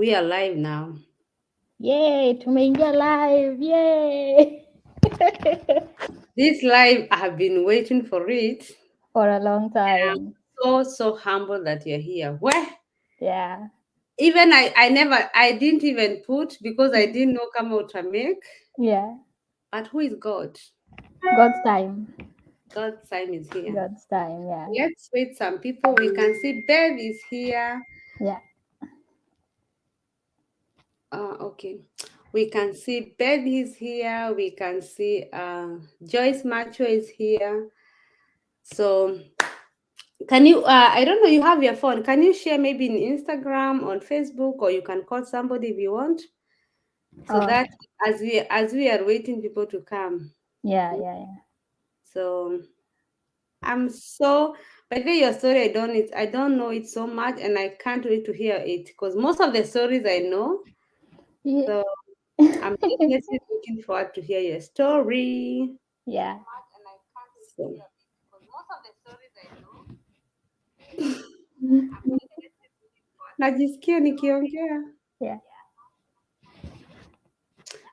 We are live now. Yay, tumeingia live. Yay. This live, I have been waiting for it. For a long I'm time. so humble that you're here. Where? Yeah. Even I didn't even put because I didn't know kama utamake. Yeah. But who is God? God's time. God's time is here. God's time. Yeah. Let's wait some people. We can see Bev is here. Yeah. Okay. We can see Bev is here. We can see Joyce Macho is here. So can you I don't know, you have your phone. Can you share maybe in Instagram, on Facebook, or you can call somebody if you want? So Oh, that as we are waiting people to come. yeah, yeah, yeah. So I'm so, by the way, your story I don't know it so much, and I can't wait to hear it because most of the stories I know. Yeah. So I'm definitely looking forward to hear your story. Yeah. So najisikia nikiongea. Yeah.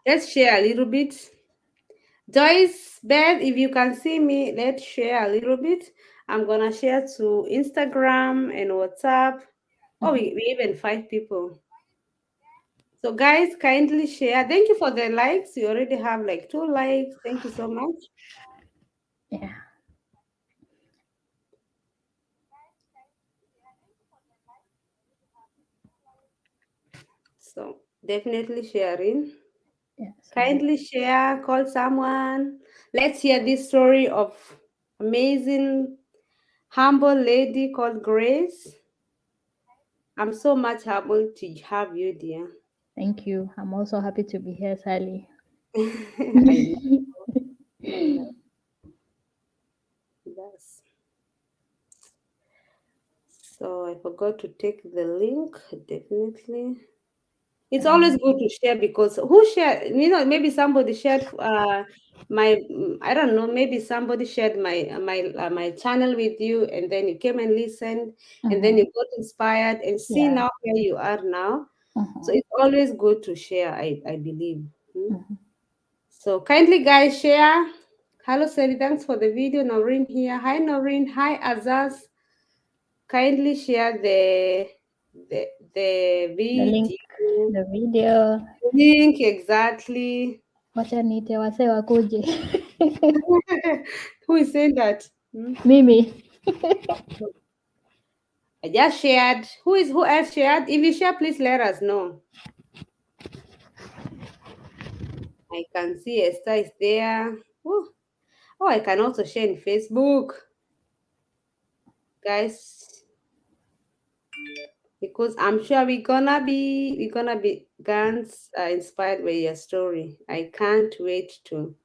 Let's share a little bit. Joyce, Beth, if you can see me, let's share a little bit. I'm gonna share to Instagram and WhatsApp. Oh, we even 5 people. So guys, kindly share. Thank you for the likes. You already have like 2 likes. Thank you so much. Yeah. So definitely sharing. Yeah. So, Kindly share, call someone. Let's hear this story of amazing, humble lady called Grace. I'm so much humbled to have you, dear. thank you. I'm also happy to be here, Sally. I know that's. So I forgot to take the link. Definitely. It's always Um, good to share because who shared, maybe somebody shared I don't know, maybe somebody shared my channel with you, and then you came and listened, and then mhm. you got inspired and see Yeah. now where you are now. So Mhm. it's always good to share, I believe. Hmm? Mhm. So kindly guys share. Hello Sally, thanks for the video. Noreen here. Hi Noreen. Hi Azaz. Kindly share the the The link, video the video. link exactly. Wacha niite wasee wakuje. Who is saying that? Hmm? Mimi. I just shared. Who else shared? If you share, please let us know. I can see Esther is there. Oh, oh, I can also share in Facebook, guys, because I'm sure we're gonna be guns inspired by your story. I can't wait to.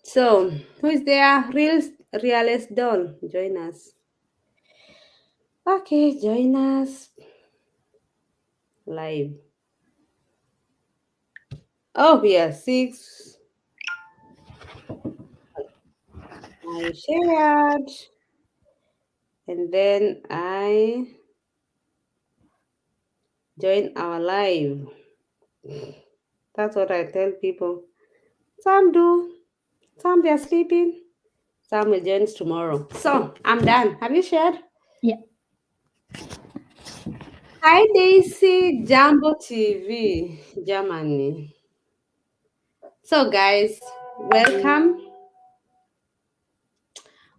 So, who is there? Realist Doll, join us. Okay, join us live. Oh, we are 6. I shared, and then I join our live. That's what I tell people. Some do, some they're sleeping, some will join us tomorrow. So I'm done. Have you shared? Yeah. Hi Daisy, Jambo TV, Germany. So guys, welcome.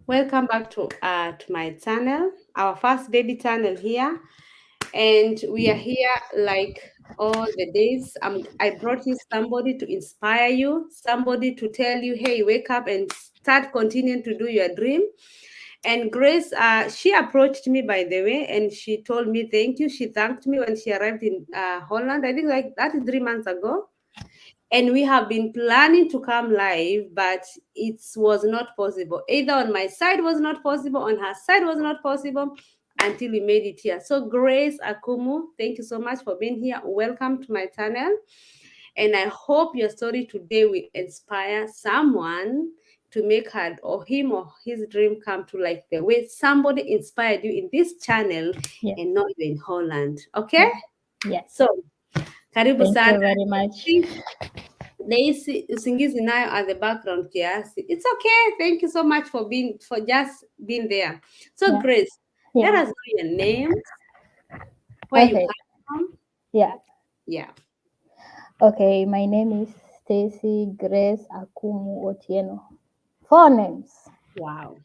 Welcome back to my channel, our first baby channel here. And we are here like all the days. I brought you somebody to inspire you, somebody to tell you, hey, wake up and start continuing to do your dream. And Grace, she approached me, by the way, and she told me thank you. She thanked me when she arrived in Holland. I think like that is 3 months ago. And we have been planning to come live, but it was not possible. Either on my side was not possible, on her side was not possible until we made it here. So Grace Akumu, thank you so much for being here. Welcome to my channel. And I hope your story today will inspire someone to make her or him or his dream come to, like the way somebody inspired you in this channel Yes. and not you in Holland. Okay? Yeah. Yes. So, karibu Thank sana. you very I much. think Daisy usingizi nayo at the background kiasi. It's okay. Thank you so much for just being there. So Yeah. Grace, let Yeah. us know your name, where you Okay. come from. Yeah. Yeah. Okay. My name is Stacy Grace Akumu Otieno. Four names. Wow.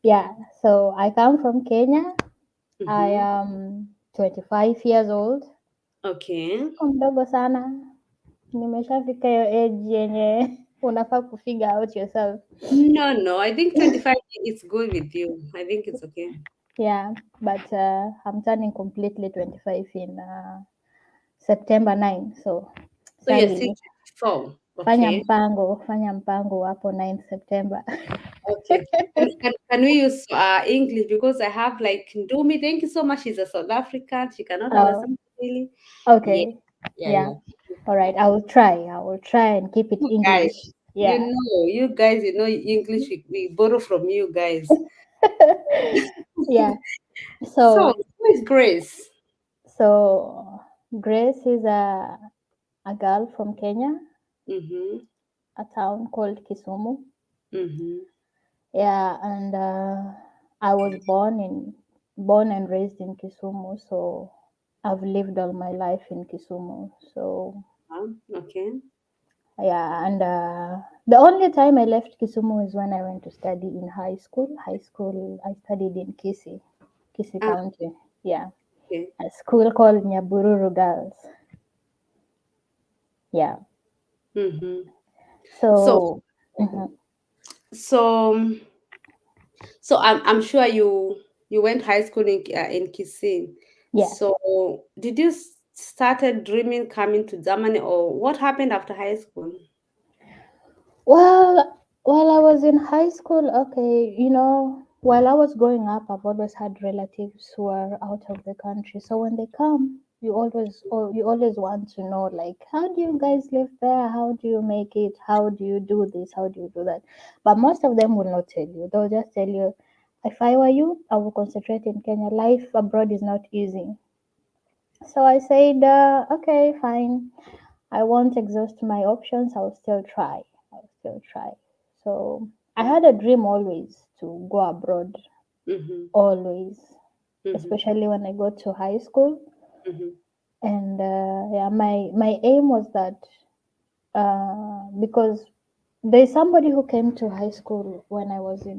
Yeah. So I come from Kenya. I Mm-hmm. am 25 years old. Okay. Niko mdogo sana. Nimeshafika hiyo age yenye unafaa kufigure out yourself. No, no. I think 25 is good with you. I think it's okay. Yeah, but I'm turning completely 25 in September 9. So, So you're still Sally, 24. Okay. fanya mpango hapo 9 September. Okay. Can we use English because I have like Ndumi. Thank you so much. She's a South African. She cannot Oh, understand really. Yeah. okay. Yeah. Yeah. Yeah. All right. I will try. I will try and keep it You English. guys, Yeah. you guys, English. We borrow from you guys. Yeah. So, So, who is Grace? so Grace is a girl from Kenya, Mm-hmm. a town called Kisumu. Mm-hmm. Yeah, and I was born and raised in Kisumu, so I've lived all my life in Kisumu. So Okay. yeah, and the only time I left Kisumu is when I went to study in high school. High school, I studied in Kisii Ah, County. Yeah, okay. a school called Nyabururu Girls. Yeah. Mm-hmm. So, So mhm, so, so I'm sure you went high school in Kisii. yes. So, did you started dreaming coming to Germany, or what happened after high school? Well, while I was in high school, okay, while I was growing up, I've always had relatives who are out of the country. So when they come, you always want to know, like, how do you guys live there? How do you make it? How do you do this? How do you do that? But most of them will not tell you. They'll just tell you, if I were you, I would concentrate in Kenya. Life abroad is not easy. So I said, okay, fine. I won't exhaust my options. I'll still try. I'll still try. So I had a dream always to go abroad, Mm-hmm. always, Mm-hmm. especially when I got to high school. Mm-hmm. And yeah, my aim was that because there's somebody who came to high school when I was in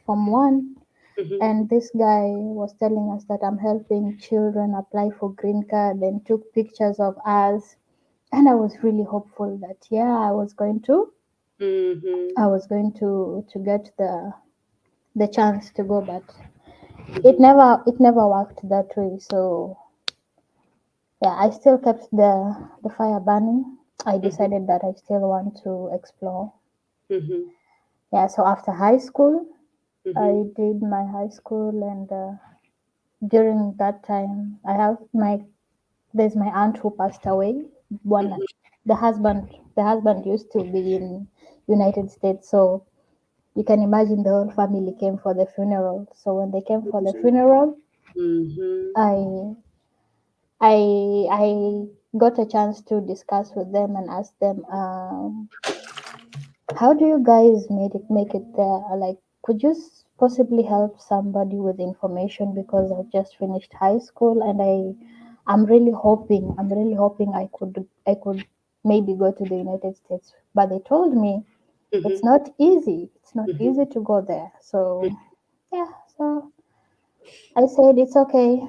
Form 1, Mm-hmm. and this guy was telling us that I'm helping children apply for green card and took pictures of us. And I was really hopeful that yeah, Mm-hmm. I was going to get the chance to go, but Mm-hmm. it never worked that way. So yeah, I still kept the fire burning. I Mm-hmm. decided that I still want to explore. Mm-hmm. Yeah, so after high school, Mm-hmm. I did my high school, and during that time, there's my aunt who passed away. One Mm-hmm. the husband used to be in United States, so you can imagine the whole family came for the funeral. So when they came for the funeral, Mm-hmm. I I got a chance to discuss with them and ask them, how do you guys make it there? Like, could you possibly help somebody with information because I just finished high school and I'm really hoping I could maybe go to the United States. But they told me it's Mm-hmm. not easy. It's not Mm-hmm. easy to go there. So yeah, so I said it's okay.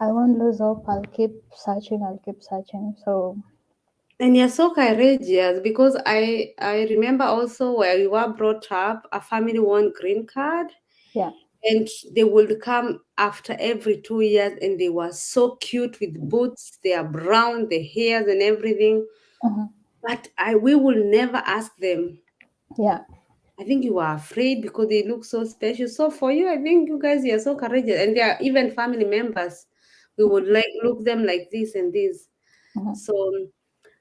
I won't lose hope. I'll keep searching. I'll keep searching. So And you're so courageous because I remember also where we were brought up, a family won green card, yeah. and they would come after every 2 years, and they were so cute with boots. They are brown, the hairs and everything. Mhm. But I we will never ask them. Yeah. I think you are afraid because they look so special. So for you, I think you guys are so courageous, and they are even family members. We would like look them like this and this. Mhm. So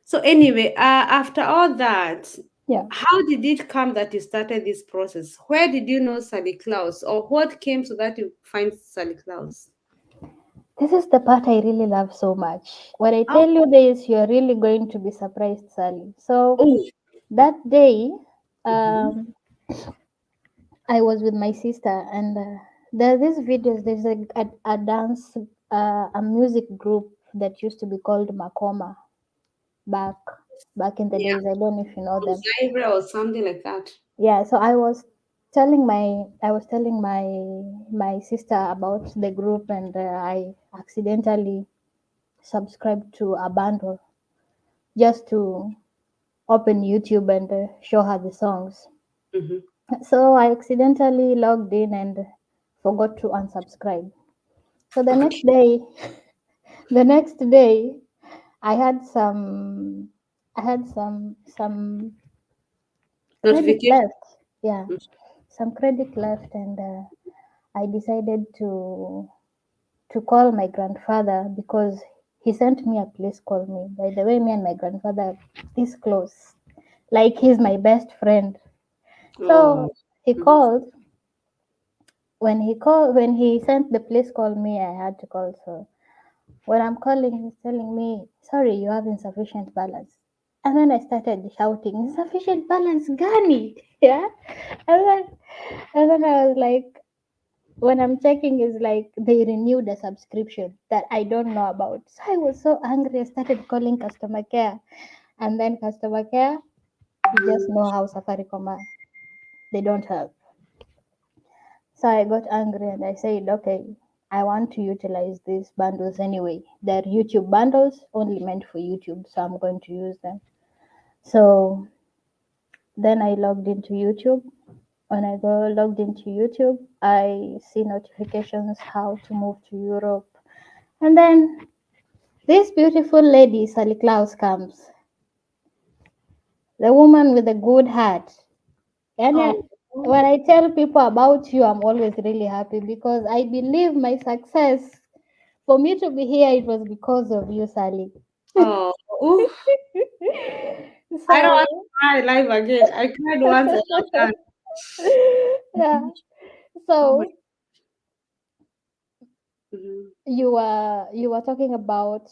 so anyway, after all that, Yeah. How did it come that you started this process? Where did you know SallieKlaus, or what came so that you find SallieKlaus? This is the part I really love so much. When I Oh, tell you this, you're really going to be surprised, Sally. So oh. that day, Mm-hmm. um, I was with my sister, and there are these videos. There's a dance, a music group that used to be called Makoma back back in the Yeah, days. I don't know if you know from them. Zaire or something like that. Yeah, so I was telling my sister about the group, and I accidentally subscribed to a bundle just to open YouTube and show her the songs. Mm-hmm. So I accidentally logged in and forgot to unsubscribe. So Okay. the next day, I had some, I had some credit Notification. left. Yeah, some credit left, and I decided to call my grandfather because he sent me a please call me. By the way, me and my grandfather are this close, like he's my best friend. Oh. So he Mm-hmm. called. When he sent the please call me, I had to call. So when I'm calling, he's telling me, "Sorry, you have insufficient balance." And then I started shouting, "Insufficient balance, Gani!" Yeah, and then I was like, when I'm checking, is like they renewed a subscription that I don't know about. So I was so angry. I started calling customer care, and then customer care, you just know how Safaricom are. They don't help. So I got angry and I said, okay, I want to utilize these bundles anyway. They're YouTube bundles only meant for YouTube, so I'm going to use them. So then I logged into YouTube. When I go logged into YouTube, I see notifications how to move to Europe. And then this beautiful lady, SallieKlaus, comes. The woman with a good heart. And Oh. when I tell people about you, I'm always really happy because I believe my success. For me to be here, it was because of you, Sally. Oh. Oof. I don't want to So, cry live again. I cried once and I'm done. yeah. Oh my. So Mm-hmm. you were talking about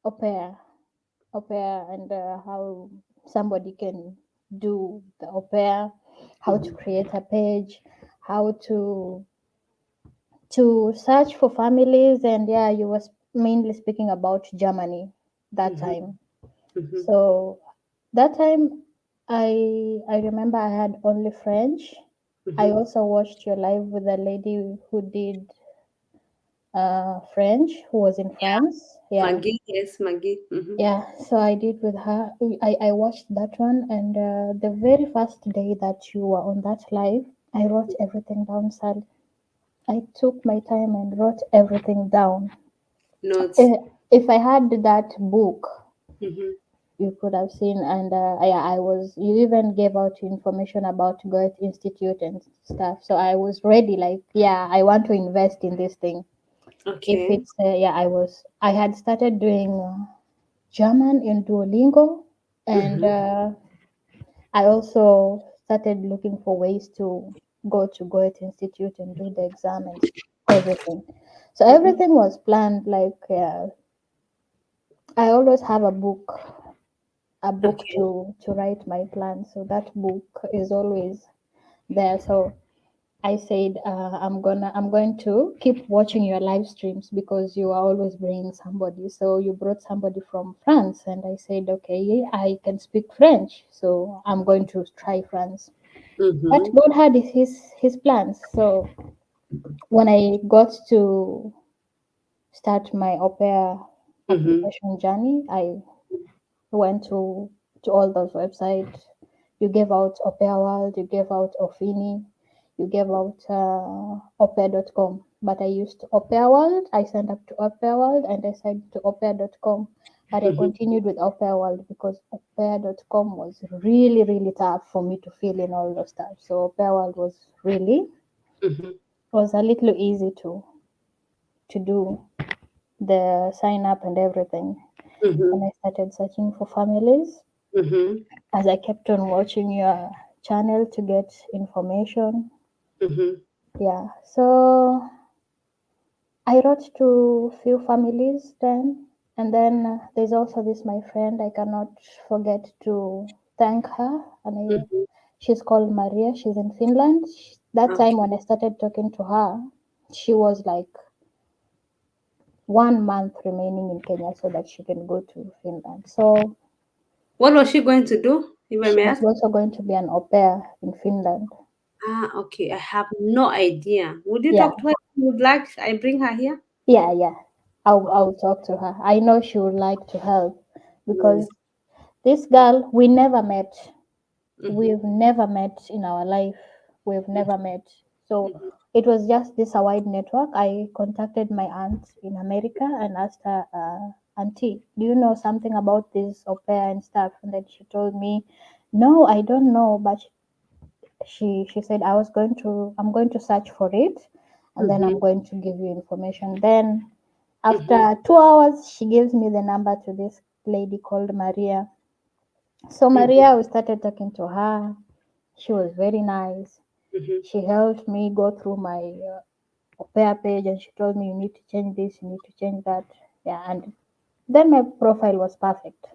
au pair, and how somebody can do the au pair, how to Mm-hmm. create a page, how to search for families, and yeah, you was mainly speaking about Germany that Mm-hmm. time. Mm-hmm. So that time, I remember I had only French. I Mm-hmm. also watched your live with a lady who did French, who was in France. Yeah, Maggie, yes, Maggie. Mm-hmm. yeah. So I did with her. I watched that one, and the very first day that you were on that live, I wrote everything down, Sally. I took my time and wrote everything down. Notes. Eh, if I had that book, Mm-hmm. you could have seen, and yeah, I was. You even gave out information about Goethe Institute and stuff. So I was ready. Like, yeah, I want to invest in this thing. If Okay. it's yeah, I had started doing German in Duolingo, and Mm-hmm. I also started looking for ways to go to Goethe Institute and do the exam and everything. So Mm-hmm. everything was planned. Like I always have a book Okay. to write my plans. So that book is always there. So I said I'm going to keep watching your live streams because you are always bringing somebody. So you brought somebody from France, and I said, okay, I can speak French, so I'm going to try France. But Mm-hmm. God had his plans. So when I got to start my au pair Mm-hmm. application journey, I went to all those websites. You gave out Au Pair World, you gave out Ofini, you gave out aupair.com. But I used Au Pair World. I signed up to Au Pair World and I signed to aupair.com. But I Mm-hmm. continued with Au Pair World because aupair.com was really, really tough for me to fill in all those stuff. So Au Pair World Mm-hmm. was a little easy to do the sign up and everything. Mm-hmm. And I started searching for families. Mhm. as I kept on watching your channel to get information. Mhm. Yeah, so I wrote to few families then, and then there's also this my friend. I cannot forget to thank her, and Mhm. she's called Maria. She's in Finland. That time Okay. when I started talking to her, she was like 1 month remaining in Kenya so that she can go to Finland. So What was she going to do, if I she may was ask? also going to be an au pair in Finland. Ah, okay. I have no idea. Would you Yeah, talk to her? Would like I bring her here? yeah. I'll Oh, talk to her. I know she would like to help yes. because this girl we never met. Mhm. We've never met in our life. We've never met. So Mhm. it was just this a wide network. I contacted my aunt in America and asked her, Auntie, do you know something about this au pair and stuff? And then she told me, no, I don't know. But she said I'm going to search for it and then I'm Mhm. going to give you information. Then Mhm. after 2 hours, she gives me the number to this lady called Maria. So Mhm. Maria, we started talking to her. She was very nice. Mhm. She helped me go through my au pair page and she told me you need to change this, you need to change that. Yeah, and then my profile was perfect.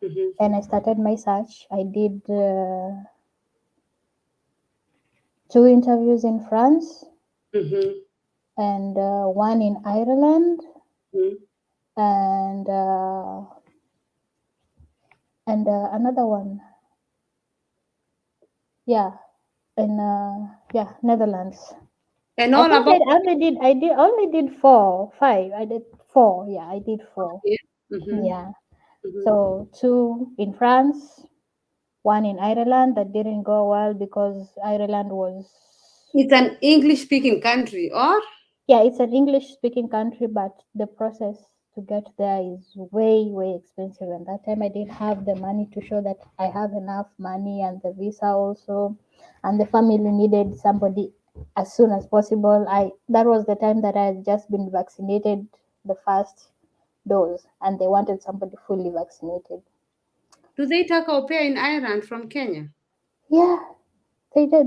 Mhm. And I started my search. I did 2 interviews in France Mhm. and one in Ireland Mhm. and another one, yeah, in Netherlands. And I all think about I only did 4, 5. I did 4. Yeah, I did 4. okay. Mhm. Yeah. Mhm. So 2 in France, one in Ireland that didn't go well because Ireland was, It's an English speaking country, or yeah, it's an English speaking country, but the process to get there is way expensive. And that time I didn't have the money to show that I have enough money and the visa also. And the family needed somebody as soon as possible. That was the time that I had just been vaccinated the first dose and they wanted somebody fully vaccinated. do they take au pair in Ireland from Kenya? Yeah, they Okay,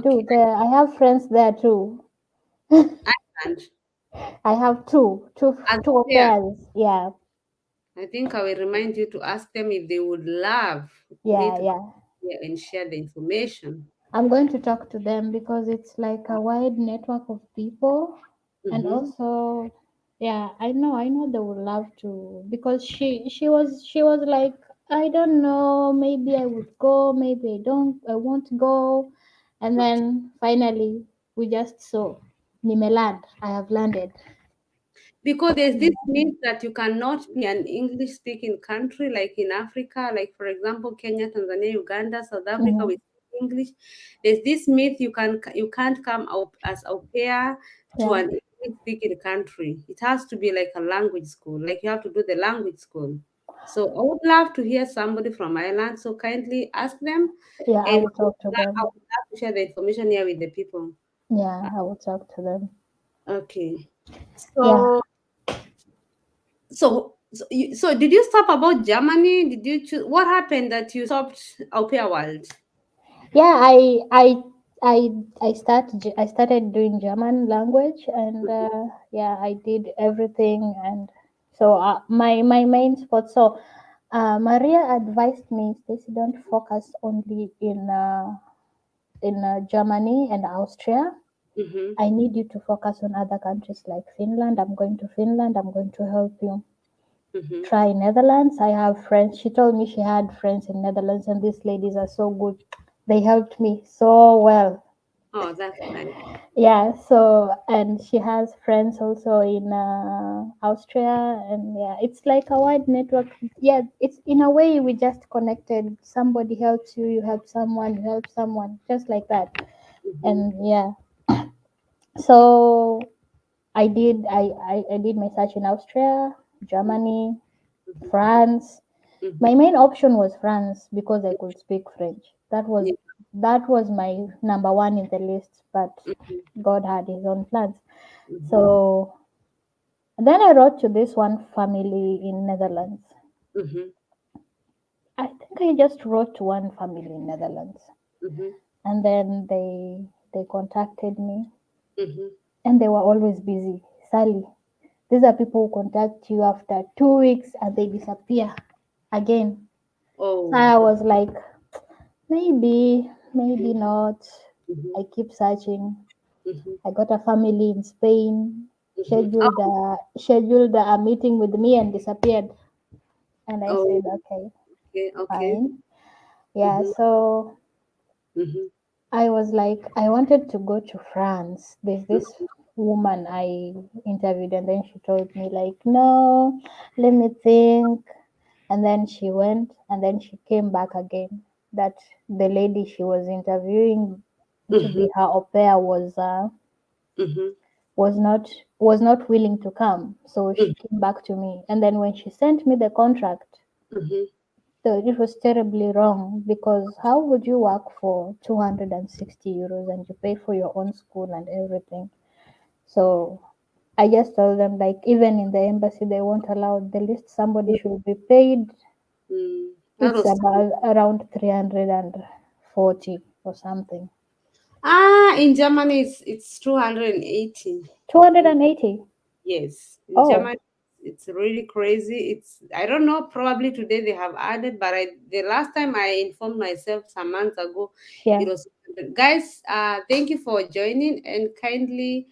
do. There, I have friends there too. Ireland I have as two au au pair. pairs. Yeah, I think I will remind you to ask them if they would love me yeah, to yeah. come here and share the information. I'm going to talk to them because it's like a wide network of people, and Mm-hmm. also, yeah, I know they would love to because she was like, I don't know, maybe I would go, maybe I won't go, and Okay. then finally we just saw, Nimeland, I have landed. Because there's this myth that you cannot be an English speaking country like in Africa, like for example, Kenya, Tanzania, Uganda, South Africa Hmm. with English. There's this myth you can't come out as au pair to Yeah, an English speaking country. It has to be like a language school, like you have to do the language school. So I would love to hear somebody from Ireland. So kindly ask them, yeah, I and will talk to I them. would love to share the information here with the people. Yeah, I will talk to them. Okay. Yeah, So so did you stop about Germany? Did you choose what happened that you stopped Au Pair World? yeah. I I started doing German language, and yeah, I did everything, and so my main spot. So Maria advised me, Stacy, don't focus only in Germany and Austria. Mm-hmm, I need you to focus on other countries like Finland. I'm going to Finland. I'm going to help you. mm-hmm. Try Netherlands. I have friends. She told me she had friends in Netherlands, and these ladies are so good. They helped me so well. Oh, that's nice. Yeah. So, and she has friends also in Austria, and yeah, it's like a wide network. Yeah, it's in a way we just connected. Somebody helps you, you help someone, you help someone, just like that. Mm-hmm, And yeah, so I did my search in Austria, Germany, mm-hmm, France. My mm-hmm. main option was France because I could speak French. Yeah. That was my number one in the list, but Mm-hmm, God had his own plans. mm-hmm, So then I wrote to this one family in Netherlands. mm-hmm. I think I just wrote to one family in Netherlands, Mm-hmm. and then they contacted me, Mm-hmm. and they were always busy. Sally, these are people who contact you after 2 weeks and they disappear again. So Oh. I was like, maybe, maybe Mm-hmm. not. Mm-hmm. I keep searching. Mm-hmm. I got a family in Spain, Mm-hmm. Oh. scheduled a meeting with me and disappeared. And I Oh. said, okay, Okay. Okay. fine. Yeah, Mm-hmm. so Mm-hmm. I was like, I wanted to go to France. There's this woman I interviewed, and then she told me, like, no, let me think. And then she went, and then she came back again. That the lady she was interviewing to Mm-hmm. be her au pair Mm-hmm. was not was not willing to come. So she Mm-hmm. came back to me, and then when she sent me the contract, Mm-hmm. so it was terribly wrong because how would you work for 260 euros and you pay for your own school and everything? So I just told them, like, even in the embassy they won't allow, the least somebody should be paid. Mm. That It's was about around 340 or something. in Germany it's 280. 280. Yes, in Oh, Germany it's really crazy. It's I don't know. Probably today they have added, but the last time I informed myself some months ago, yeah, it was guys. Thank you for joining and kindly.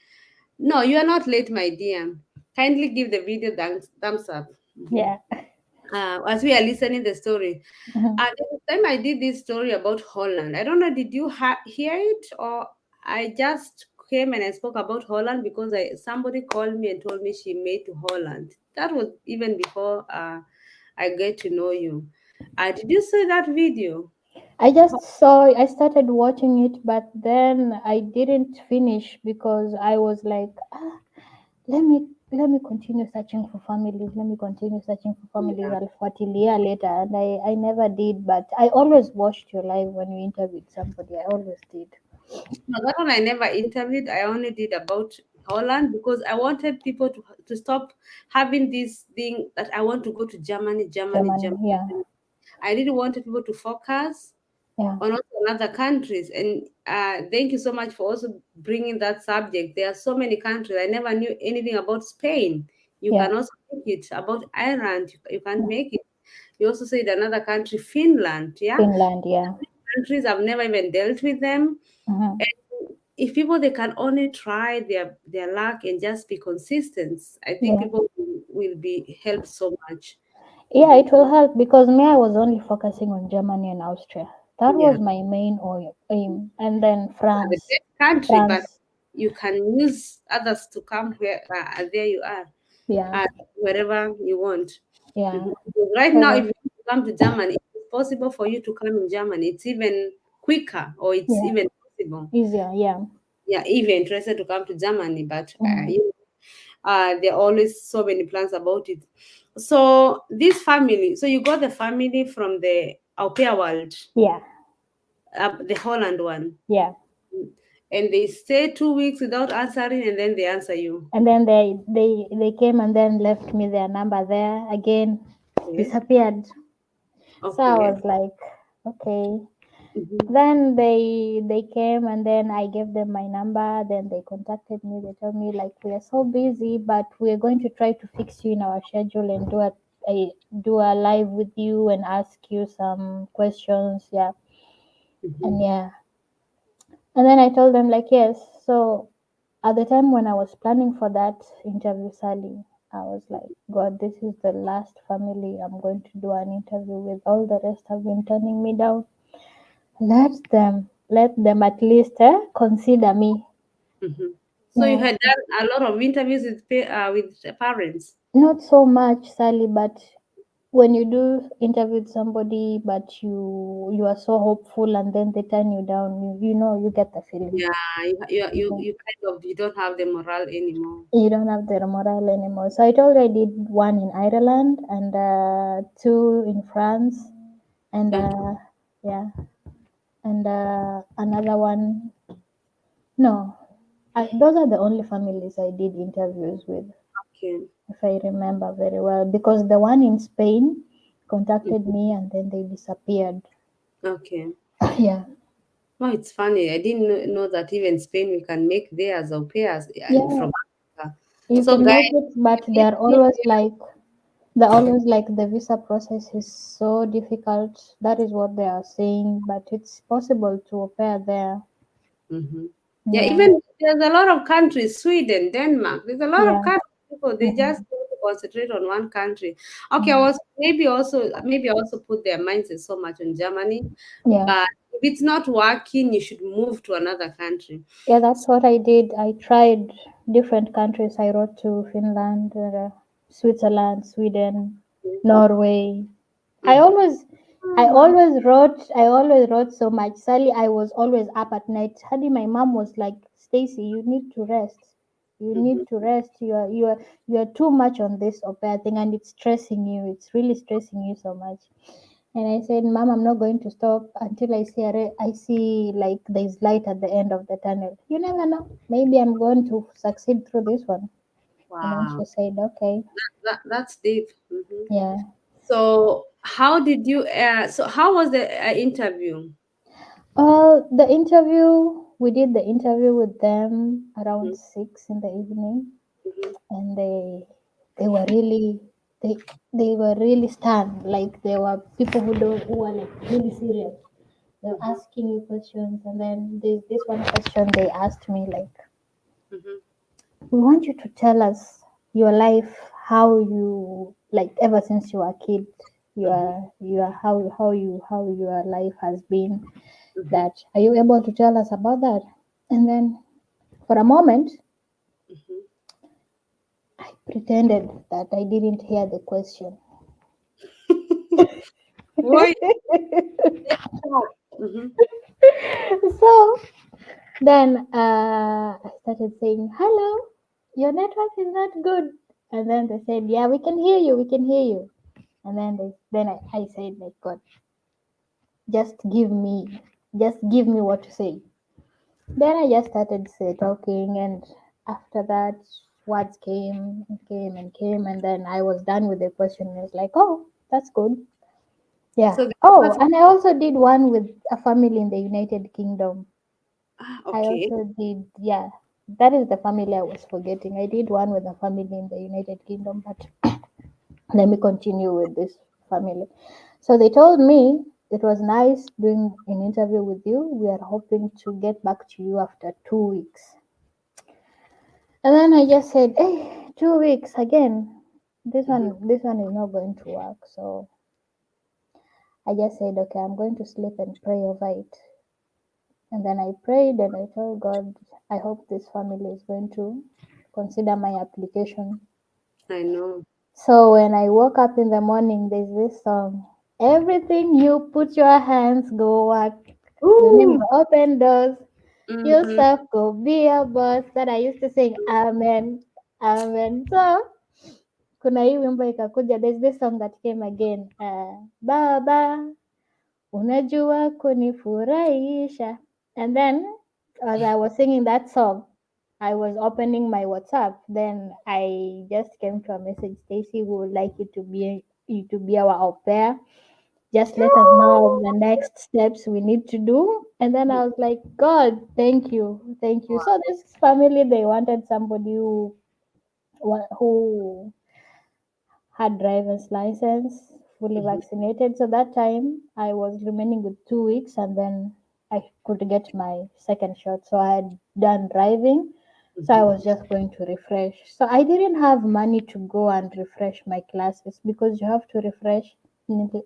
No, you are not late, my dear. Kindly give the video thumbs up. Mhm. yeah. As we are listening the story. Mhm. The time I did this story about Holland, I don't know, did you hear it or I just came and I spoke about Holland because somebody called me and told me she made to Holland. That was even before I get to know you. Did you see that video? I started watching it, but then I didn't finish because I was like, let me continue searching for families. Let me continue searching for families. Yeah. I'll fuatilia later, and I never did. But I always watched your live when you interviewed somebody. I always did. No, that one I never interviewed. I only did about Holland because I wanted people to stop having this thing that I want to go to Germany, Germany, Germany, Germany. yeah, I really wanted people to focus yeah, on also other countries. And thank you so much for also bringing that subject. There are so many countries. I never knew anything about Spain. You yeah, can also make it about Ireland. You can't yeah. make it. You also said another country, Finland. Yeah, Finland, yeah, countries I've never even dealt with them. hmm, And if people they can only try their luck and just be consistent, I think yeah. people will be helped so much. Yeah, Mhm. it will help because me, I was only focusing on Germany and Austria. That Yeah. was my main aim, and then The France, best country, but France, you can use others to come where there you are, yeah, uh, wherever you want. yeah. Mhm. Because right now, if So you come to Germany, it's possible for you to come in Germany. It's even quicker, or it's yeah, even possible. easier, yeah. Yeah, if you're interested to come to Germany, but Hmm. there are always so many plans about it. So this family, so you got the family from the au pair world, Yeah, the Holland one. yeah. And they stay 2 weeks without answering, and then they answer you. And then they came and then left me their number there again, Okay. disappeared. So I Okay. was like, okay. Mhm. Then they came and then I gave them my number. Then they contacted me. They told me, like, we are so busy, but we are going to try to fix you in our schedule and do a live with you and ask you some questions. Yeah, and Mhm. yeah, and then I told them, like, yes. So at the time when I was planning for that interview, Sally, I was like, God, this is the last family I'm going to do an interview with. All the rest have been turning me down. Let them at least consider me. Mhm. So you Yeah, had done a lot of interviews with the parents. not so much, Sally, but when you do interview with somebody, but you are so hopeful, and then they turn you down, you know you get the feeling. Yeah, you You you know, you kind of you don't have the morale anymore. you don't have the morale anymore. So I told her I did one in Ireland and two in France, and Okay. yeah, and another one. No, those are the only families I did interviews with, Okay. if I remember very well. Because the one in Spain, contacted me, and then they disappeared. Okay. Yeah, Oh, it's funny. I didn't know that even Spain we can make there as au pairs yeah, from Africa. you So, can guys, make it, but if they're always like the visa process is so difficult. That is what they are saying, but it's possible to au pair there. hmm yeah, Yeah, even there's a lot of countries, Sweden, Denmark. There's a lot of yeah, countries. People they just hmm, want to concentrate on one country. Okay, I hmm, was maybe also put their mindset so much on Germany, yeah. but if it's not working, you should move to another country. Yeah, that's what I did. I tried different countries. I wrote to Finland, Switzerland, Sweden, Norway. I Mm-hmm. always, I always wrote so much. Sally, I was always up at night. Hadi, my mom was like, Stacy, you need to rest. You Mm-hmm. need to rest. You are too much on this au pair thing, and it's stressing you. It's really stressing you so much. And I said, Mom, I'm not going to stop until I see like there's light at the end of the tunnel. You never know. Maybe I'm going to succeed through this one. And then Wow, she said, okay, that's deep. yeah. So, how was the interview? The interview, we did the interview with them around 6 in the evening, Mm-hmm. and they were really they they were really stunned. Like there were people who were like really serious. They were Mm-hmm. asking you questions, and then there's this one question they asked me like, Mm-hmm. we want you to tell us your life, how you like ever since you were a kid. Mm-hmm. How your life has been. Mm-hmm. That are you able to tell us about that? And then for a moment, Mm-hmm. I pretended that I didn't hear the question. Why? Mm-hmm. So then I started saying, "Hello, your network is not good." And then they said, "Yeah, we can hear you. We can hear you." And then I said, "Like God, just give me, just give me what to say." Then I just started talking, and after that, words came and came and came, and then I was done with the question. I was like, "Oh, that's good." Yeah. So the Oh, person, and I also did one with a family in the United Kingdom. I okay. also did, yeah. That is the family I was forgetting. I did one with a family in the United Kingdom, but let me continue with this family. So they told me it was nice doing an interview with you. We are hoping to get back to you after 2 weeks. And then I just said, "Hey, 2 weeks again. Mm-hmm. This one is not going to work." So I just said, "Okay, I'm going to sleep and pray over it." And then I prayed and I told God, I hope this family is going to consider my application. I know. So when I woke up in the morning, there's this song. Everything you put your hands go work. Your name Ooh. go open doors. Mm-hmm. Yourself go be a boss. That I used to sing, Amen, Amen. So kuna hii wimbo ikakuja. There's this song that came again. Baba, unajua kunifurahisha. And then as I was singing that song, I was opening my WhatsApp. Then I just came to a message, Stacy, we would like you to be our au pair. Just let us know the next steps we need to do. And then I was like, God, thank you, thank you. So this family, they wanted somebody who had driver's license, fully Mm-hmm. vaccinated. So that time I was remaining with 2 weeks, and then I could get my second shot. So I had done driving. So I Mm-hmm. was just going to refresh. So I didn't have money to go and refresh my classes because you have to refresh.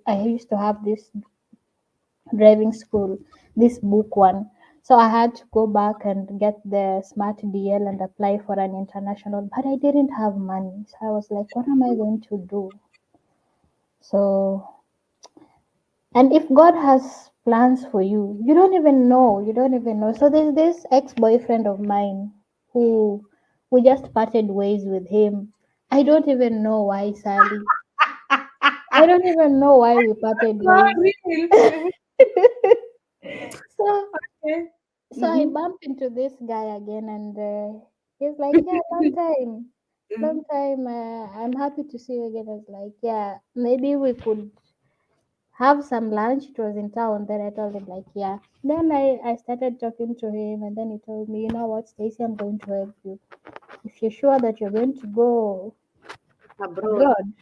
I used to have this driving school, this book one. So I had to go back and get the smart DL and apply for an international, but I didn't have money. So I was like, what am I going to do? So, and if God has plans for you, you don't even know. You don't even know. So there's this ex-boyfriend of mine who we just parted ways with him. I don't even know why, Sally. I don't even know why we parted God, ways. real. so Okay. So I Mm-hmm. bumped into this guy again, and he's like, "Yeah, long time, long Mm-hmm. time. I'm happy to see you again." I was like, "Yeah, maybe we could." have some lunch. It was in town. Then I told him like, yeah. Then I started talking to him, and then he told me, you know what, Stacy, I'm going to help you. If you're sure that you're going to go Abroad. abroad,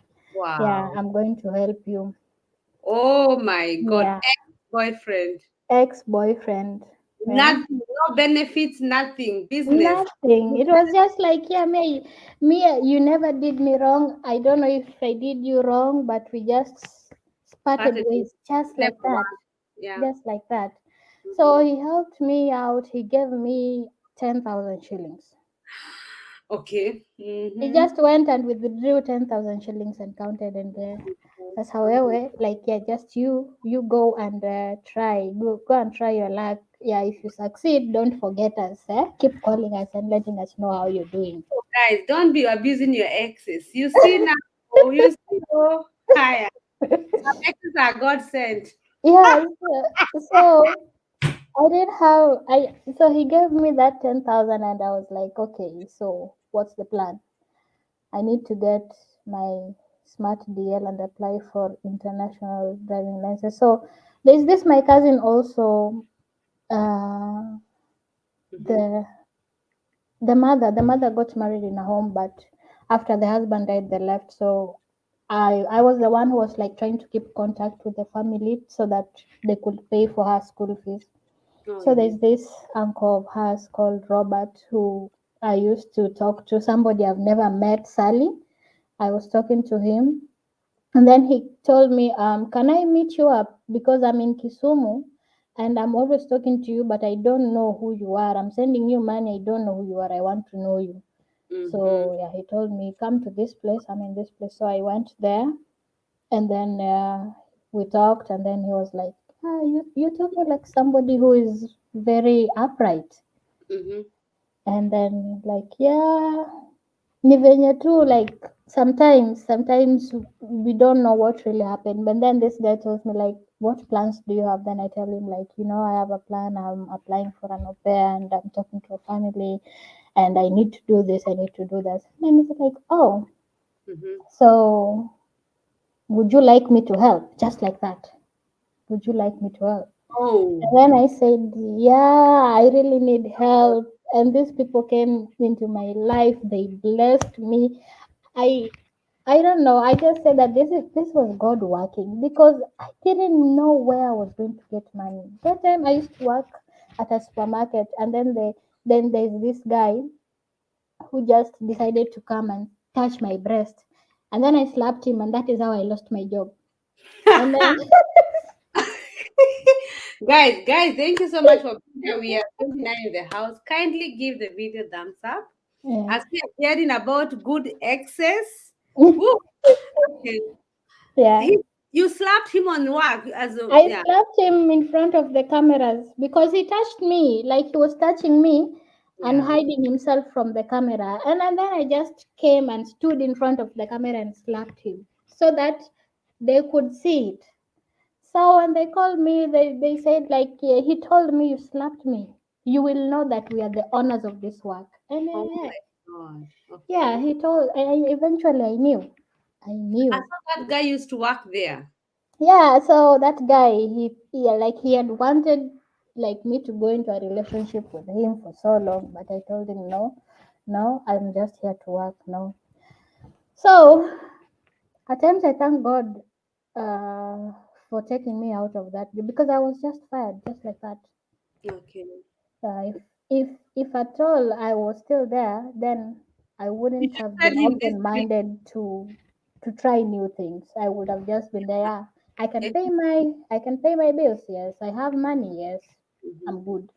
yeah, Wow. I'm going to help you. Oh my God. Yeah, Ex-boyfriend. ex-boyfriend. Yeah. Nothing, no benefits, nothing. Business. Nothing. It was just like, yeah, you never did me wrong. I don't know if I did you wrong, but we just parted Started with ways just step like that. one. Yeah. Just like that. So Hmm. he helped me out. He gave me 10,000 shillings. Okay. He Mm-hmm. just went and withdrew 10,000 shillings and counted and that's however, like, yeah, just you go and go and try your luck. Yeah, if you succeed, don't forget us. Keep calling us and letting us know how you're doing. Guys, don't be abusing your exes. You see now, oh, you see, oh, higher. Some exes are God sent. Yes. So I did have I so he gave me that 10,000 and I was like, okay, so what's the plan? I need to get my smart DL and apply for international driving license. So there's this my cousin also. Uh, Mm-hmm. the the mother got married in a home, but after the husband died, they left. So I was the one who was like trying to keep contact with the family so that they could pay for her school fees. Oh, So yeah. there's this uncle of hers called Robert who I used to talk to. Somebody I've never met, Sally. I was talking to him, and then he told me, can I meet you up? Because I'm in Kisumu and I'm always talking to you, but I don't know who you are. I'm sending you money. I don't know who you are. I want to know you. Mm-hmm. So, yeah, he told me, come to this place. I'm in this place. So I went there and then we talked. And then he was like, you're talking like somebody who is very upright. Mm-hmm. And then, like, yeah, ni venye tu like sometimes we don't know what really happened, but then this guy tells me like, what plans do you have? Then I tell him like, I have a plan. I'm applying for an au pair and I'm talking to a family and I need to do this, I need to do that. And then he's like, oh, Mm-hmm. so would you like me to help? Just like that. Would you like me to help? Oh. And then I said, yeah, I really need help. And these people came into my life, they blessed me. I don't know. I just said that this was God working because I didn't know where I was going to get money. That time I used to work at a supermarket, and then there's this guy who just decided to come and touch my breast, and then I slapped him, and that is how I lost my job. And then Guys, thank you so much for being here. We are 29 in the house. Kindly give the video thumbs up. yeah, As we are hearing about good exes. Woo, okay. yeah. He, you slapped him on work as a I yeah. slapped him in front of the cameras because he touched me like he was touching me and Yeah. hiding himself from the camera. And then I just came and stood in front of the camera and slapped him so that they could see it. So when they called me, they said, like, yeah, he told me, you slapped me. You will know that we are the owners of this work. And Oh my God. yeah, Okay. he told, eventually I knew. I I knew. thought that guy used to work there. Yeah, so that guy, he had wanted like me to go into a relationship with him for so long, but I told him no, no, I'm just here to work. No. So at times I thank God for taking me out of that because I was just fired, just like that. Okay. If at all I was still there, then I You wouldn't should have send been him this open video. minded to try new things. I would have just been there. Yeah, I can pay my bills. Yes, I have money. Yes, Mm-hmm. I'm good.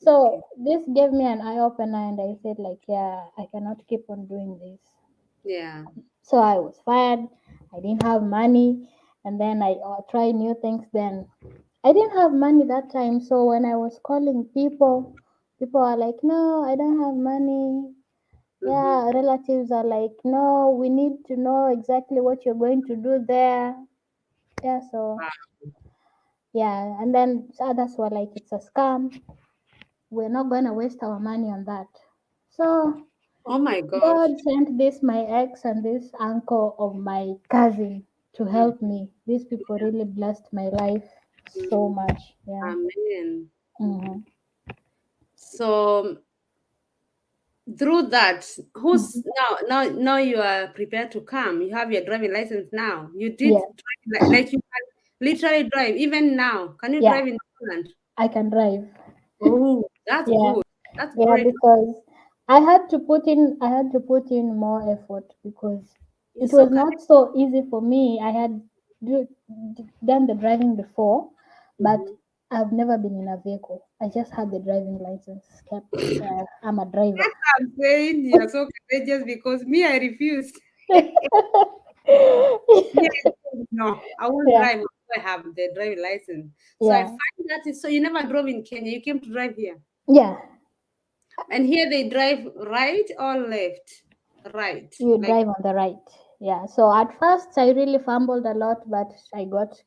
Okay. So this gave me an eye opener, and I said like, yeah, I cannot keep on doing this. Yeah. So I was fired. I didn't have money, and then I tried new things. Then I didn't have money that time. So when I was calling people, people are like, "No, I don't have money." Mm-hmm. Yeah, relatives are like, "No, we need to know exactly what you're going to do there." Yeah, so yeah, and then others were like, "It's a scam. We're not gonna waste our money on that." So Oh my God. God sent this my ex and this uncle of my cousin. to Mm, help me. These people really blessed my life so mm. much. Yeah. Amen. Mm-hmm. So through that, Mm-hmm. now you are prepared to come. You have your driving license now. You did Yeah. drive, like you can literally drive even now. Can you Yeah. drive in Holland? I can drive. Oh, that's Yeah. good. That's Yeah, great. because I had to put in more effort because it It's was okay. not so easy for me. I had do, done the driving before, but Mhm. I've never been in a vehicle. I just had the driving license kept. I'm a driver. I'm saying you're so courageous because me, I refused. Me, I said, no, I won't Yeah, drive until I have the driving license. So I yeah, find that is so you never drove in Kenya. You came to drive here. yeah. And here they drive right or left? Right. You Like, drive on the right. Yeah. So at first I really fumbled a lot, but I got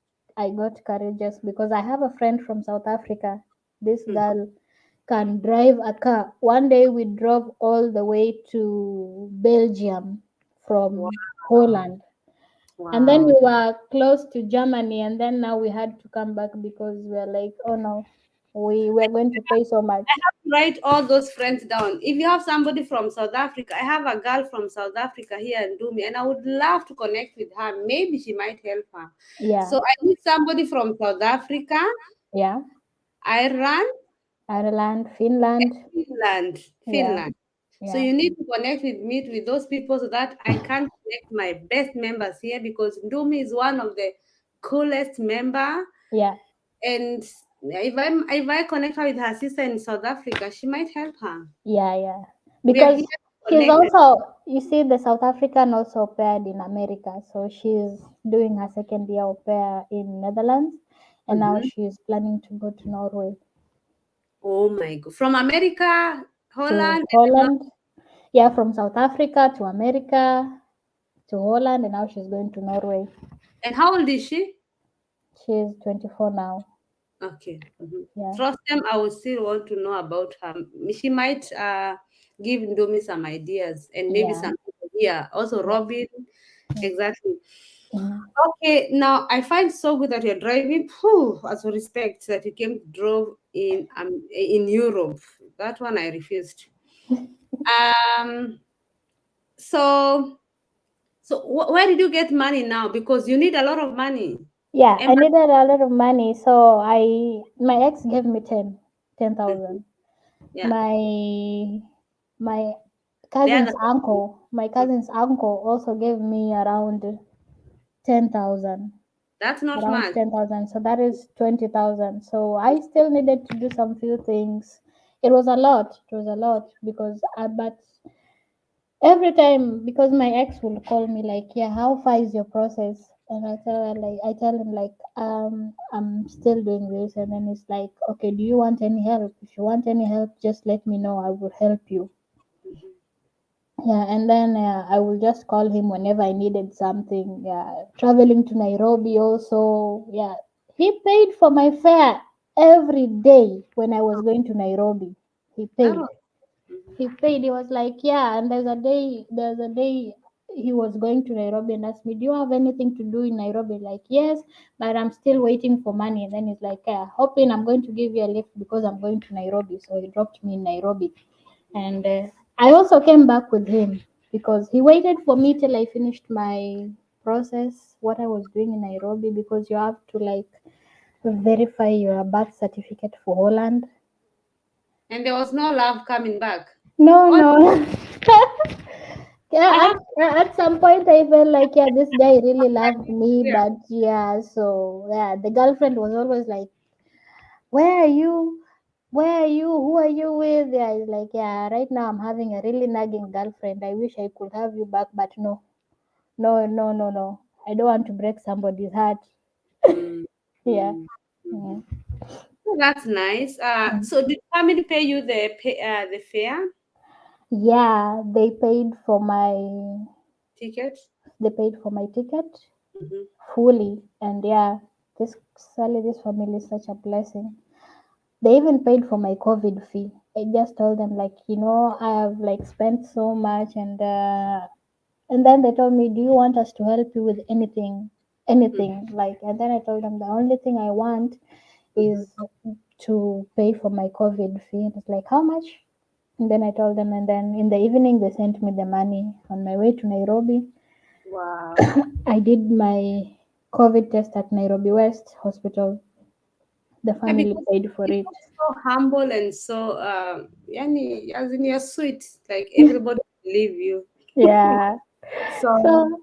courageous because I have a friend from South Africa. This hmm, girl can drive a car. One day we drove all the way to Belgium from wow. Holland. And then Wow. we were close to Germany, and then now we had to come back because we are like, oh no, we're going to pay so much. I have to write all those friends down. If you have somebody from South Africa, I have a girl from South Africa here in Dumi, and I would love to connect with her. Maybe she might help her. Yeah, So I need somebody from South Africa, yeah. Ireland, Ireland, Finland. Finland, Yeah, Finland. So yeah, you need to connect with me with those people so that I can connect my best members here because Ndumi is one of the coolest member. yeah, And if I connect her with her sister in South Africa, she might help her. yeah. We are here Because she's connected. also, you see, the South African also paired in America. So she's doing her second year au pair in Netherlands, and now Mhm. she's planning to go to Norway, Oh my God! From America, to Holland, and then Holland. Yeah, from South Africa to America to Holland, and now she's going to Norway. and how old is she? She's 24 now. Okay. Mhm. Yeah, Trust them. I would still want to know about her. She might give Ndomi some ideas and maybe yeah, some people here. Also, yeah. Robin. Exactly. Mhm. Okay. Now, I find so good that you're driving. Whew, as a respect that you came drove in Europe. That one I refused. Um. So where did you get money now? Because you need a lot of money. Yeah, And I needed a lot of money, so my ex gave me 10,000. yeah, My the other my cousin's uncle also gave me around 10,000, that's not around much. 10,000. So that is 20,000. So I still needed to do some few things. It was a lot. It was a lot because but every time, because my ex will call me like, yeah, how far is your process? And I tell him like, I'm still doing this, and then it's like, okay, do you want any help? If you want any help, just let me know. I will help you. Yeah, and then I will just call him whenever I needed something. Yeah, traveling to Nairobi also. Yeah, he paid for my fare every day when I was going to Nairobi. He That paid. was mhm. He paid. He was like, yeah. And there's a day he was going to Nairobi and asked me, do you have anything to do in Nairobi? Like, yes, but I'm still waiting for money. And then he's like, yeah, hoping I'm going to give you a lift because I'm going to Nairobi. So he dropped me in Nairobi. And I also came back with him because he waited for me till I finished my process, what I was doing in Nairobi, because you have to like verify your birth certificate for Holland. And there was no love coming back. No, Oh, no. I Yeah, have at some point I felt like, yeah, this guy really loved me, yeah. but yeah, so yeah, the girlfriend was always like, where are you? Where are you? Who are you with? Yeah, it's like, yeah, right now I'm having a really nagging girlfriend. I wish I could have you back, but no, no, no, no, no. I don't want to break somebody's heart. Mm, Yeah. mm, Mm. mhm. Oh, that's nice. Mm. So did family pay you the fare Yeah, ticket? they paid for my ticket Hmm. fully, and yeah, this family is such a blessing. They even paid for my COVID fee. I just told them like, I have like spent so much, and then they told me, do you want us to help you with anything? anything. Like, and then I told them the only thing I want Mm-hmm. is to pay for my COVID fee. And it's like, how much? And then I told them, and then in the evening they sent me the money on my way to Nairobi. Wow. I did my COVID test at Nairobi West Hospital. The Yeah, family because paid for you it. look so humble and so yani, as in you're sweet. Like everybody believe you. Yeah. So So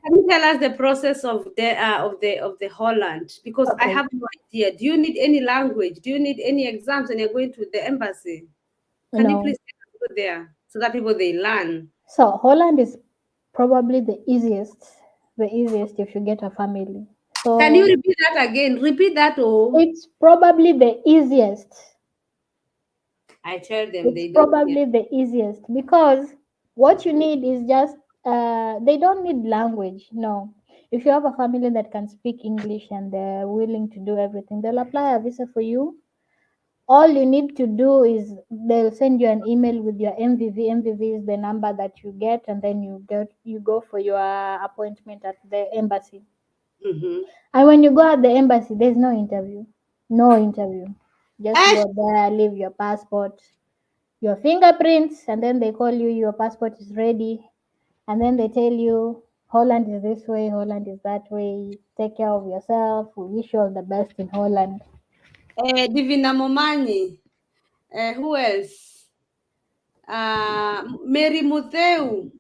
can you tell us the process of the Holland? Because I okay, have no idea. Do you need any language? Do you need any exams when you're going to the embassy? Can you no. please take us go there so that people they learn? So Holland is probably the easiest if you get a family. Can you So repeat that again? Repeat that. Oh, it's probably the easiest. I tell them It's they don't hear. probably the easiest because what you need is just they don't need language. No. If you have a family that can speak English and they're willing to do everything, they'll apply a visa for you. All you need to do is they'll send you an email with your MVV. MVV is the number that you get, and then you go for your appointment at the embassy. Mm-hmm. And when you go at the embassy, there's no interview. No interview. Just Ash, go there, leave your passport, your fingerprints, and then they call you, your passport is ready. And then they tell you, Holland is this way, Holland is that way. Take care of yourself. We wish you all the best in Holland. Divina Momani. Who else? Mary Mutheu.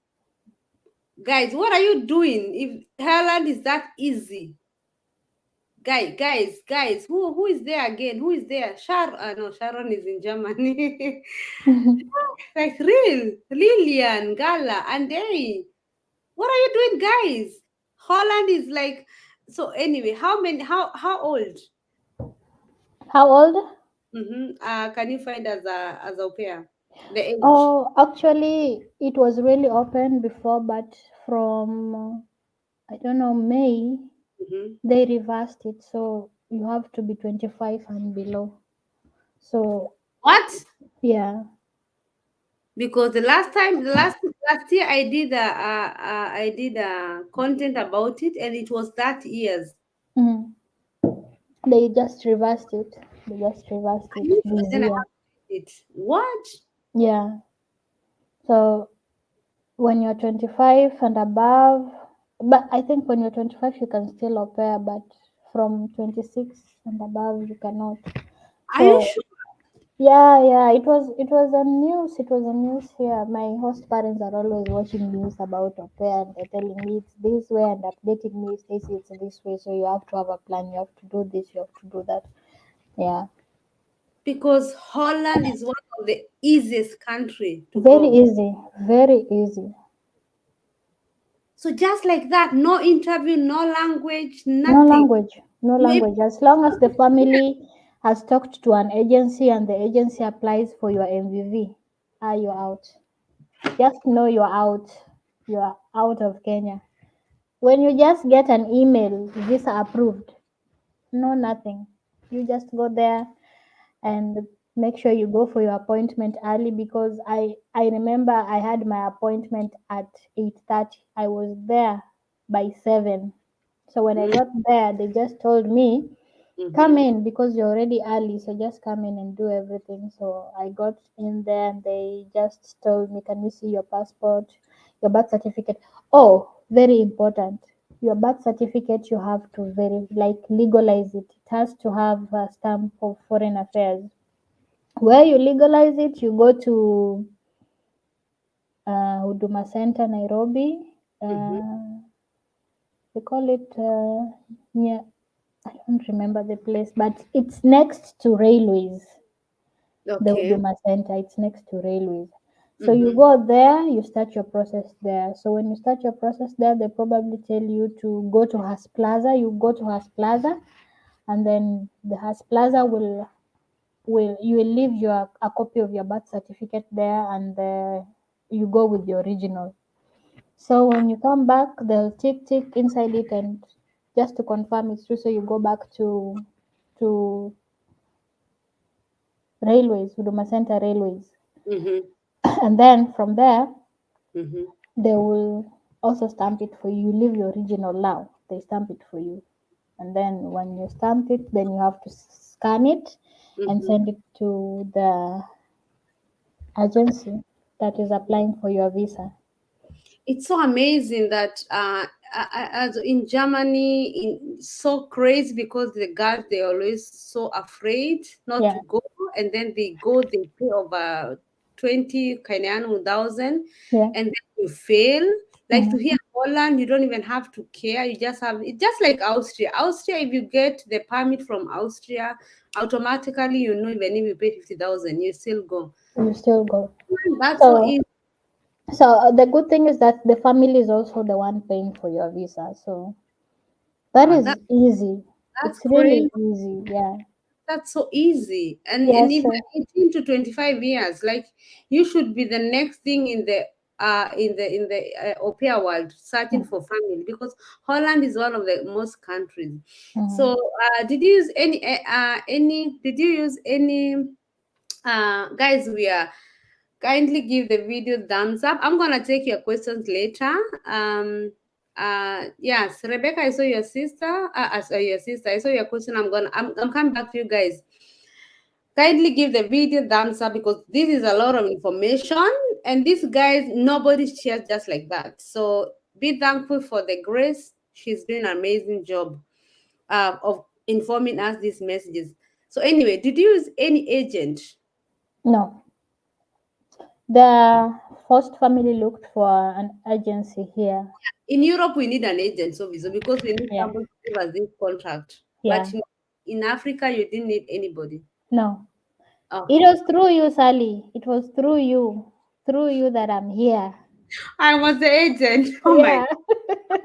Guys, what are you doing? If Ireland is that easy, guys, who is there again? Who is there? No, Sharon is in Germany. Like real, Lillian, Gala, and they. What are you doing, guys? Holland is like. So anyway, how many? How old? How old? Mm-hmm. Can you find as a au pair? The age. Oh, actually, it was really open before, but from I don't know, May, Mm-hmm. they reversed it. So you have to be 25 and below. So, What? yeah. Because the last year I did content about it, and it was that years. Mhm. They just reversed it. They just reversed I it knew it, and this then I year. have it. What? Yeah. So when you're 25 and above, but I think when you're 25, you can still au pair, but from 26 and above, you cannot. Are you So sure? yeah, yeah, it was a news. It was a news here. My host parents are always watching news about au pair and they're telling me it's this way and updating me, Stacy, it's this way. So you have to have a plan. You have to do this. You have to do that. Yeah, Because Holland is one of the easiest country to very go. easy, very easy. So just like that, no interview, no language, No nothing. language, no You able language. As long as the family has talked to an agency and the agency applies for your MVV, you're out. Just know you're out. You're out of Kenya. When you just get an email, visa approved, no nothing. You just go there and make sure you go for your appointment early because I remember I had my appointment at 8:30. I was there by 7. So when I got there, they just told me, come mm-hmm. in because you're already early, so just come in and do everything. So I got in there and they just told me, can we see your passport, your birth certificate? Oh, very important. Your birth certificate, you have to very like legalize it. It has to have a stamp of foreign affairs. Where you legalize it, you go to Huduma Center, Nairobi. Mm-hmm. They call it near. I don't remember the place, but it's next to railways. The Okay. Huduma Center, it's next to railways. So you Mm-hmm. go there, you start your process there. So when you start your process there, they probably tell you to go to Has Plaza. You go to Has Plaza, and then the Has Plaza will you will leave your a copy of your birth certificate there, and you go with the original. So when you come back, they'll tick inside it, and just to confirm it's true. So you go back to railways, Huduma Center railways, Mm-hmm. and then from there Mm-hmm. they will also stamp it for you. You leave your original now. they stamp it for you. And then when you stamp it, then you have to scan it and Mhm. send it to the agency that is applying for your visa. It's so amazing that as in Germany, so crazy because the guards they always so afraid not Yeah, to go, and then they go, they pay over 20,000, yeah. and then you fail. Like to Mhm. here Holland, you don't even have to care. You just have it, just like Austria. Austria, if you get the permit from Austria, automatically you know even if you pay 50,000, you still go. You still go. That's so So, easy. the good thing is that the family is also the one paying for your visa. So that Wow, is easy. that's It's really crazy. easy. Yeah. That's so easy. And Yes. even 18 to 25 years, like you should be the next thing in the au pair world searching for family because Holland is one of the most countries. Mhm. So did you use any did you use any guys, we are kindly give the video thumbs up. I'm gonna take your questions later. Yes, Rebecca, I saw your sister. I saw your sister. I saw your question. I'm coming back to you guys. Kindly give the video thumbs up because this is a lot of information, and these guys nobody shares just like that. So be thankful for the grace. She's doing an amazing job of informing us these messages. So anyway, did you use any agent? No. The first family looked for an agency here. In Europe, we need an agent, so because we need Yeah. somebody to give us this contract. But Yeah. in Africa, you didn't need anybody. No. It Okay. was through you, Sally. It was through you. Through you that I'm here. I was the agent. Oh my Yeah.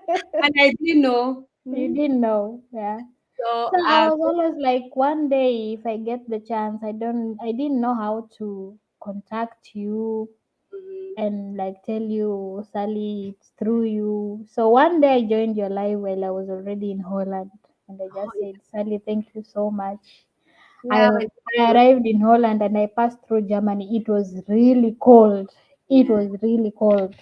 God. And I didn't know. You Hmm. didn't know. Yeah. So, So I was always like, one day if I get the chance, I didn't know how to contact you mhm. and like tell you, Sally, it's through you. So one day I joined your live while I was already in Holland, and I Oh, just said, Sally, thank you so much. I, yeah. I arrived in Holland and I passed through Germany. It was really cold. It Yeah. was really cold.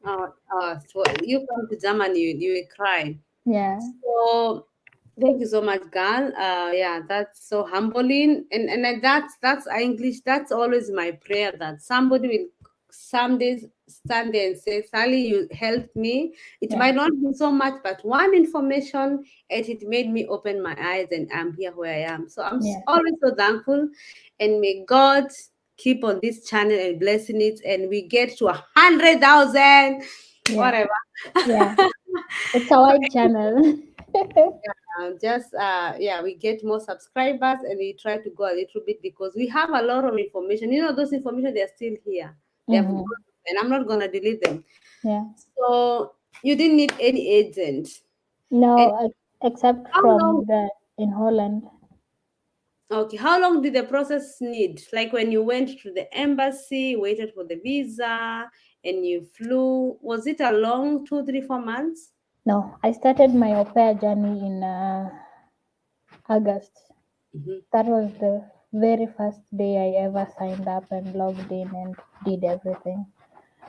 So you come to Germany, you will cry. Yeah. So thank you so much, girl. Yeah, that's so humbling, and that's English. That's always my prayer that somebody will someday stand there and say, "Sally, you helped me." It Yeah. might not be so much, but one information, and it made me open my eyes, and I'm here where I am. So I'm Yeah. always so thankful, and may God keep on this channel and blessing it, and we get to 100,000, Yeah. whatever. Yeah. It's a wide channel. Just yeah, we get more subscribers and we try to go a little bit because we have a lot of information. Those information they're still here. They have gone, Hmm. and I'm not gonna delete them. Yeah. So you didn't need any agent. And No, except how long? from the in Holland. Okay, how long did the process need? Like when you went to the embassy, waited for the visa, and you flew. Was it a long 2, 3, 4 months? No, I started my au pair journey in August. Mm-hmm. That was the very first day I ever signed up and logged in and did everything.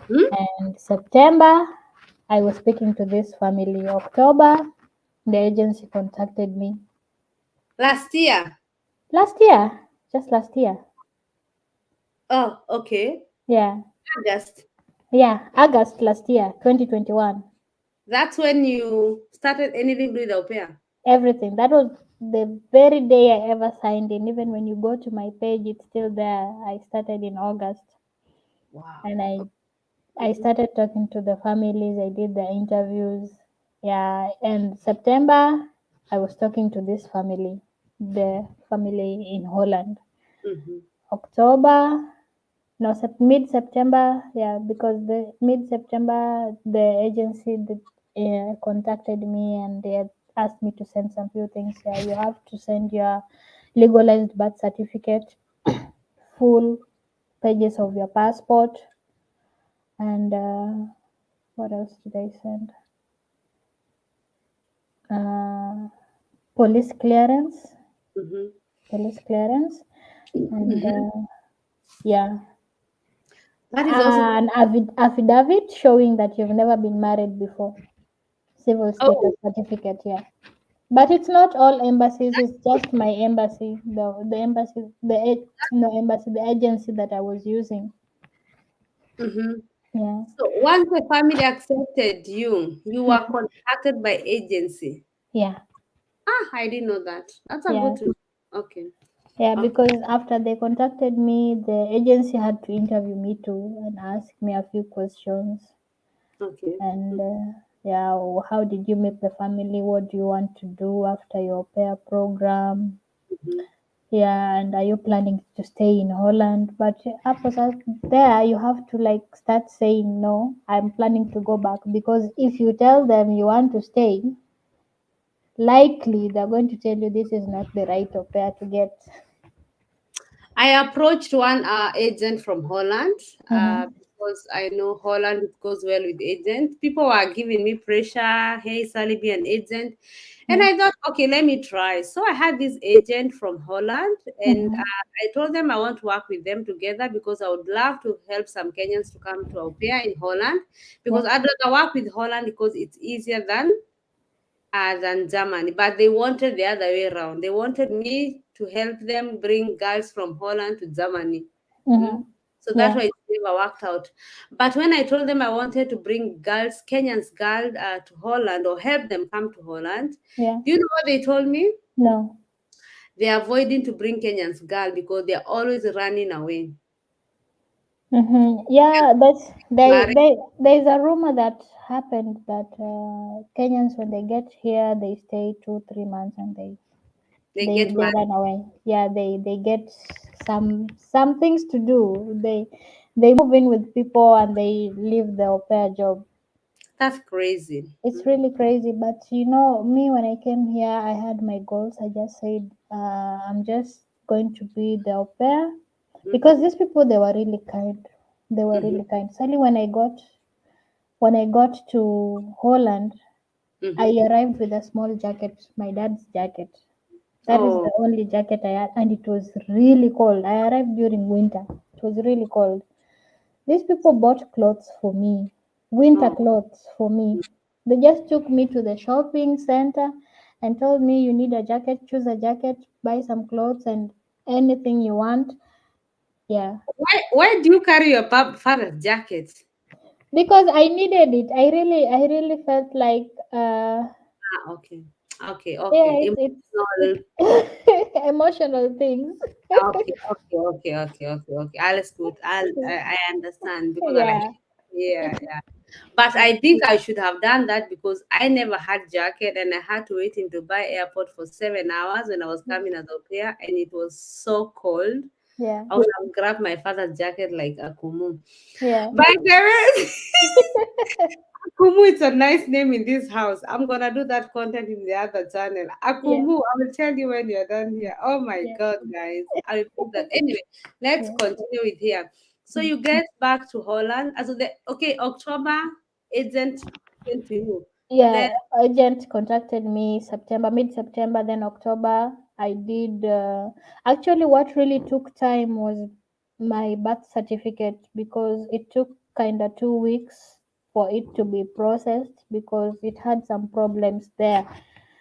And September, I was speaking to this family. October, the agency contacted me. Last year. Last year, just last year. Oh, okay. Yeah, August. yeah, August last year, 2021. That's when you started anything with au pair. Everything. That was the very day I ever signed in. Even when you go to my page, it's still there. I started in August, Wow. and I Mhm. started talking to the families. I did the interviews. Yeah, and September I was talking to this family, the family in Holland. Mhm. October, no, mid September, yeah, because the mid September the agency that, contacted me and they had asked me to send some few things. Yeah, you have to send your legalized birth certificate, full pages of your passport, and what else did I send? Uh, police clearance, Mhm. police clearance, and Mhm. yeah, That is also an affidavit showing that you've never been married before. civil Oh, status certificate. Yeah, but it's not all embassies. It's just my embassy, the embassy, no embassy, the agency that I was using. mm-hmm. Yeah, So once the family accepted you, you were yeah, contacted by agency. yeah, Ah, I didn't know that. That's a yeah. good to know. Okay. Yeah, Okay. because after they contacted me, the agency had to interview me too and ask me a few questions. Okay. And yeah, how did you make the family? What do you want to do after your pair program? Mm-hmm. Yeah, and are you planning to stay in Holland? But after that, there you have to like start saying no. I'm planning to go back because if you tell them you want to stay, likely they're going to tell you this is not the right au pair to get. I approached one agent from Holland Mm-hmm. because I know Holland it goes well with agents. People were giving me pressure. Hey, Sally, be an agent. And Yeah. I thought, okay, let me try. So I had this agent from Holland, and Mm-hmm. I told them I want to work with them together because I would love to help some Kenyans to come to au pair in Holland Yeah. because I'd rather work with Holland because it's easier than Germany, but they wanted the other way around. They wanted me to help them bring girls from Holland to Germany. Mm. Mm-hmm. So that's Yeah. why it never worked out. But when I told them I wanted to bring girls, Kenyans girls, to Holland or help them come to Holland, Yeah. do you know what they told me? No. They're avoiding to bring Kenyans girl because they're always running away. Mm-hmm. Yeah, that's Married, there's a rumor that happened that Kenyans when they get here they stay 2 3 months and they get they married. run away. Yeah, they get some things to do. They move in with people and they leave the au pair job. That's crazy. It's really crazy, but you know me when I came here I had my goals. I just said I'm just going to be the au pair because Mm-hmm. these people they were really kind. They were Mm-hmm. really kind. Suddenly when I got to Holland, I Mm-hmm. arrived with a small jacket, my dad's jacket. That is Oh, the only jacket I had, and it was really cold. I arrived during winter. It was really cold. These people bought clothes for me, winter oh. clothes for me. They just took me to the shopping center and told me you need a jacket, choose a jacket, buy some clothes, and anything you want. Yeah, Why do you carry your father's jacket? because I needed it. I really felt like Ah, okay. Okay, yeah, okay. it's Emotional. emotional things. Okay, okay, okay, okay, okay, okay. Alles good. I understand because I like, Yeah, yeah, yeah. But I think I should have done that because I never had jacket and I had to wait in Dubai airport for 7 hours when I was coming as au pair and it was so cold. yeah, I would have grabbed my father's jacket like a kumu. yeah. By the way, Akumu, it's a nice name in this house. I'm gonna do that content in the other channel. Yeah, Akumu, I will tell you when you're done here. Oh my yeah, god, guys. I will put that. Anyway, let's yeah. continue with here. So you get back to Holland. As the okay, October agent came to you. Yeah, Then agent contacted me September, mid-September, then October. I did. Actually, what really took time was my birth certificate because it took kind of 2 weeks for it to be processed because it had some problems there.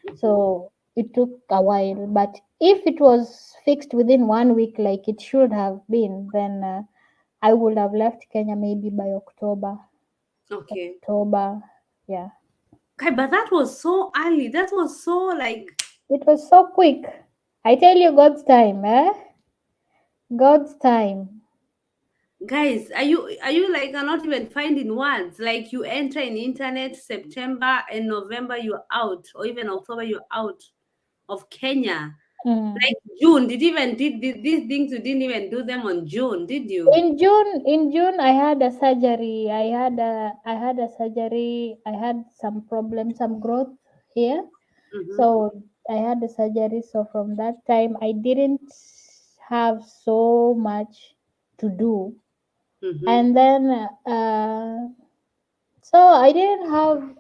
mhm, So it took a while. But if it was fixed within 1 week, like it should have been, then I would have left Kenya maybe by October. okay. October, yeah. Okay, but that was so early. That was so like It was so quick. I tell you, God's time, eh? God's time. guys, are you like are not even finding words? Like you enter in internet September and November you're out, or even October you're out of Kenya. Mm. Like June, did these things you didn't even do them on June, did you? In June, I had a surgery. I had a surgery. I had some problems, some growth here. Mm-hmm. So I had a surgery. So from that time, I didn't have so much to do. Mm-hmm. And then, so I didn't have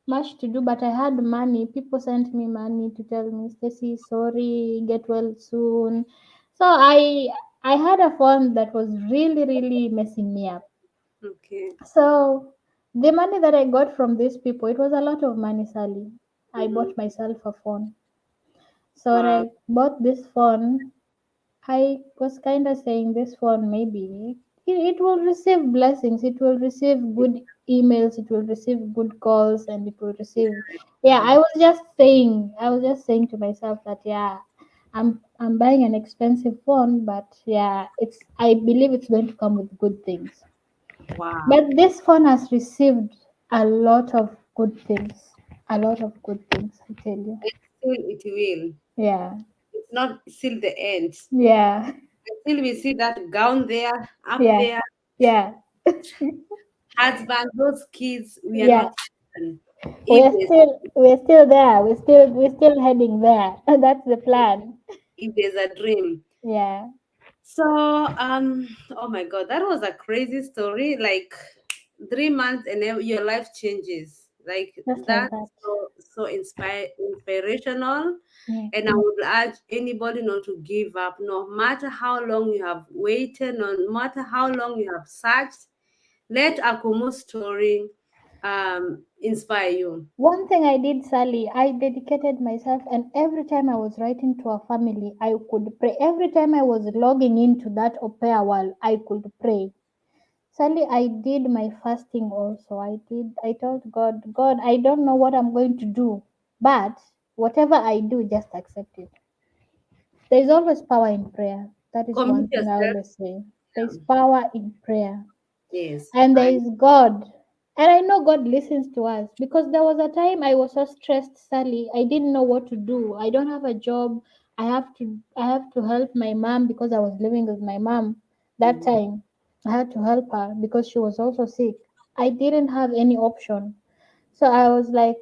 much to do, but I had money. People sent me money to tell me, Stacy, sorry, get well soon. So I had a phone that was really, really messing me up. Okay. So The money that I got from these people, it was a lot of money, Sally. I Mhm. bought myself a phone. So when Wow. I bought this phone, I was kind of saying this phone maybe it will receive blessings, it will receive good emails, it will receive good calls, and it will receive. Yeah, I was just saying to myself that yeah, I'm buying an expensive phone, but yeah, it's I believe it's going to come with good things. Wow. But this phone has received a lot of good things, a lot of good things. I tell you. And still it will. Yeah, It's not still the end. yeah, Until we see that gown there, up yeah, there, yeah. husband, those kids, we are Yeah, not done. If there's we're still there. We're still heading there. That's the plan. if there's a dream. Yeah, So, oh my God, that was a crazy story. Like 3 months and then your life changes. Like just like that's that. so inspirational. Yeah. And I would urge anybody not to give up, no matter how long you have waited, no matter how long you have searched. Let Akumu's story inspire you. One thing I did, Sally, I dedicated myself, and every time I was writing to a family, I could pray. Every time I was logging into that Opera wall, I could pray. Sally, I did my fasting also. I told God, God, I don't know what I'm going to do, but whatever I do, just accept it. There is always power in prayer. That is Commit one thing I yourself. always say. There is power in prayer. Yes, And there I is God. And I know God listens to us because there was a time I was so stressed, Sally. I didn't know what to do. I don't have a job. I have to help my mom because I was living with my mom that mhm. time. I had to help her because she was also sick. I didn't have any option. So I was like,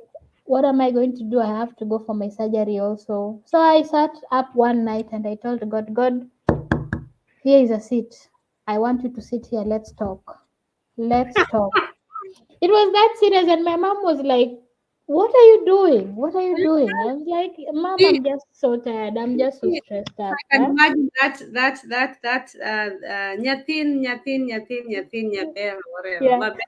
what am I going to do? I have to go for my surgery also. So I sat up one night and I told God, God, here is a seat. I want you to sit here. Let's talk. Let's talk. It was that serious, and my mom was like, what are you doing? What are you doing? I was like, Mom, See, I'm just so tired. I'm just so see, stressed up. I can Huh? imagine that nyatin nyabera whatever. Yeah. Mabera.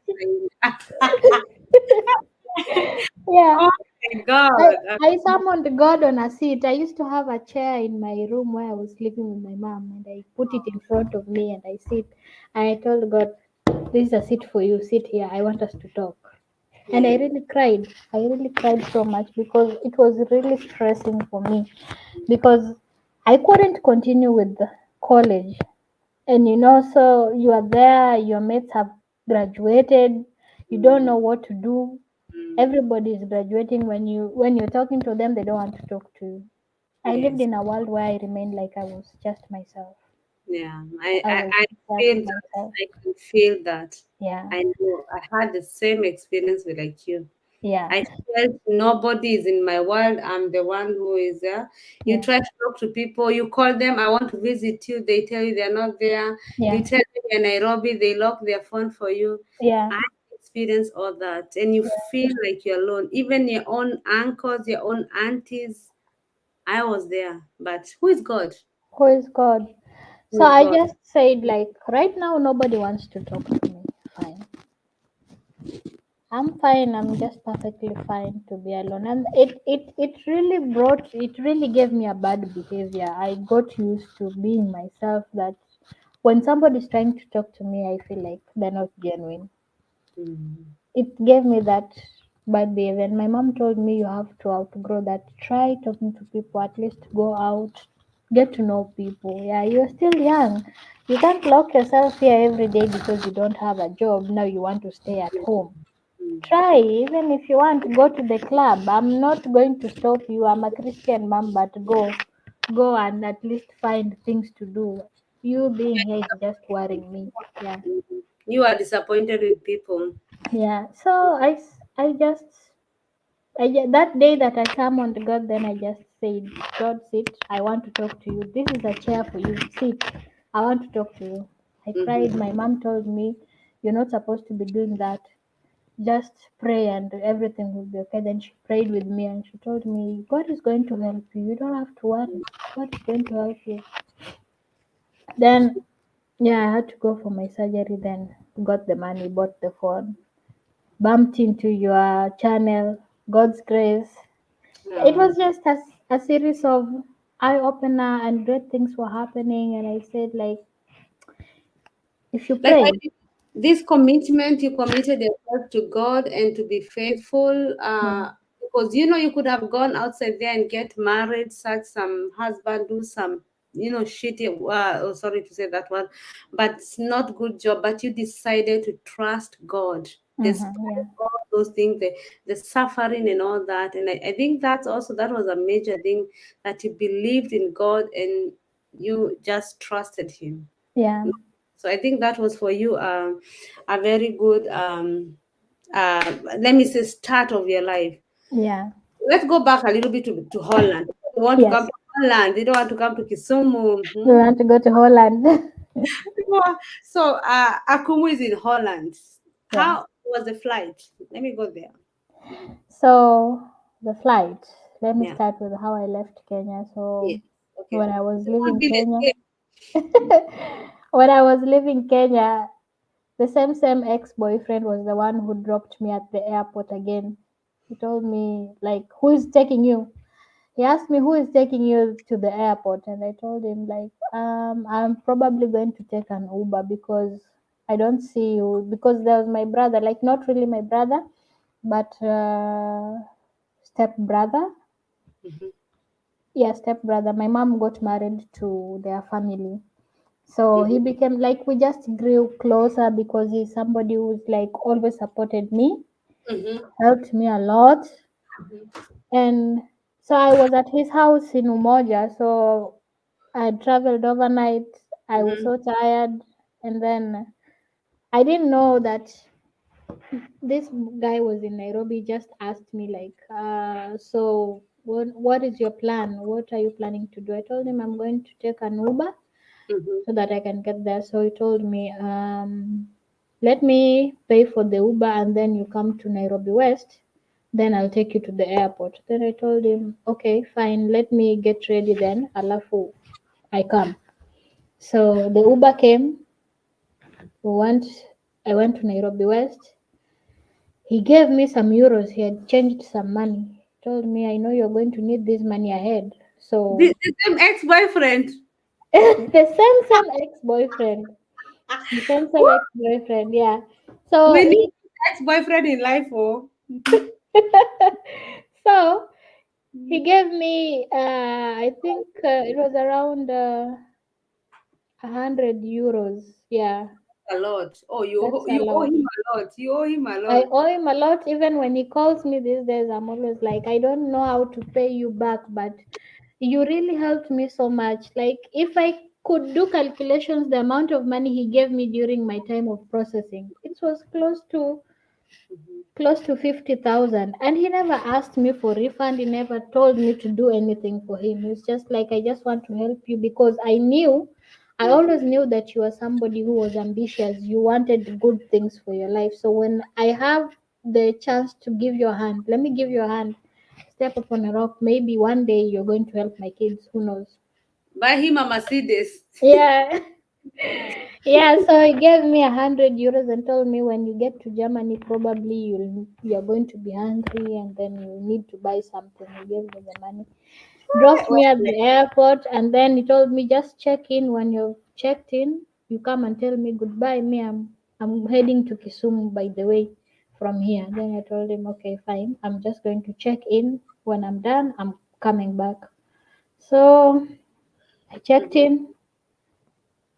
Yeah. Oh my I, God. I summoned God on a seat. I used to have a chair in my room where I was sleeping with my mom, and I put it in front of me and I sit. And I told God, this is a seat for you. Sit here. I want us to talk. And I Yes. really cried. I really cried so much because it was really stressing for me because I couldn't continue with the college. And so you are there, your mates have graduated, you don't Mm, know what to do. mm, Everybody is graduating. When you're talking to them, they don't want to talk to you. I lived yes. in a world where I remained like I was just myself. Yeah. I was I just feel that. myself. I can feel that. Yeah. I know. I had the same experience with like you. Yeah. I felt nobody is in my world. I'm the one who is there. You Yeah. try to talk to people, you call them, I want to visit you. They tell you they're not there. Yeah. You tell them you're in Nairobi, they lock their phone for you. Yeah. I experience all that. And you feel like you're alone. Even your own uncles, your own aunties. I was there. But who is God? Who is God? Who So is I God? just said, like, right now, nobody wants to talk to me. Fine. I'm fine. I'm just perfectly fine to be alone. And it really gave me a bad behavior. I got used to being myself that when somebody's trying to talk to me, I feel like they're not genuine. Mm, It gave me that bad behavior. And my mom told me you have to outgrow that. Try talking to people, at least go out, get to know people. Yeah, you're still young. You can't lock yourself here every day because you don't have a job. Now you want to stay at home. mm. Try, even if you want, go to the club. I'm not going to stop you. I'm a Christian mom, but go and at least find things to do. You being here is just worrying me. Yeah, You are disappointed with people. yeah. So I just that day that I summoned God, then I just said, God, sit. I want to talk to you. This is a chair for you. Sit. I want to talk to you. I cried. Mm-hmm. My mom told me, you're not supposed to be doing that. Just pray and everything will be okay. Then she prayed with me and she told me, God is going to help you. You don't have to worry. God is going to help you. Then, yeah, I had to go for my surgery. Then got the money, bought the phone. bumped into your channel. God's grace. It Um, was just a series of eye opener and great things were happening. And I said, like, if you like I pray, think this commitment, you committed yourself to God and to be faithful. yeah, Because you could have gone outside there and get married, search some husband, do some shitty. Oh, sorry to say that one, but it's not good job. But you decided to trust God yeah, despite all those things, the suffering and all that. And I think that was a major thing, that you believed in God and you just trusted Him. yeah, So I think that was for you a very good, let me say, start of your life. yeah, Let's go back a little bit to Holland. They want to come yes. to Holland. They don't want to come to Kisumu. We want to go to Holland. So Akumu is in Holland. Yeah. How was the flight? Let me go there. So the flight. Let me Yeah. start with how I left Kenya. So Yes. Okay. when I was It would leaving be the Kenya, same. when I was leaving Kenya, the same ex-boyfriend was the one who dropped me at the airport again. He told me, like, who is taking you? He asked me who is taking you to the airport, and I told him, like, I'm probably going to take an Uber because I don't see you, because there was my brother, like, not really my brother, but step brother. Mhm, Yeah, step brother. My mom got married to their family. So he mhm, became like, we just grew closer because he's somebody who's like always supported me, mhm, helped me a lot. mhm, And so I was at his house in Umoja. So I traveled overnight. I was mhm, so tired. And then I didn't know that this guy was in Nairobi. Just asked me, like, so what is your plan? What are you planning to do? I told him I'm going to take an Uber mhm, so that I can get there. So he told me, let me pay for the Uber and then you come to Nairobi West. Then I'll take you to the airport. Then I told him, okay, fine, let me get ready then. Alafu, I come. So the Uber came. We went, I went to Nairobi West. He gave me some euros. He had changed some money. He told me, I know you're going to need this money ahead. So the same ex-boyfriend. the same ex-boyfriend. The same ex-boyfriend, yeah. We So need ex-boyfriend in life, oh. so he gave me, I think it was around 100 euros. Yeah, A lot. Oh, that's a you owe lot. him a lot. You owe him a I lot. owe him a lot. Even when he calls me these days, I'm always like, I don't know how to pay you back, but you really helped me so much. Like, if I could do calculations, the amount of money he gave me during my time of processing, it was Mhm, close to 50,000, and he never asked me for refund. He never told me to do anything for him. It's just like, I just want to help you because I mhm. always knew that you are somebody who was ambitious. You wanted good things for your life. So when I have the chance to give you a hand, let me give you a hand. Step upon a rock. Maybe one day you're going to help my kids. Who knows? Buy him a Mercedes. Yeah. Yeah, so he gave me 100 euros and told me, when you get to Germany, probably you're going to be hungry and then you need to buy something. He gave me the money, dropped me at the airport, and then he told me, just check in. When you've checked in, you come and tell me goodbye. I'm heading to Kisumu, by the way, from here. Then I told him, okay, fine. I'm just going to check in. When I'm done, I'm coming back. So I checked Mhm. in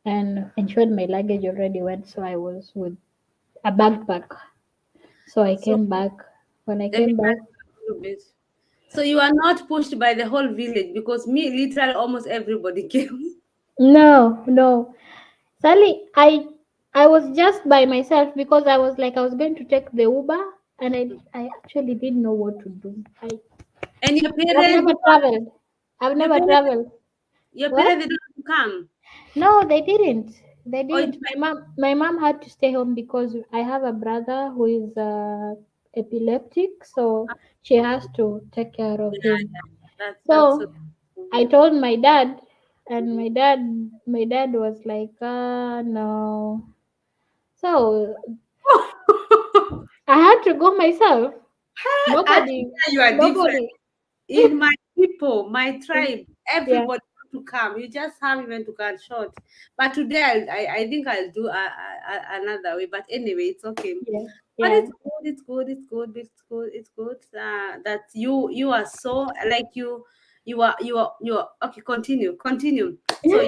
and ensured my luggage already went. So I was with a backpack. So I So came back. When I let me came back, ask you a little bit. So you are not pushed by the whole village, because me, literally, almost everybody came. no, no, Sally, I was just by myself because I was like, I was going to take the Uber, and I actually didn't know what to do. And I've never traveled. I've your never parents, traveled. your What? parents, they don't come. No, they didn't. They Or it didn't. My mom had to stay home because I have a brother who is epileptic, so she has to take care of yeah, him. yeah, that's so. So I told my dad, and Mhm. my dad was like, no. So I had to go myself. At Nobody, here you are different. nobody. In my people, my tribe, Yeah, everybody want to come. You just have even to cut short. But today, I think I'll do another way. But anyway, it's okay. yeah, But yeah. it's good. It's good. It's good. It's good. It's good. That you are so like you are okay. Continue. So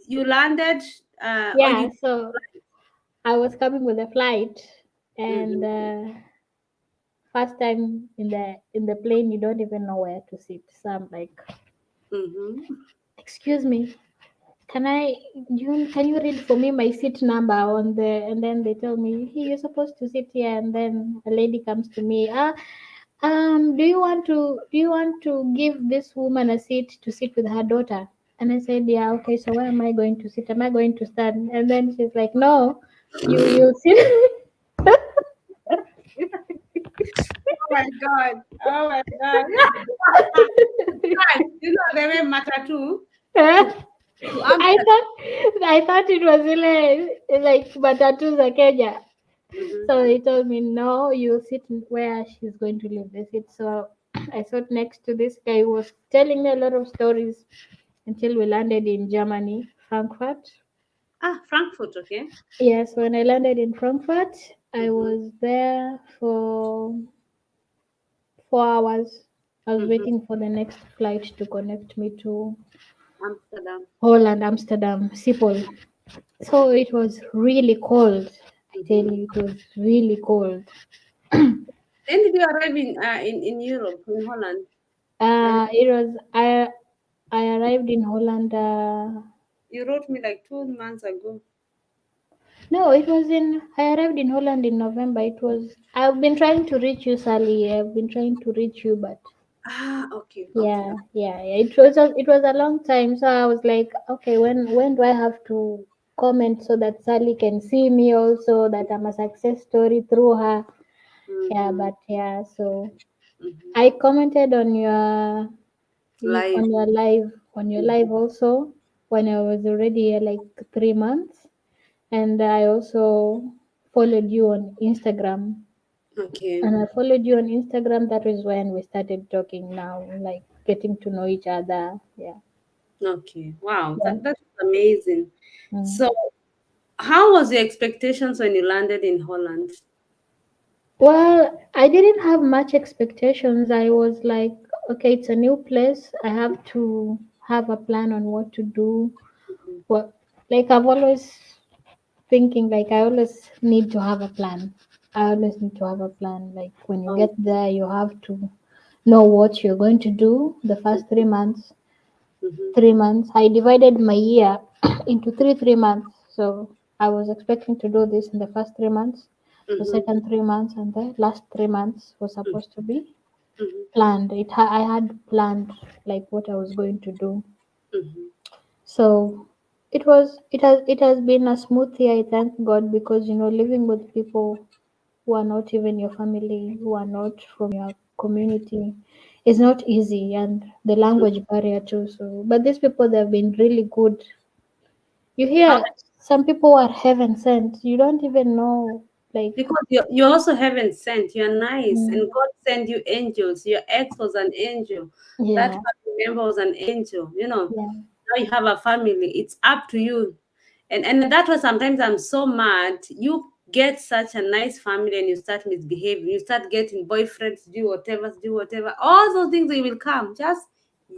you landed. Or Yeah, you. so I was coming with a flight, and Mm-hmm, first time in the plane, you don't even know where to sit. So I'm like, mm-hmm. excuse me, can you read for me my seat number on the, and then they tell me, hey, you're supposed to sit here, and then a lady comes to me, do you want to give this woman a seat to sit with her daughter? And I said, yeah, okay, so where am I going to sit? Am I going to stand? And then she's like, no, you sit. Oh my god! Oh my god! You know they were matter too to I Amsterdam. thought it was like matatu za Kenya. Mm-hmm. So he told me, no, you sit where she's going to live. They sit. So I sat next to this guy who was telling me a lot of stories until we landed in Germany, Frankfurt. Frankfurt. Okay. Yes, when I landed in Frankfurt, I Mm-hmm. was there for 4 hours. I was Mm-hmm. waiting for the next flight to connect me to Amsterdam. Holland, Amsterdam, Schiphol. So it was really cold. I tell Mm-hmm. you, it was really cold. When did you arrive in Europe, in Holland? When I arrived in Holland. you wrote me like 2 months ago. No, it was in. I arrived in Holland in November. It was. I've been trying to reach you, Sally. I've been trying to reach you, but Okay, okay. yeah. It was a long time. So I was like, okay, when do I have to comment so that Sally can see me also, that I'm a success story through her. Yeah, Mm-hmm. but yeah. So Mm-hmm. I commented on your Live. on your Mm-hmm. live also when I was already here like 3 months, and I also followed you on Instagram. Okay. And I followed you on Instagram. That was when we started talking. Now, like getting to know each other. Yeah. Okay. Wow. Yeah. That's amazing. Mm. So, how was your expectations when you landed in Holland? Well, I didn't have much expectations. I was like, okay, it's a new place. I have to have a plan on what to do. Mm-hmm. What, like I've always thinking, like I always need to have a plan. I always need to have a plan. Like when you Oh. get there, you have to know what you're going to do the first 3 months. Mm-hmm. 3 months. I divided my year into 3 3 months. So I was expecting to do this in the first 3 months, the Mm-hmm. second 3 months, and the last 3 months was supposed to be Mm-hmm. planned. I had planned like what I was going to do. Mm-hmm. So it has been a smooth year. I thank God, because living with people who are not even your family, who are not from your community, is not easy, and the language barrier too. So, but these people, they've been really good. You How? hear some people are heaven sent. You don't even know, like, Because you also haven't sent. You're nice, mm, and God sent you angels. Your ex was an angel. That yeah, family member was an angel. yeah, Now you have a family. It's up to you. And that was sometimes I'm so mad. You get such a nice family and you start misbehaving. You start getting boyfriends, do whatever. All those things they will come. Just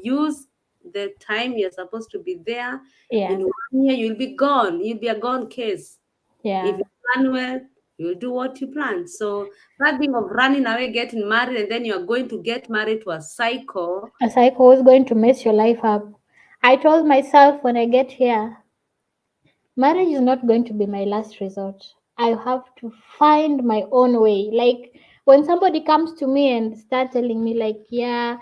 use the time you're supposed to be there. yeah, In 1 year, you'll be gone. You'll be a gone case. If yeah. you plan well, you'll do what you plan. So that thing of running away, getting married, and then you're going to get married to a psycho. A psycho is going to mess your life up. I told myself when I get here, marriage is not going to be my last resort. I have to find my own way. Like when somebody comes to me and start telling me like, yeah,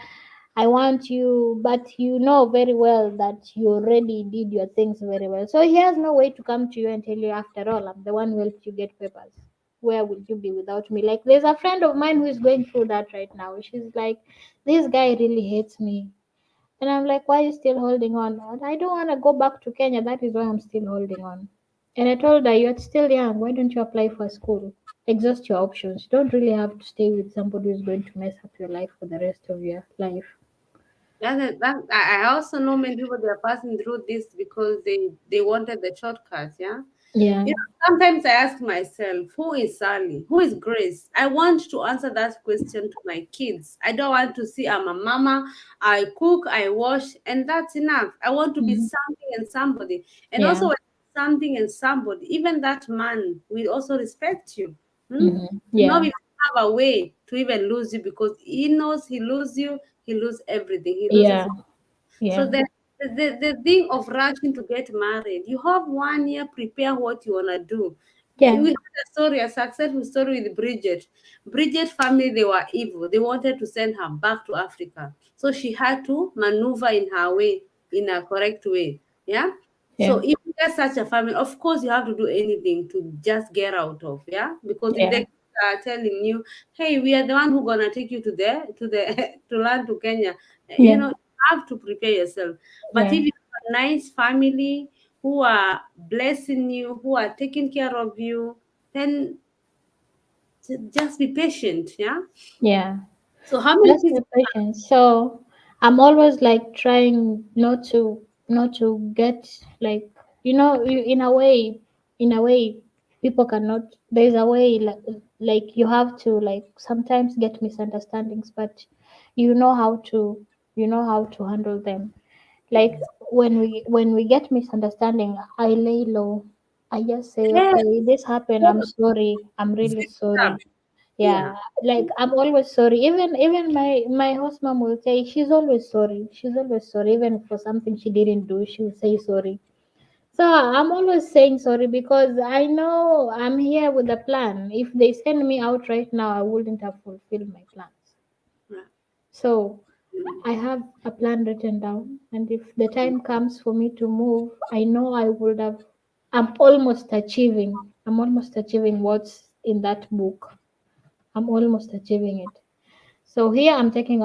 I want you, but you know very well that you already did your things very well. So he has no way to come to you and tell you, after all, I'm the one who helped you get papers. Where would you be without me? Like there's a friend of mine who is going through that right now. She's like, this guy really hates me. And I'm like, why are you still holding on? And I don't want to go back to Kenya. That is why I'm still holding on. And I told her, you're still young. Why don't you apply for school? exhaust your options. You don't really have to stay with somebody who's going to mess up your life for the rest of your life. I also know many people they are passing through this because they wanted the shortcut. Yeah. Yeah, You know, sometimes I ask myself, who is Sally? Who is Grace? I want to answer that question to my kids. I don't want to see I'm a mama, I cook, I wash, and that's enough. I want to be hmm, something and somebody. And yeah, also, when something and somebody, even that man will also respect you. Hmm? hmm, Not yeah, even have a way to even lose you because he knows he lose you, he lose everything. He loses. yeah, So yeah, the thing of rushing to get married, you have 1 year, prepare what you wanna do. yeah, We had a story, a successful story with Bridget. Bridget family, they were evil. They wanted to send her back to Africa. So she had to maneuver in her way, in a correct way. Yeah. yeah, So if you get such a family, of course you have to do anything to just get out of, yeah. Because if yeah, they are telling you, hey, we are the one who gonna take you to the to land to Kenya, you yeah, know, have to prepare yourself. But yeah, if you have a nice family who are blessing you, who are taking care of you, then just be patient. Yeah. yeah. So how many That's kids? my patience. So I'm always like trying not to get like, in a way, people cannot. There's a way like you have to like sometimes get misunderstandings, but you know how to handle them. Like when we get misunderstanding, I lay low. I just say, Yes. okay, this happened. I'm sorry. I'm really Zip it up. sorry. Yeah. Yeah, like I'm always sorry. Even my host mom will say she's always sorry. She's always sorry. Even for something she didn't do, she'll say sorry. So I'm always saying sorry because I know I'm here with a plan. If they send me out right now, I wouldn't have fulfilled my plans. Right. So I have a plan written down, and if the time comes for me to move, I know I would have. I'm almost achieving. I'm almost achieving what's in that book. I'm almost achieving it. So here I'm taking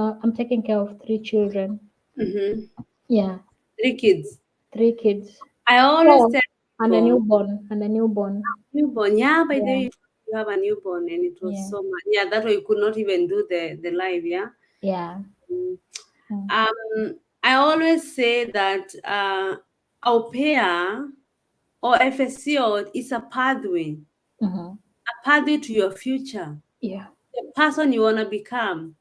care of three children. Mm-hmm. Yeah, 3 kids. 3 kids. I always Four tell and a people, newborn and a newborn. newborn. Yeah, by the Yeah, way, you have a newborn, and it was yeah, so much. Yeah, that way you could not even do the live. Yeah. yeah. Mm. Mm, I always say that au pair or FSC is mm-hmm. a pathway to your future, Yeah. the person you want to become.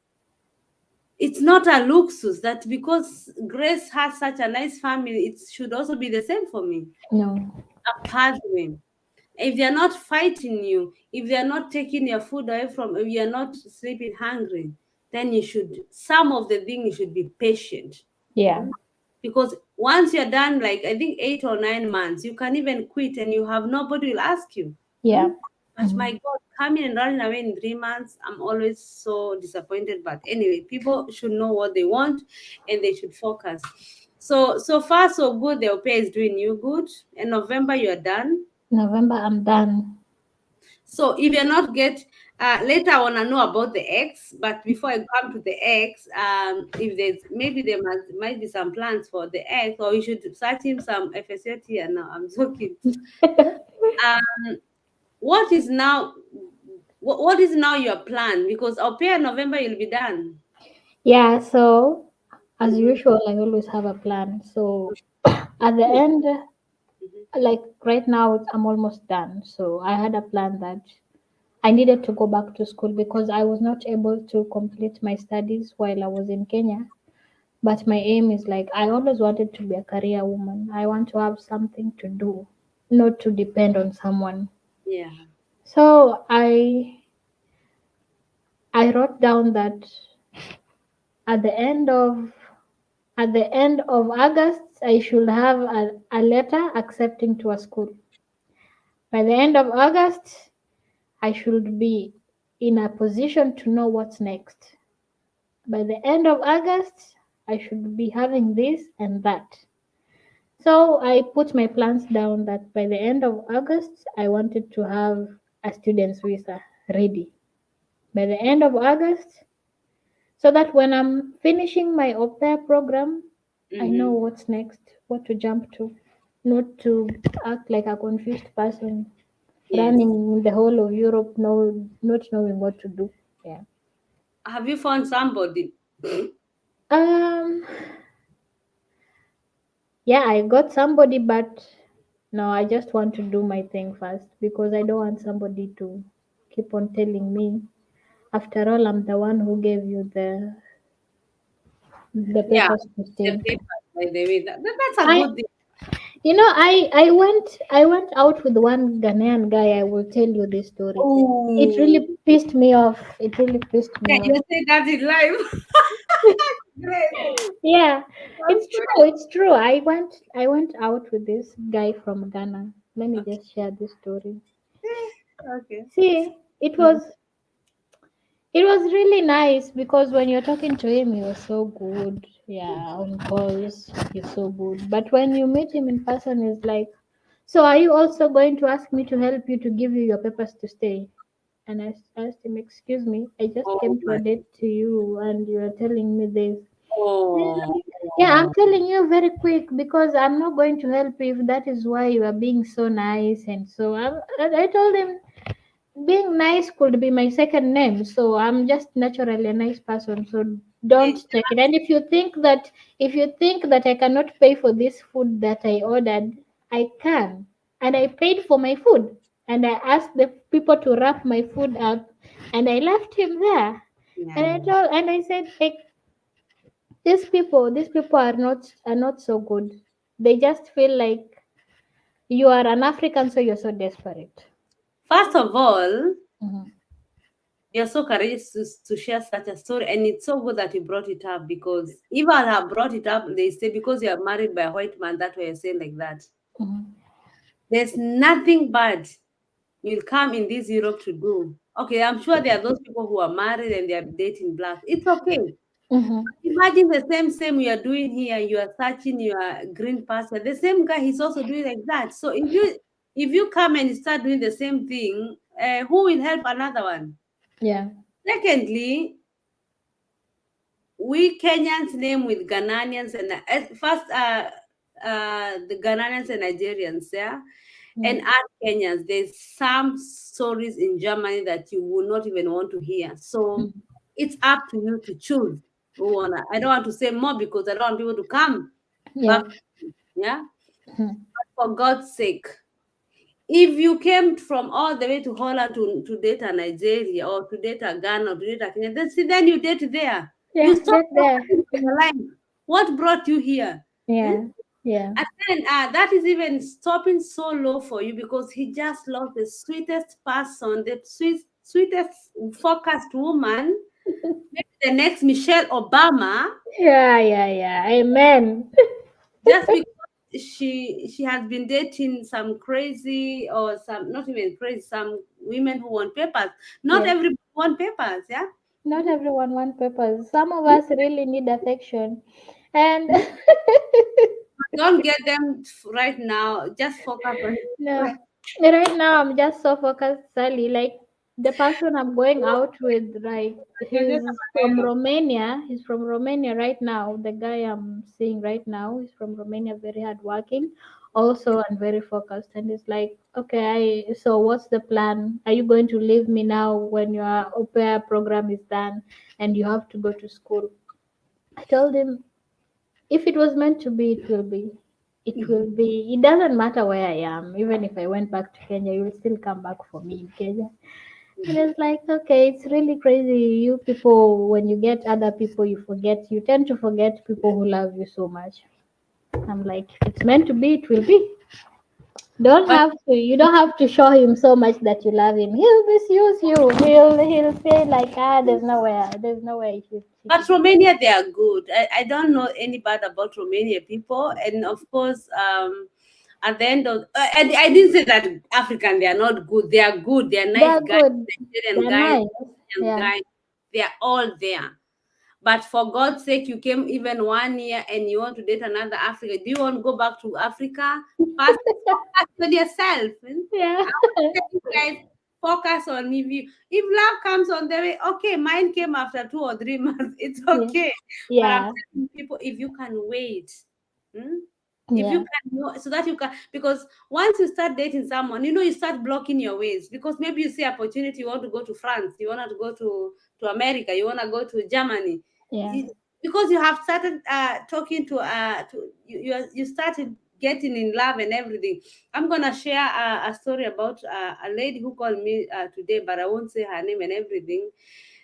It's not a luxury that because Grace has such a nice family, it should also be the same for me. No. A pathway. If they're not fighting you, if they're not taking your food away from, if you're not sleeping hungry, then you should, some of the things you should be patient. Yeah. Mm. Because once you're done, like I think 8 or 9 months, you can even quit and you have nobody will ask you. Yeah. Mm. But Mm-hmm. my God, coming and running away in 3 months, I'm always so disappointed. But anyway, people should know what they want and they should focus. So far so good. The OPA is doing you good. In November you're done. November, I'm done. So if you're not get later, I wanna know about the X. But before I come to the X, if there's maybe there might be some plans for the X, or you should search him some FSLT. And now I'm joking. Um, what is now? What is now your plan? Because our pair November you'll be done. Yeah. So as Mm-hmm. usual, I always have a plan. So at the end, Mm-hmm. like right now, I'm almost done. So I had a plan that I needed to go back to school because I was not able to complete my studies while I was in Kenya. But my aim is like I always wanted to be a career woman. I want to have something to do, not to depend on someone. Yeah. So I wrote down that at the end of August I should have a letter accepting to a school. By the end of August I should be in a position to know what's next. By the end of August I should be having this and that. So I put my plans down that by the end of August, I wanted to have a student's visa ready. By the end of August, so that when I'm finishing my au pair program, I know Mm-hmm. what's next, what to jump to, not to act like a confused person. Yes. running the whole of Europe, not knowing what to do. Yeah. Have you found somebody? Um. Yeah, I got somebody, but no, I just want to do my thing first because I don't want somebody to keep on telling me. After all, I'm the one who gave you the Yeah, papers to the stay. paper, by the way. That's a I, good thing. I went out with one Ghanaian guy. I will tell you this story. It Oh, really pissed me off. It really pissed yeah, me off. you say that in live. Great. Yeah, That's it's true. great. It's true. I went out with this guy from Ghana. Let me Okay. just share this story. Okay. See, it Mhm. was it was really nice because when you're talking to him, he was so good. Yeah, on calls, he's so good. But when you meet him in person, he's like, "So are you also going to ask me to help you to give you your papers to stay?" And I asked him, "Excuse me, I just Oh came to a my. date to you, and you are telling me this." He's Oh. like, "Yeah, I'm telling you very quick because I'm not going to help you if that is why you are being so nice." And so I told him, being nice could be my second name, so I'm just naturally a nice person, so don't It, take it. And if you think that I cannot pay for this food that I ordered, I can. And I paid for my food, and I asked the people to wrap my food up, and I left him there. And I yeah. told and I said, hey, these people are not so good. They just feel like you are an African, so you're so desperate. First of all, Mhm. you're so courageous to share such a story, and it's so good that you brought it up because if I have brought it up, they say because you are married by a white man, that's why you're saying like that. Mhm. There's nothing bad you'll come in this Europe to do. Okay, I'm sure there are those people who are married and they are dating black. It's okay. Mhm. Imagine the same you are doing here. You are searching your green passport. The same guy, he's also doing like that. So if you come and start doing the same thing, who will help another one? Yeah. Secondly, we Kenyans name with Ghanaians and first the Ghanaians and Nigerians, yeah, Yeah. and us Kenyans. There's some stories in Germany that you will not even want to hear. So Mhm. it's up to you to choose. Who wanna? I don't want to say more because I don't want people to come Yeah. back. Yeah, Mhm. for God's sake. If you came from all the way to Holland to date a Nigeria or to date a Ghana or to date a Kenya, then you date there. You Yeah. stop That there. in your life. What brought you here? Hmm? Yeah. Yeah. And then that is even stopping so low for you because he just lost the sweetest person, the sweetest focused woman, maybe the next Michelle Obama, Yeah. Yeah. Yeah. Amen. just because she has been dating some crazy or some not even crazy, some women who want papers. Not Yes. everybody want papers, yeah. Not everyone wants papers. Some of us really need affection. And Don't get them right now. Just focus on no, right now I'm just so focused, Sally. Like the person I'm going out with, like you're he's from Romania. He's from Romania right now. The guy I'm seeing right now is from Romania, very hardworking, also and very focused. And it's like, okay, so what's the plan? Are you going to leave me now when your au pair program is done and you have to go to school? I told him, if it was meant to be, it will be. It will be. It doesn't matter where I am. Even if I went back to Kenya, you will still come back for me in Kenya. And it's like, okay, it's really crazy. You people, when you get other people, you tend to forget people who love you so much. I'm like, if it's meant to be, it will be. but You don't have to show him so much that you love him. He'll misuse you. He'll say like, there's nowhere he should be. Romania, they are good. I don't know any bad about Romania people, and of course, at the end of, I didn't say that African they are not good. They are good. They are nice They're guys, good. Nigerian They're guys, nice. Indian Yeah. guys. They are all there. But for God's sake, you came even 1 year and you want to date another Africa. Do you want to go back to Africa? First, focus on yourself. Yeah. I want to tell you guys, focus on if love comes on the way, okay, mine came after 2 or 3 months. It's Yeah. okay. But I'm Yeah. telling people, if you can wait, hmm, If you Yeah. can know, so that you can, because once you start dating someone, you start blocking your ways, because maybe you see opportunity, you want to go to France, you want to go to America, you want to go to Germany. Yeah. You- because you have started talking to you started getting in love and everything. I'm gonna share a story about a lady who called me today, but I won't say her name and everything.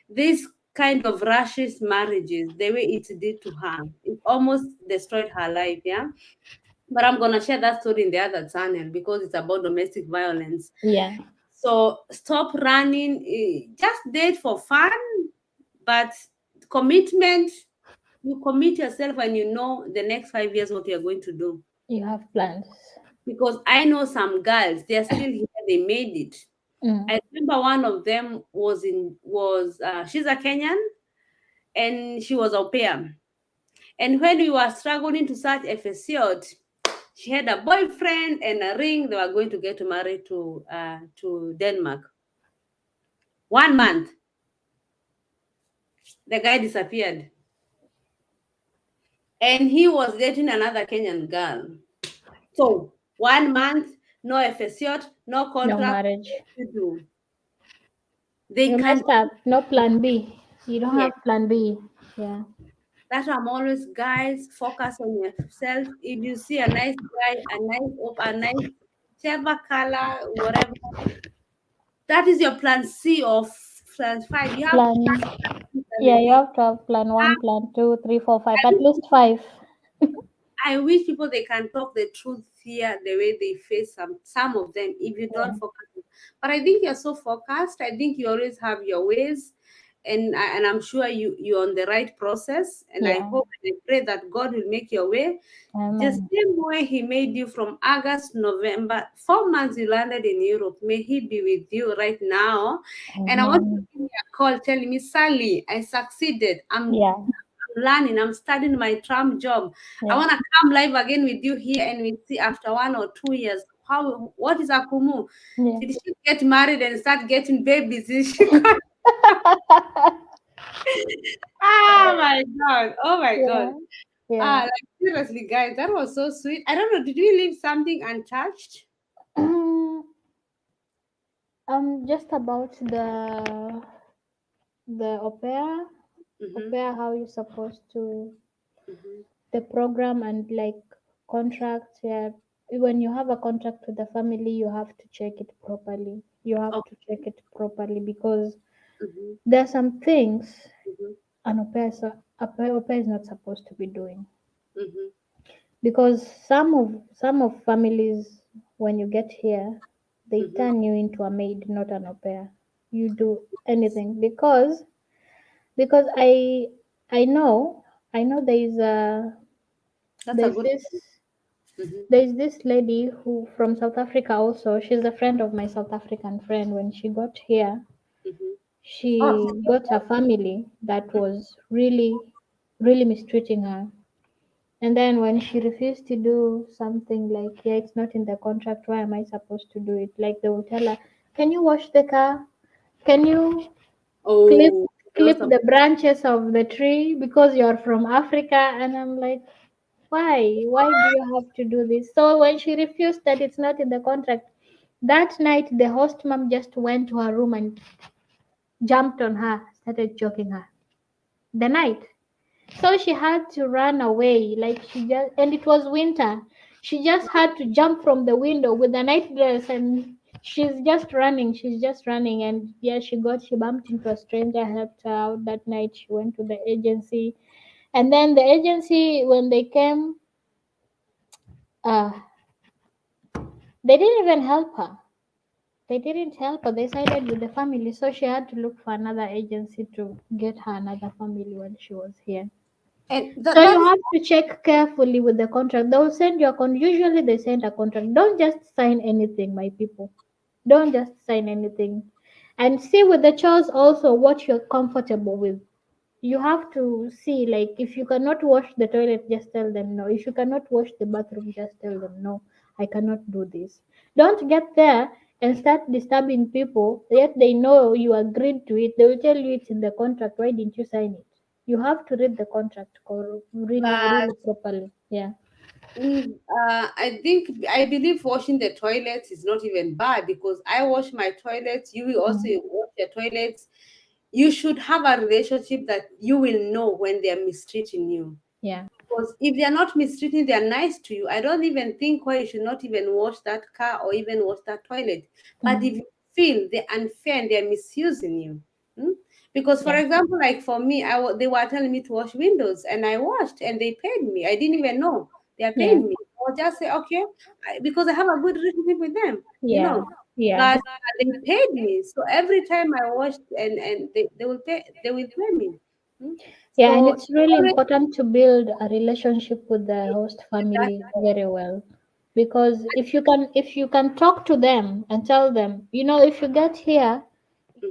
This kind of rushes marriages, the way it did to her, it almost destroyed her life. Yeah, but I'm gonna share that story in the other channel because it's about domestic violence. Yeah. So stop running. Just date for fun, but commitment. You commit yourself and you know the next 5 years what you're going to do. You have plans. Because I know some girls, they're still here. They made it. Mm. I remember one of them was she's a Kenyan and she was au pair. And when we were struggling to search a FSCOT, she had a boyfriend and a ring. They were going to get married to Denmark. 1 month, the guy disappeared, and he was dating another Kenyan girl. So 1 month, no FSCOT, no No contract. marriage. You do. They You can. must have no plan B. You don't Yes. have plan B. Yeah. That's why I'm always, guys, focus on yourself. If you see a nice guy, a nice whichever color, whatever, that is your plan C or plan 5. You have Plan. Yeah, seven you things. have to have plan one, plan two, three, four, five, I at wish, least five. I wish people they can talk the truth here, the way they face some of them. If you don't Yeah. focus, but I think you're so focused. I think you always have your ways, and I'm sure you're on the right process. And I Yeah. hope and I pray that God will make your way. The Amen. same way He made you from August, November, 4 months you landed in Europe. May He be with you right now. And I want you to Amen. give me a call telling me, Sally, I succeeded. Yeah. I'm learning. I'm studying my tram job. I Yeah. want to come live again with you here, and we see after 1 or 2 years how what is Akumu. Yeah. Did she get married and start getting babies? Did she got, oh my god! Oh my god! Yeah. Yeah. Like seriously, guys, that was so sweet. I don't know. Did we leave something untouched? Just about the au Mm-hmm. pair, how you're supposed to Mm-hmm. the program and like contracts. Yeah, when you have a contract with the family, you have to check it properly. You have Oh. to check it properly because Mm-hmm. there are some things Mm-hmm. an au pair is not supposed to be doing Mm-hmm. because some of families when you get here they Mm-hmm. turn you into a maid, not an au pair. You do anything because I know That's a there's good. this Mm-hmm. there's this lady who from South Africa also. She's a friend of my South African friend. When she got here, Mm-hmm. Oh. she got a family that was really, really mistreating her. And then when she refused to do something like, yeah, it's not in the contract, why am I supposed to do it? Like they will tell her, can you wash the car? Can you clip Oh. clip Lots of. the branches of the tree because you're from Africa? And I'm like, why? Why do you have to do this? So when she refused that it's not in the contract, that night the host mom just went to her room and jumped on her, started choking her. The night. So she had to run away. Like and it was winter. She just had to jump from the window with a night dress and she's just running. And yeah, she bumped into a stranger, helped her out that night. She went to the agency. And then the agency, when they came, uh, they didn't even help her. They didn't help her. They sided with the family. So she had to look for another agency to get her another family when she was here. And So that you is. have to check carefully with the contract. They'll send you a usually they send a contract. Don't just sign anything, my people. Don't just sign anything. And see with the chores also what you're comfortable with. You have to see like if you cannot wash the toilet, just tell them no. If you cannot wash the bathroom, just tell them no. I cannot do this. Don't get there and start disturbing people, yet they know you agreed to it. They will tell you it's in the contract. Why didn't you sign it? You have to read the contract really, But really properly. Yeah. I believe washing the toilets is not even bad because I wash my toilets. You will also Mm. wash your toilets. You should have a relationship that you will know when they are mistreating you. Yeah. Because if they are not mistreating, they are nice to you. I don't even think why you should not even wash that car or even wash that toilet. But if Mm. you feel they're unfair and they're misusing you, hmm? Because for Yeah. example, like for me, they were telling me to wash windows, and I washed, and they paid me. I didn't even know they are Yeah. paying me. I'll just say okay, because I have a good relationship with them, you Yeah. know. Yeah. But they paid me, so every time I washed, and they will pay me. Hmm? Yeah, and So it's really always important to build a relationship with the host that. family very well. Because if you can talk to them and tell them, if you get here,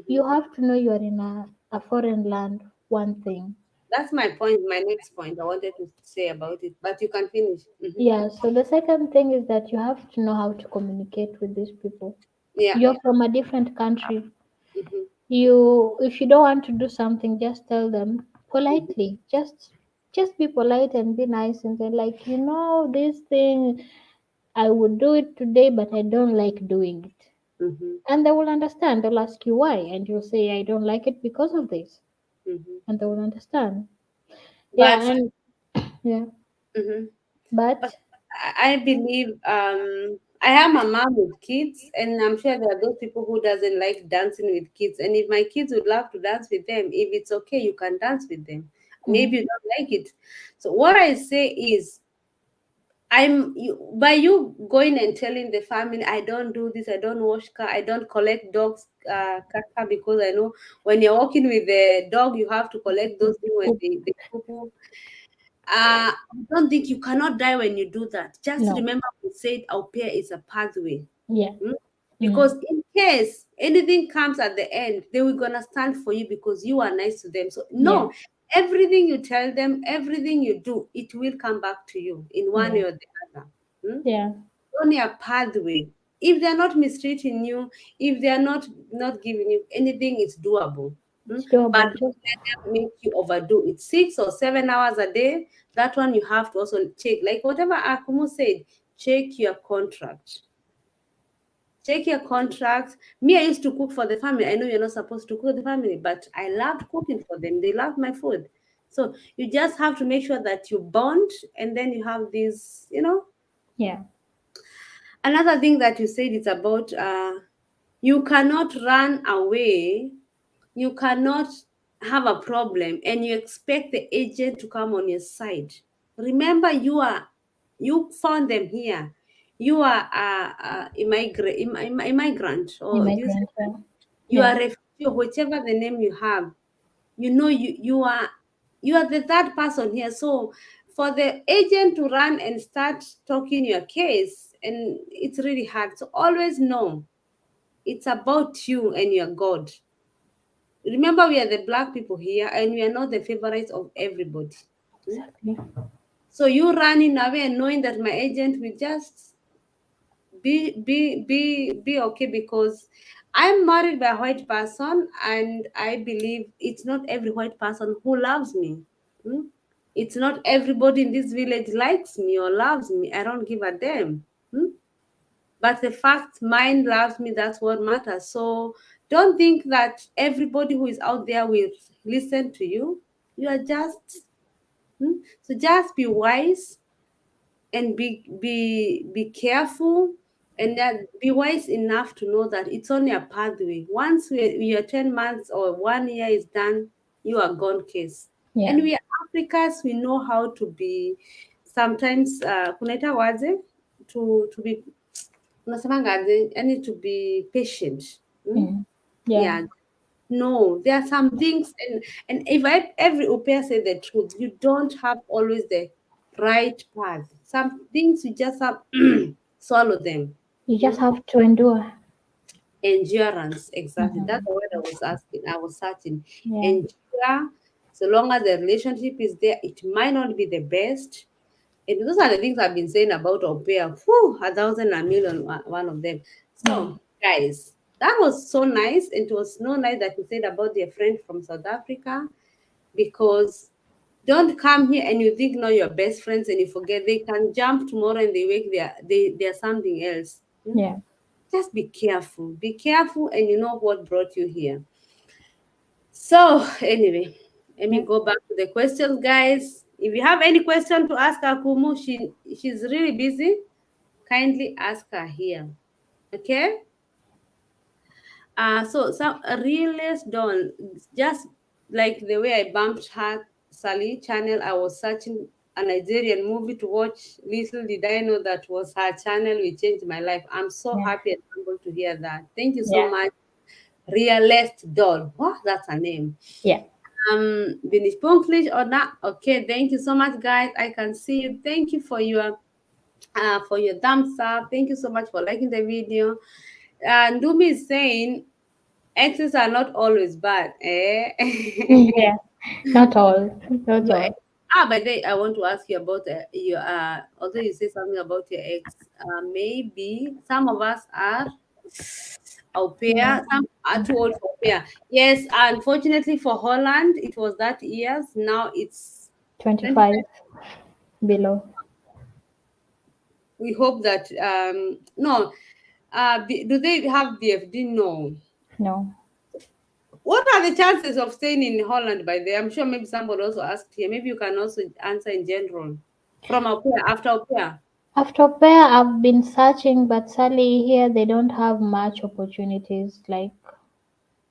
you Mhm. have to know you're in a foreign land, one thing. That's my point. My next point I wanted to say about it, but you can finish. Yeah, so the second thing is that you have to know how to communicate with these people. Yeah. You're from a different country. Hmm. If you don't want to do something, just tell them politely. Just be polite and be nice and say like, this thing I would do it today, but I don't like doing it. Hmm. And they will understand. They'll ask you why, and you'll say I don't like it because of this, Hmm. and they will understand. Yeah, But and yeah, mhm. But but I believe I am a mom with kids, and I'm sure there are those people who doesn't like dancing with kids. And if my kids would love to dance with them, if it's okay, you can dance with them. Maybe mm, you don't like it. So what I say is by you going and telling the family, I don't do this, I don't wash car, I don't collect dogs caca, because I know when you're walking with the dog, you have to collect those things when they poo. I don't think you cannot die when you do that. Just no, remember we said au pair is a pathway. yeah, Hmm? mm, Because in case anything comes at the end, they will gonna stand for you because you are nice to them. So yeah, no, everything you tell them, everything you do, it will come back to you in one yeah, way or the other. Hmm? yeah. Only a pathway. If they're not mistreating you, if they're not giving you anything, it's doable. Hmm? It's But doable. don't Just let them make you overdo it. 6 or 7 hours a day, that one you have to also check. Like whatever Akumu said, check your contract. Check your contract. Me, I used to cook for the family. I know you're not supposed to cook for the family, but I loved cooking for them. They loved my food. So you just have to make sure that you bond, and then you have this. yeah, Another thing that you said is about you cannot run away, you cannot have a problem and you expect the agent to come on your side. Remember, you found them here. You are a immigrant, or do you say immigrant. Yeah, you yeah, are refugee, or whichever the name you have. You are the third person here. So for the agent to run and start talking your case, and it's really hard. So always know it's about you and your God. Remember, we are the black people here, and we are not the favorites of everybody. Hmm? exactly. So you running away and knowing that my agent will just be okay, because I'm married by a white person, and I believe it's not every white person who loves me. Hmm? It's not everybody in this village likes me or loves me. I don't give a damn. Hmm? But the fact mine loves me, that's what matters. So don't think that everybody who is out there will listen to you. You are just so just be wise, and be careful, and that be wise enough to know that it's only a pathway. Once your 10 months or 1 year is done, you are gone case. Yeah, And we are Africans, we know how to be sometimes kunaita waje to be unasemangaje, yani to be patient. Hmm? mm, yeah. Yeah. No, there are some things, and if every upper say the truth, you don't have always the right path. Some things you just have swallow them. You Hmm? just have to endure. Endurance, exactly. That's Hmm. the word I was asking. I was searching. Yeah, Endure. So long as the relationship is there, it might not be the best. And those are the things I've been saying about au pair. Whew, a thousand, a million, one of them. yeah, So, guys, that was so nice. And it was so nice that you said about your friend from South Africa, because Don't come here and you think no, you're best friends and you forget they can jump tomorrow and they wake they're something else. Yeah. Just be careful. Be careful and you know what brought you here. So anyway, let me Yeah. go back to the questions, guys. If you have any question to ask Akumu, she's really busy. Kindly ask her here. Okay? So some realist don't just like the way I bumped her Sally channel. I was searching a Nigerian movie to watch. Little did I know that was her channel. Which changed my life. I'm so Yeah. happy and humble to hear that. Thank you so Yeah. much, Realist Doll. What? That's her name. Yeah. Bin ich pünktlich or not? Okay. Thank you so much, guys. I can see you. Thank you for your thumbs up. Thank you so much for liking the video. Ndumi is saying exes are not always bad, eh? Yeah. Not all. Not But, all. by the way, I want to ask you about your. Although you say something about your ex, maybe some of us are au Yeah. pair. Some are too old for au pair. Yes, unfortunately for Holland, it was that years. Now it's 25 25. below. We hope that no. Do they have BFD? No. No. What are the chances of staying in Holland by there? I'm sure maybe somebody also asked here. Maybe you can also answer in general. From au pair, after au pair. After pair, I've been searching, but sadly here they don't have much opportunities. Like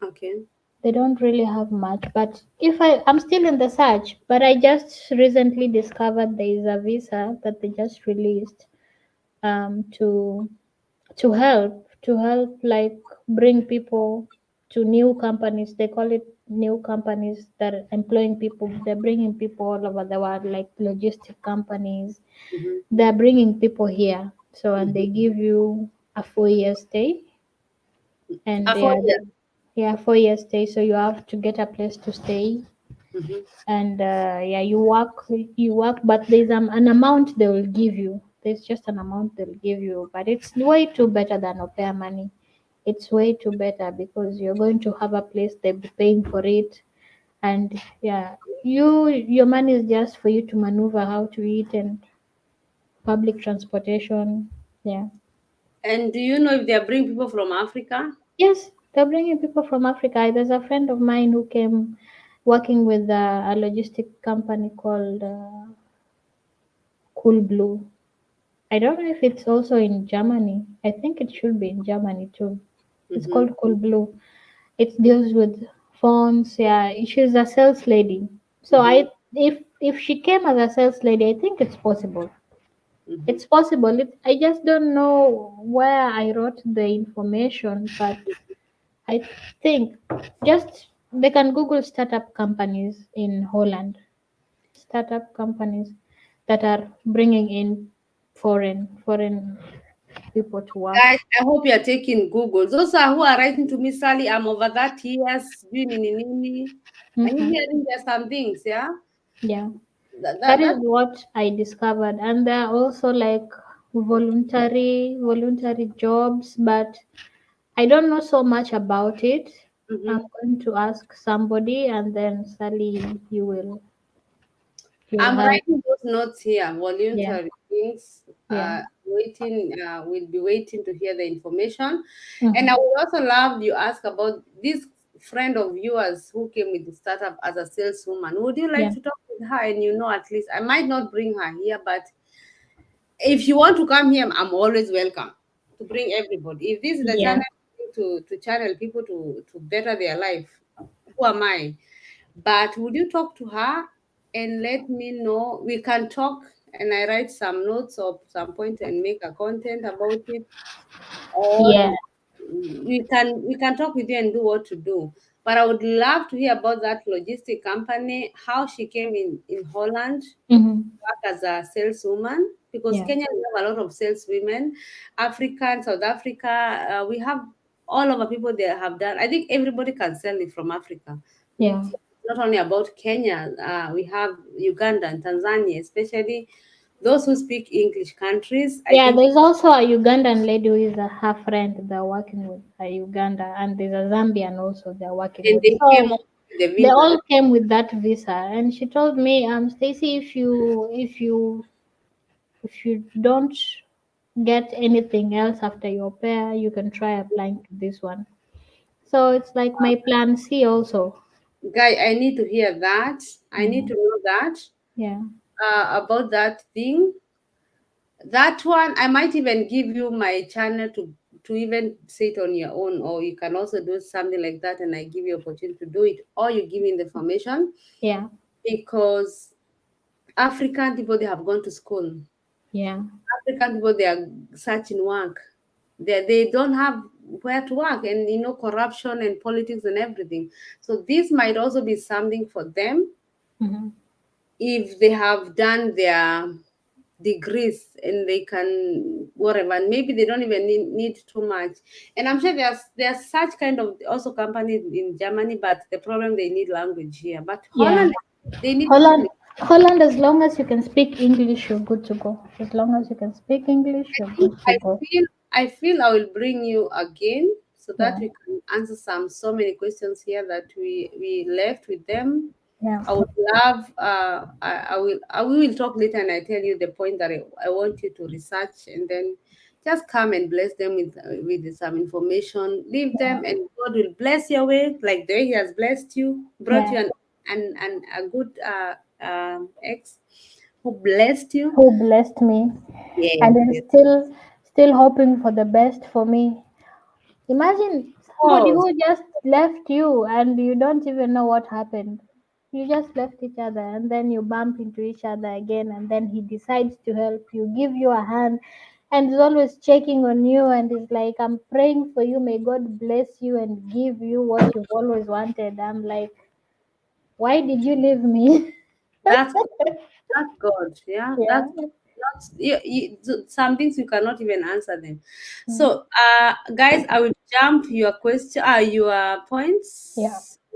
Okay. they don't really have much. But if I'm still in the search, but I just recently discovered there is a visa that they just released to to help like bring people to new companies. They call it new companies that are employing people. They're bringing people all over the world, like logistic companies. Mm-hmm. They're bringing people here. So and Mm-hmm. they give you a 4 year stay, and For years. yeah, 4 year stay. So you have to get a place to stay, Mm-hmm. and yeah, you work, but there's an amount they will give you. There's just an amount they'll give you, but it's way too better than au pair money. It's way too better because you're going to have a place, they'll be paying for it, and yeah, your money is just for you to maneuver how to eat and public transportation. Yeah. And do you know if they are bringing people from Africa? Yes, they're bringing people from Africa. There's a friend of mine who came working with a logistic company called Cool Blue. I don't know if it's also in Germany. I think it should be in Germany too. It's Mm-hmm. called Cool Blue. It deals with phones. Yeah, she's a sales lady. So Mm-hmm. if she came as a sales lady, I think it's possible. Mm-hmm. It's possible. I just don't know where I wrote the information, but I think just they can Google startup companies in Holland. Startup companies that are bringing in foreign people to work. Guys, I hope you are taking Google. Those are who are writing to me, Sally. I'm over that years. Doing nini. Are you Hmm. hearing there some things? Yeah. Yeah, That, that that, is that what I discovered, and there are also like voluntary jobs, but I don't know so much about it. I'm mm-hmm. going to ask somebody, and then Sally, you will I'm have. writing those notes here, Yeah, voluntary things. yeah. Waiting, we'll be waiting to hear the information. And I Hmm. would also love you ask about this friend of yours who came with the startup as a saleswoman. Would you like Yeah, to talk with her? And at least I might not bring her here, but if you want to come here, I'm always welcome to bring everybody. If this is the yeah, channel to channel people to better their life, who am I? But would you talk to her and let me know? We can talk and I write some notes or some point and make a content about it, or yeah. we can talk with you and do what to do. But I would love to hear about that logistic company, how she came in Holland Hmm. work as a saleswoman, because Yeah, Kenya we have a lot of saleswomen, African, South Africa, we have all of the people they have done. I think everybody can sell it from Africa. yeah. So it's not only about Kenya. We have Uganda and Tanzania, especially those who speak English countries. I Yeah, think, there's also a Ugandan lady who is her friend they're working with, a Uganda, and there's a Zambian also they're working and with. they came So up. the They visa. all came with that visa, and she told me, Stacy, if you don't get anything else after your pair, you can try applying to this one. So it's like my plan C also. Guy, I need to hear that. I need to Mhm. know that Yeah, about that thing. That one, I might even give you my channel to even say it on your own, or you can also do something like that, and I give you opportunity to do it, or you give me the information yeah, because African people they have gone to school. yeah. African people they are searching work. They don't have where to work, and corruption and politics and everything. So this might also be something for them Hmm. if they have done their degrees and they can whatever, and maybe they don't even need too much. And I'm sure there's such kind of also companies in Germany, but the problem they need language here. But Yeah. Holland, they need Holland, English. Holland. As long as you can speak English, you're good to go. As long as you can speak English, I you're think good to go. I feel I will bring you again so that Yeah, we can answer so many questions here that we left with them. yeah, I would love we will talk later and I tell you the point that I want you to research, and then just come and bless them with some information. Leave yeah, them and God will bless your way like the way He has blessed you, brought yeah. you an a good ex who blessed you. Who blessed me, Yes, and is yes. still hoping for the best for me. Imagine somebody Pause. who just left you and you don't even know what happened. You just left each other and then you bump into each other again, and then he decides to help you, give you a hand, and is always checking on you and is like, I'm praying for you, may God bless you and give you what you've always wanted. I'm like, why did you leave me? That's That's God. Yeah, Yeah. that's not some things you cannot even answer them. Mm. So, guys, I will jump your question, your Yeah. points.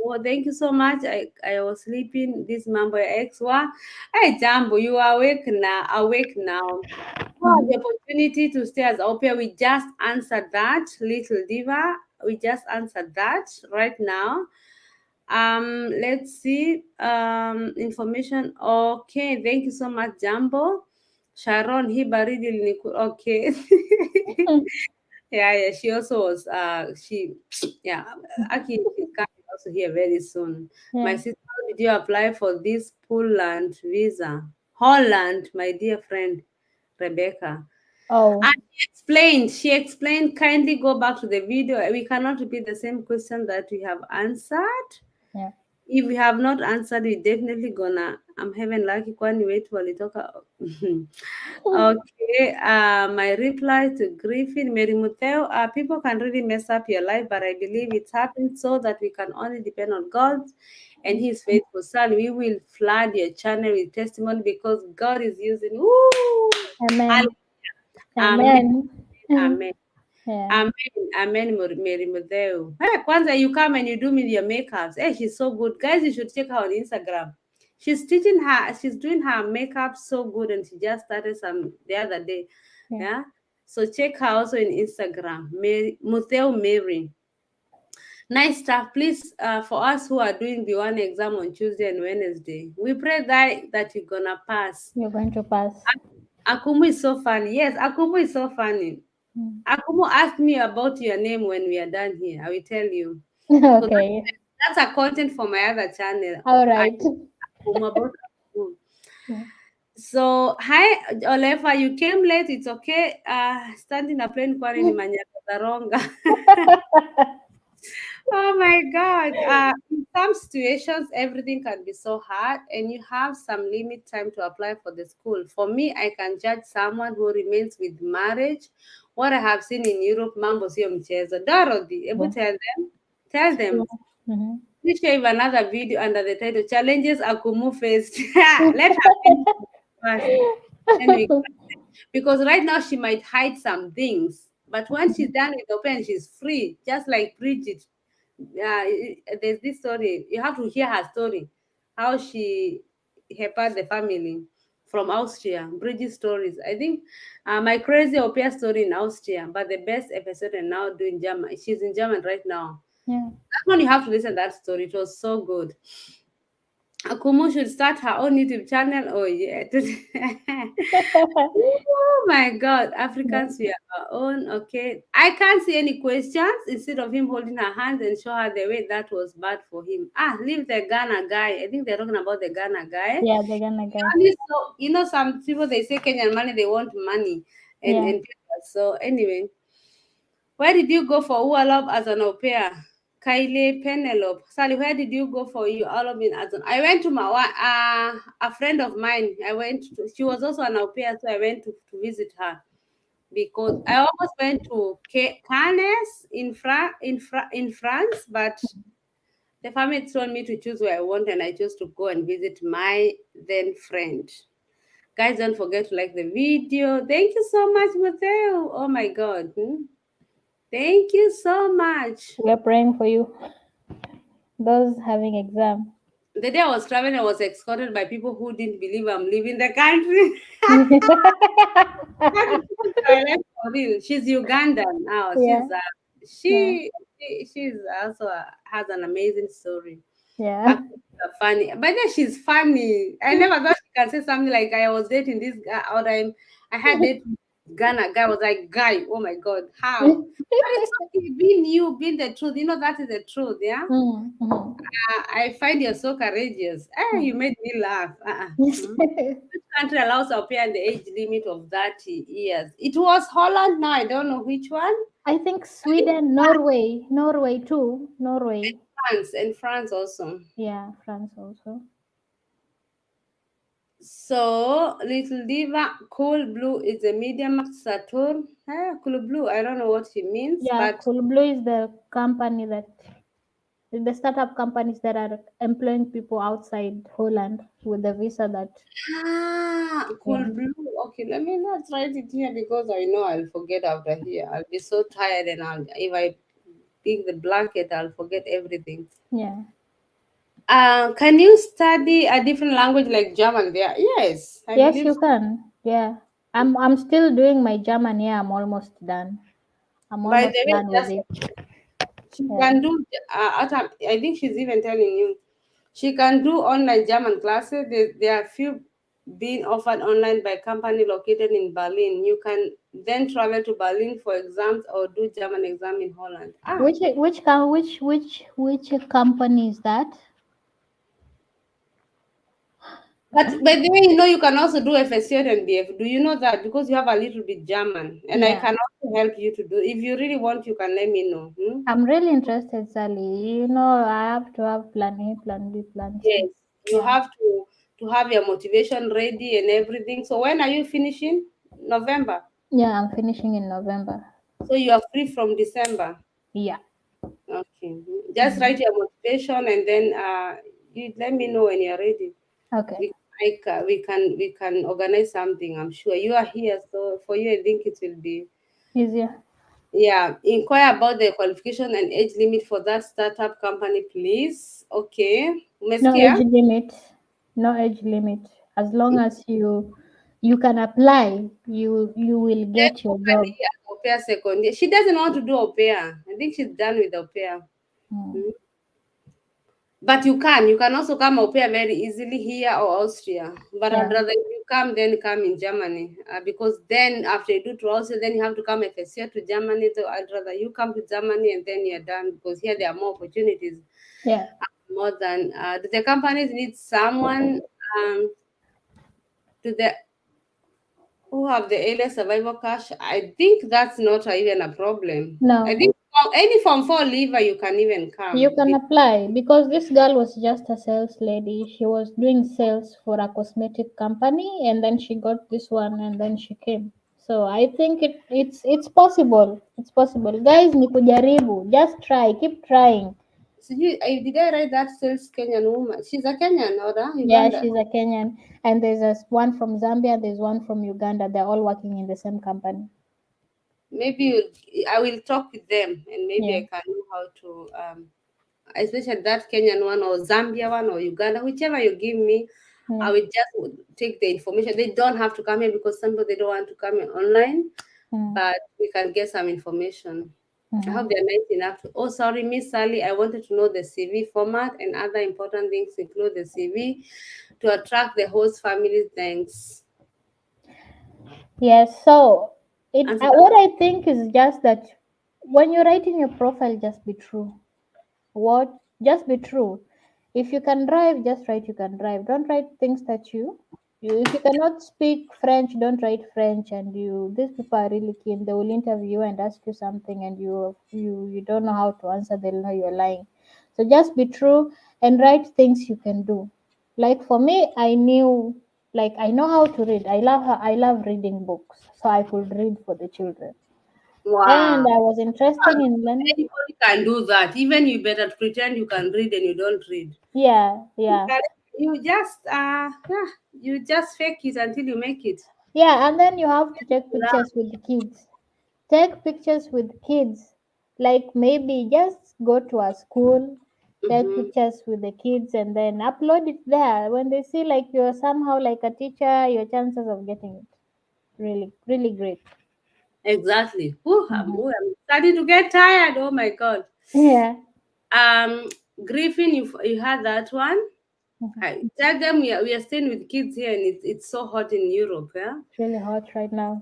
Oh, thank you so much. I was sleeping. This Mambo X one. Hey, Jambo, you are awake now. Awake now. Oh, Mhm. the opportunity to stay as au pair. We just answered that, little diva. We just answered that right now. Let's see. Information. Okay, thank you so much, Jambo. Sharon, he baridi okay. Yeah, yeah. She also was yeah. Aki, she's coming also here very soon. My Yeah. sister, how did you apply for this Poland visa? Holland, my dear friend Rebecca. Oh, And she explained, kindly go back to the video. We cannot repeat the same question that we have answered. yeah. If we have not answered, we definitely gonna. I'm having lucky kwani wetu walitoka. Okay, my reply to Griffin, Mary Mutheo, people can really mess up your life, but I believe it's happened so that we can only depend on God and His faithful Son. We will flood your channel with testimony because God is using. Woo! Amen. Hallelujah. Amen. Amen. Amen. Yeah. Amen, amen, Mary Mudeu. Hey, Kwanza, you come and you do me your makeups. Hey, she's so good. Guys, you should check her on Instagram. She's doing her makeup so good, and she just started some the other day. Yeah. Yeah. So check her also in Instagram. Mudeu Mary. Nice stuff. Please, for us who are doing the one exam on Tuesday and Wednesday, we pray that you're gonna pass. You're going to pass. Akumu is so funny. Yes, Akumu is so funny. Mm. Akumu, ask me about your name when we are done here. I will tell you. So Okay. that's a content for my other channel. All I right. Akumu about Akumu. Yeah. So hi Olefa, you came late. It's okay. Standing a plane kwani ni manyaka zaronga. Oh my God. In some situations, everything can be so hard, and you have some limit time to apply for the school. For me, I can judge someone who remains with marriage. What I have seen in Europe, mambo sio mchezo. Dorothy, able Yeah. tell them. Tell them. Mm-hmm. Please share another video under the title Challenges Akumu faced. Let her finish first. Then we because right now she might hide some things, but when she's done with open, she's free, just like Bridget. There's this story. You have to hear her story, how she helped the family from Austria. Bridget stories. I think my crazy au pair story in Austria, but the best episode and now doing German. She's in German right now. Yeah. That one you have to listen to that story. It was so good. Akumu should start her own YouTube channel. Oh yeah. Oh my God, Yeah. Africans, we are our own. Okay, I can't see any questions. Instead of him holding her hand and show her the way, that was bad for him. Ah, leave the Ghana guy. I think they're talking about the Ghana guy. Yeah, they're gonna go. Only so some people they say Kenyan money, they want money Yeah. and papers. So anyway, where did you go for Wallop as an au pair? Kylie Penelope. Sally, where did you go for you all of in as an I went to my a friend of mine. I went to she was also an au pair, so I went to visit her because I almost went to Cannes in France, but the family told me to choose where I want, and I chose to go and visit my then friend. Guys, don't forget to like the video. Thank you so much, Mateo. Oh my God. Thank you so much. We're praying for you. Those having exam. The day I was traveling, I was escorted by people who didn't believe I'm leaving the country. I left for real. She's Ugandan now. Yeah. Yeah. She's also has an amazing story. Yeah. Her kids are funny, but then she's funny. I never thought she can say something like I was dating this guy, or I had dated Ghana guy. I was like, guy, oh my God, how? But it's okay, being you, being the truth. That is the truth, yeah. Mm-hmm. I find you're so courageous. You made me laugh. Which country allows au pair the age limit of 30 years? It was Holland. Now I don't know which one. I think I think Sweden, Norway too. Norway. France and France also. Yeah, France also. So Little Diva, Cool Blue is a medium Saturn. Cool Blue, I don't know what she means, Yeah, but Cool Blue is the company that the startup companies that are employing people outside Holland with the visa that Cool yeah. Blue. Okay, let me not write it here because I know I'll forget after here. I'll be so tired, and if I pick the blanket, I'll forget everything. Yeah. Can you study a different language like German there? Yes, I Yes, believe you so. can. Yeah. I'm still doing my German. Yeah, I'm almost done. I'm By almost the way, done with just it. she Yeah. can do. I think she's even telling you she can do online German classes. There are few being offered online by company located in Berlin. You can then travel to Berlin for exams or do German exam in Holland. Which company is that? But by the way, you can also do FSC and BF. Do you know that? Because you have a little bit German, and I Yeah. can also help you to do. If you really want, you can let me know. I'm really interested, Sally. I have to have plan A, plan B, plan C. Yes, you Yeah. have to have your motivation ready and everything. So when are you finishing? November. Yeah, I'm finishing in November. So you are free from December. Yeah. Okay. Just Mm. write your motivation and then you let me know when you're ready. Okay. We can organize something. I'm sure you are here, so for you I think it will be. Easier. Yeah, inquire about the qualification and age limit for that startup company, please. Okay. No Umesikia? age limit. No age limit. As long as you can apply, you will Yes, get your somebody job. at au pair second year. She doesn't want to do au pair. I think she's done with au pair. Mm. Mm. But you can also come au pair very easily here or Austria. But I'd Yeah. rather if you come, then come in Germany because then after you do to Austria, then you have to come FSC to Germany. So I'd rather you come to Germany and then you're done because here there are more opportunities. Yeah. More than do the companies need someone to the who have the earlier survival cash? I think that's not even a problem. I No. think any Form 4 leaver you can even You come. can apply because this girl was just a sales lady. She was doing sales for a cosmetic company and then she got this one and then she came. So I think it's possible. It's possible. Guys, ni kujaribu. Just try. Keep trying. So did I write that sales Kenyan woman? She's a Kenyan or Yeah, Uganda. she's a Kenyan. And there's one from Zambia, there's one from Uganda. They're all working in the same company. Maybe I will talk with them and maybe Yeah. I can know how to especially that Kenyan one or Zambia one or Uganda, whichever you give me, Yeah. I will just take the information. They don't have to come here because some people they don't want to come here online, Mm. but we can get some information. I hope Mm-hmm. they're nice enough. Oh, sorry, Miss Sally. I wanted to know the CV format and other important things include the CV to attract the host family. Thanks. Yes, so Answer that. what I think is just that when you're writing your profile, just be true. What Just be true. If you can drive, just write you can drive. Don't write things that you if you cannot speak French, don't write French. And these people are really keen. They will interview you and ask you something, and you don't know how to answer. They'll know you're lying. So just be true and write things you can do. Like for me, I know how to read. I love reading books, so I could read for the children. And Wow. I was interested in learning. Anybody can do that. Even you better pretend you can read and you don't read. Yeah, yeah. But you just fake it until you make it. Yeah, and then you have to take pictures with the kids. Take pictures with kids. Like maybe just go to a school, take Mm-hmm. pictures with the kids, and then upload it there. When they see like you're somehow like a teacher, your chances of getting it really, really great. Exactly. Ooh, Hmm. I'm starting to get tired. Oh my god. Yeah. Um, Griffin, you had that one. Mhm. I tell them we are staying with kids here, and it's so hot in Europe. Yeah. It's really hot right now.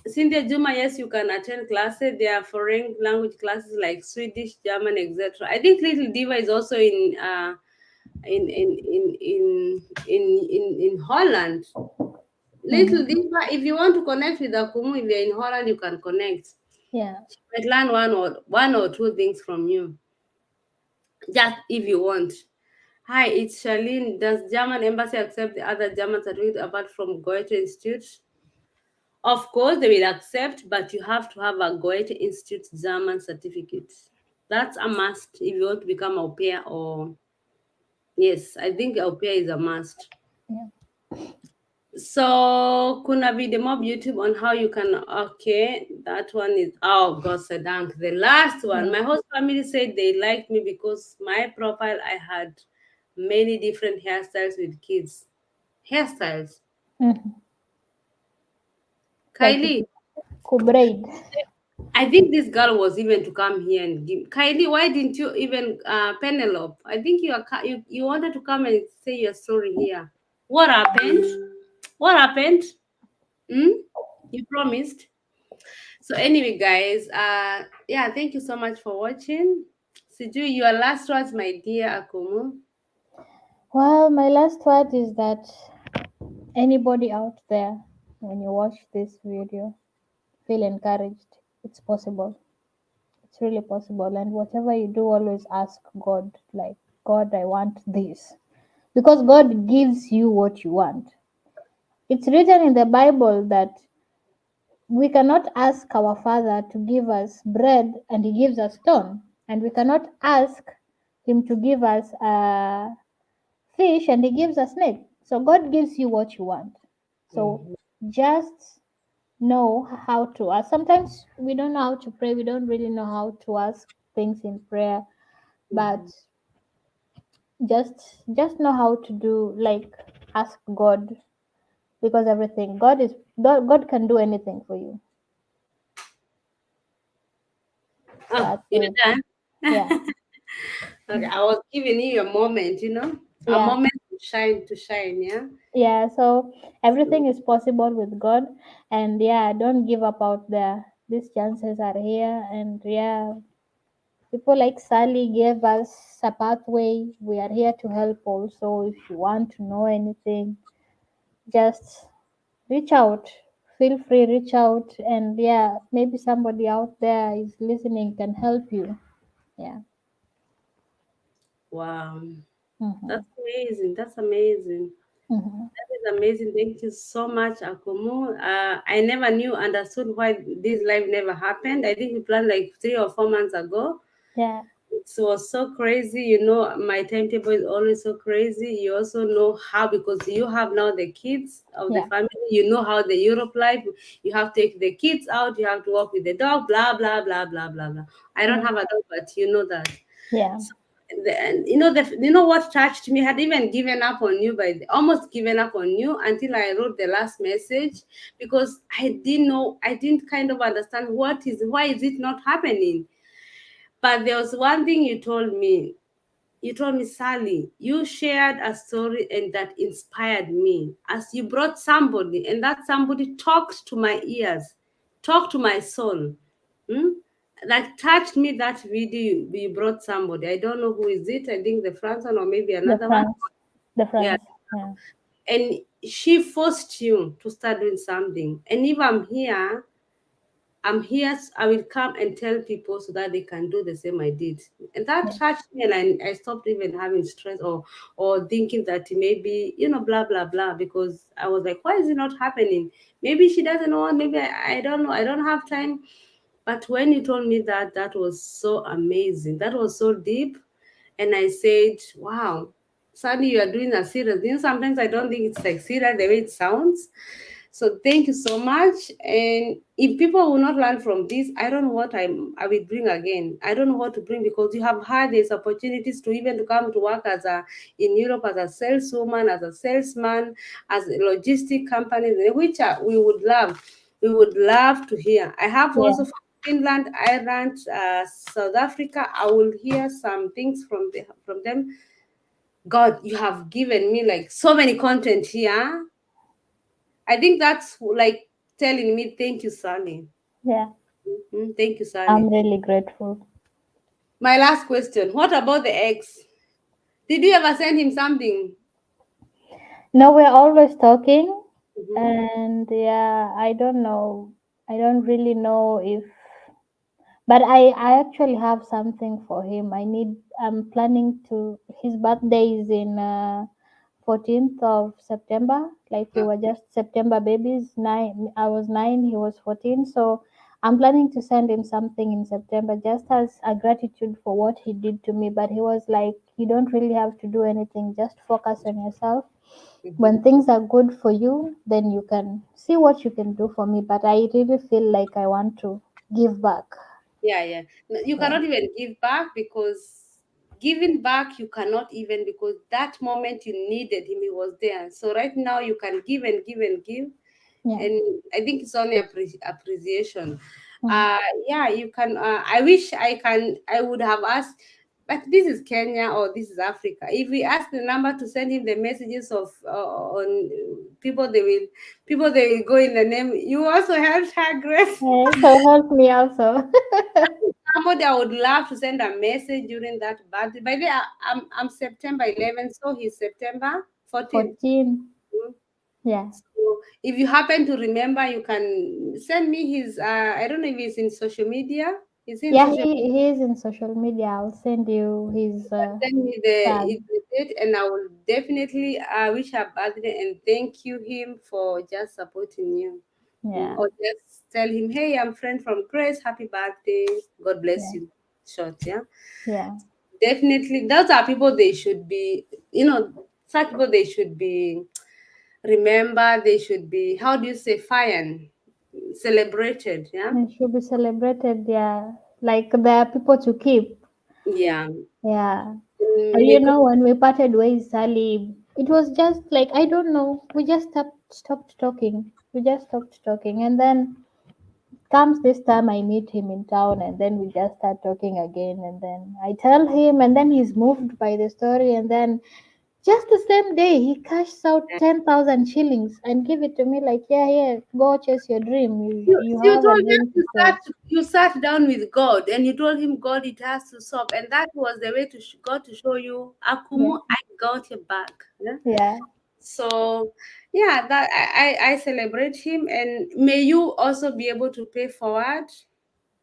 Cynthia Juma, yes, you can attend classes. There are foreign language classes like Swedish, German, etc. I think Little Diva is also in Holland. Little Hmm. Diva, if you want to connect with Akumu, if you're in Holland, you can connect. Yeah. She might learn one or two things from you, just if you want. Hi, it's Charlene. Does German embassy accept the other German certificate apart from Goethe Institute? Of course, they will accept, but you have to have a Goethe Institute German certificate. That's a must if you want to become au pair. Or yes, I think au pair is a must. Yeah. So kuna video mob YouTube on how you can. Okay, that one is, oh god sadank, the last one. Yeah. My host family said they liked me because my profile I had many different hairstyles with kids. Hairstyles. Hmm. Like you Kylie, could braid. I think this girl was even to come here and give. Kylie, why didn't you even Penelope? I think you wanted to come and say your story here. What happened? What happened? Hmm? You promised. So anyway, guys, yeah, thank you so much for watching. Siju, your last words, my dear Akumu. Well, my last word is that anybody out there, when you watch this video, feel encouraged. It's possible. It's really possible. And whatever you do, always ask God, like, God, I want this. Because God gives you what you want. It's written in the Bible that we cannot ask our Father to give us bread and He gives us stone. And we cannot ask Him to give us a fish and He gives us snake. So God gives you what you want. So Mhm. just know how to ask. Sometimes we don't know how to pray. We don't really know how to ask things in prayer, but Mhm. just know how to do, like, ask God, because everything God can do anything for you. Oh, That's you're it. done. Yeah. Okay, I was giving you a moment, a Yeah. moment to shine, yeah. Yeah. So everything is possible with God, and yeah, don't give up out there. These chances are here, and yeah, people like Sally gave us a pathway. We are here to help also. If you want to know anything, just reach out. Feel free, reach out. And yeah, maybe somebody out there is listening can help you. Yeah. Wow, Mm-hmm. that's amazing. That's amazing. Mm-hmm. That is amazing. Thank you so much, Akumu. I never understood why this live never happened. I think we planned like 3 or 4 months ago. Yeah. It was so crazy. My timetable is always so crazy. You also know how, because you have now the kids of the Yeah. family. You know how the Europe life. You have to take the kids out. You have to walk with the dog. Blah blah blah blah blah blah. I don't Yeah. have a dog, but you know that. Yeah. And you know what touched me? I had even given up on you almost given up on you until I wrote the last message, because I didn't kind of understand why is it not happening. But there was one thing you told me. You told me, Sally, you shared a story and that inspired me, as you brought somebody, and that somebody talked to my ears, talked to my soul. Hmm? That touched me. That video you brought somebody. I don't know who is it. I think the France one or maybe The another one. France, the Yeah. France. Yeah, And she forced you to start doing something. And if I'm here, I will come and tell people so that they can do the same I did. And that yeah, touched me, and I stopped even having stress or thinking that maybe, blah, blah, blah, because I was like, why is it not happening? Maybe she doesn't want, maybe I don't know, I don't have time. But when you told me that, that was so amazing. That was so deep. And I said, wow, suddenly you are doing a serious thing. Sometimes I don't think it's like serious the way it sounds. So thank you so much. And if people will not learn from this, I don't know what I will bring again. I don't know what to bring, because you have had these opportunities to even to come to work in Europe as a saleswoman, as a salesman, as a logistic company, which we would love to hear. I have yeah, also from Finland, Ireland, South Africa. I will hear some things from them. God, you have given me like so many content here. I think that's like telling me, thank you, Sally. yeah. Thank you, Sally. I'm really grateful. My last question: what about the ex? Did you ever send him something? No, we're always talking, Mhm. and yeah, I don't know. I don't really know if, but I actually have something for him. I'm planning to. His birthday is in 14th of September. Like we were just September babies. I was 9. He was 14. So I'm planning to send him something in September, just as a gratitude for what he did to me. But he was like, "You don't really have to do anything. Just focus on yourself. Mhm. When things are good for you, then you can see what you can do for me." But I really feel like I want to give back. Yeah, yeah. No, you Yeah, cannot even give back, because giving back you cannot even, because that moment you needed him, he was there. So right now you can give and give and give, yeah. and I think it's only appreciation. Mm. Yeah, you can. I wish I would have asked, but this is Kenya or this is Africa. If we ask the number to send him the messages of on people, they will go in the name. You also helped her, Grace. Yeah, so help me also. Somebody I would love to send a message during that birthday. By the way, I'm September 11th, so he's September 14th. 14. Mm. Yeah. So if you happen to remember, you can send me his. I don't know if he's in social media. Is he in Yeah, social? he is in social media. I'll send you his Send me tag. the date, and I will definitely wish her birthday and thank you him for just supporting you. Yeah. Or just tell him, hey, I'm friend from Grace. Happy birthday. God bless Yeah. you. Short, yeah. Yeah. Definitely, those are people they should be, such people they should be remember, they should be, how do you say, fine, celebrated, yeah? It should be celebrated. Yeah. Like there are people to keep. Yeah. Yeah. May God, When we parted ways, Sally, it was just like, I don't know. We just stopped talking. We just stopped talking. And then comes this time I meet him in town, and then we just start talking again, and then I tell him, and then he's moved by the story, and then just the same day he cashed out 10,000 shillings and give it to me like, yeah, yeah, go chase your dream. You you have a told me dream to chase. you sat down with God and you told him, God, it has to stop. And that was the way to God to show you, Yeah, Akumu, I got your back. Yeah? yeah, So yeah, that I celebrate him, and may you also be able to pay forward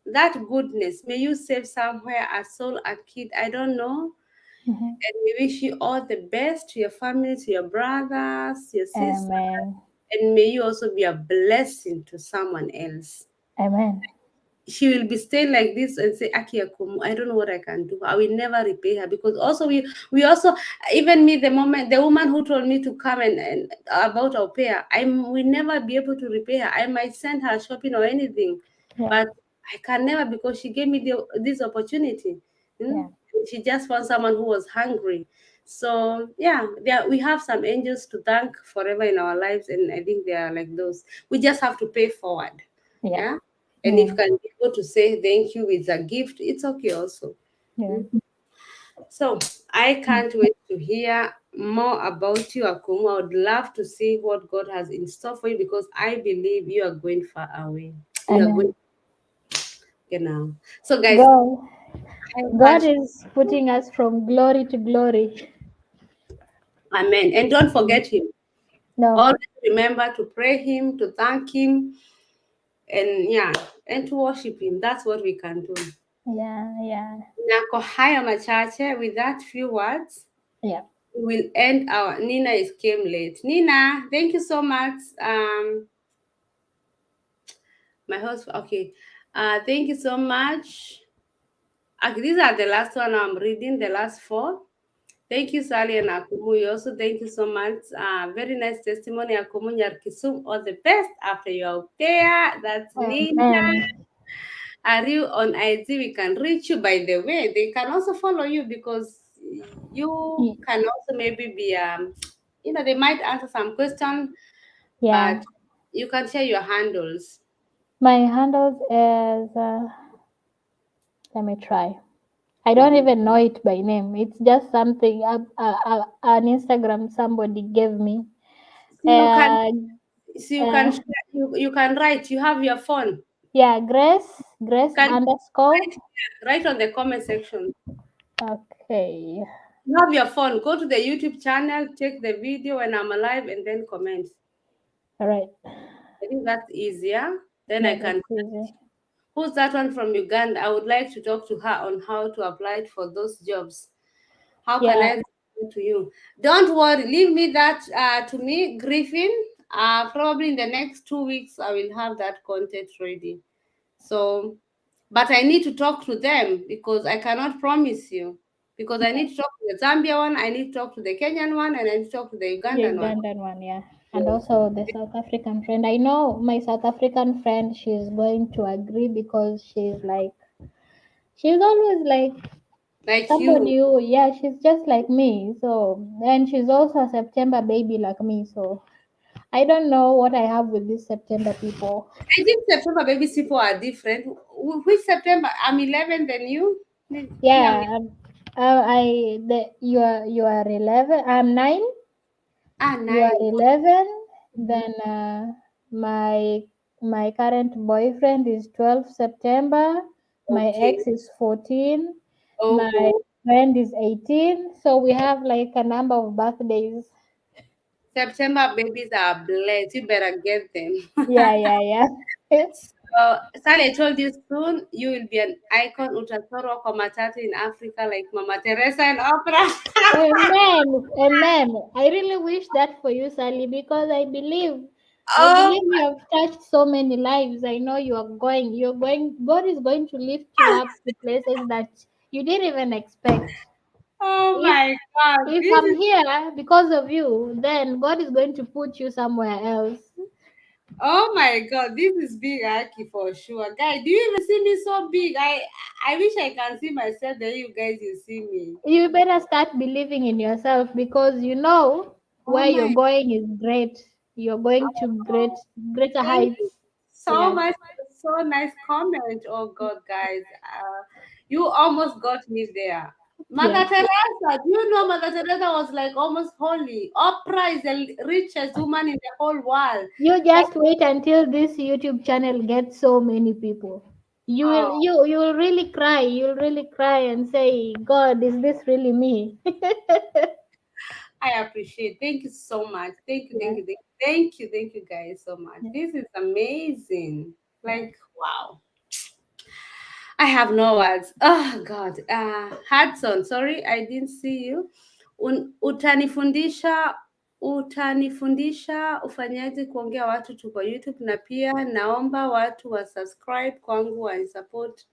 that goodness. May you save somewhere a soul, a kid, I don't know. hmm. And we wish you all the best, to your family, to your brothers, your sisters, Amen, and may you also be a blessing to someone else. amen. She will be staying like this and say, Aki Akumu, I don't know what I can do. I will never repay her, because also we also, even me, the woman who told me to come and about our pair, I will never be able to repay her. I might send her shopping or anything, Yeah, but I can never, because she gave me this opportunity. Mm? Yeah. She just found someone who was hungry. So yeah, there we have some angels to thank forever in our lives, and I think they are like those. We just have to pay forward. Yeah. Yeah. And if Yeah. you can be able to say thank you with a gift, it's okay also. Yeah. So I can't wait to hear more about you, Akumu. I would love to see what God has in store for you because I believe you are going far away. You are going, Amen. now. So, guys, God, I God can't. is putting us from glory to glory. Amen. And don't forget Him. No. Always remember to pray Him, to thank Him, and yeah, and to worship Him. That's what we can do. Yeah. Yeah. Na kwa haya machache, with that few words, Yeah. we will end our. Nina is came late. Nina, thank you so much. My host. Okay. Thank you so much. Okay, these are the last one I'm reading. The last four. Thank you, Sally and Akumu. You also thank you so much. Very nice testimony, Akumu Nyarkisum. All the best after your au pair. That's Nina. Amen. Are you on IG? We can reach you. By the way, they can also follow you because you Y- can also maybe be they might answer some question, Yeah. but you can share your handles. My handles is, let me try. I don't Mhm. even know it by name. It's just something, an Instagram somebody gave me. So you can, Uh, so you can, uh, you can write. You have your phone. yeah, Grace, You Grace can underscore. write on the comment section. Okay. You have your phone. Go to the YouTube channel, check the video when I'm alive, and then comment. All right. I think that's easier. Then Yeah, I can. that's easy. Who's that one from Uganda? I would like to talk to her on how to apply for those jobs. How can Yeah, I respond to you? Don't worry, leave me that to me, Griffin. Probably in the next 2 weeks, I will have that content ready. So, but I need to talk to them because I cannot promise you. Because I yeah, need to talk to the Zambia one, I need to talk to the Kenyan one, and I need to talk to the the Ugandan one. Ugandan one, yeah. And Yes. also the South African friend. I know my South African friend, she's going to agree because she's always like Like you. somebody who, yeah, she's just like me. So, and she's also a September baby like me. So, I don't know what I have with these September people. I think September babies people are different. Which September? I'm 11 than you. Me, I'm Yeah, you are 11. I'm 9. You are 9. 11. Mhm. Then my current boyfriend is 12 September. My Okay. ex is 14. My Oh, friend is 18. So we have like a number of birthdays. September babies are blessed. You better get them. Yeah, yeah, yeah. Sally, I told you soon you will be an icon utatoro kwa matatu in Africa like Mama Teresa and Oprah. Amen. Amen. I really wish that for you, Sally, because I Oh believe you have touched so many lives. I know God is going to lift you up to places that you didn't even expect. oh If my God. if This I'm is here because of you, then God is going to put you somewhere else. oh my God. This is big Aki for sure. Guy, do you even see me so big? I wish I can see myself then you guys you see me. You better start believing in yourself because you know Oh where you're my going is great. You're going to God. greater Thank you heights. so Yeah. much. So nice comment. Oh God, guys. You almost got me there. Yeah. Mother Teresa, do you know Mother Teresa was like almost holy? Oprah is the richest woman in the whole world. You Like, just wait until this YouTube channel gets so many people. oh, You will really cry. You'll really cry and say, God, is this really me? I appreciate. Thank you so much. Thank you, Yeah, thank you, thank you guys so much. yeah, This is amazing. yeah. Like, wow. I have no words. Oh God. Hudson, sorry, I didn't see you. Utanifundisha ufanyaje kuongea watu tu kwa YouTube, na pia naomba watu wa subscribe kwangu wa support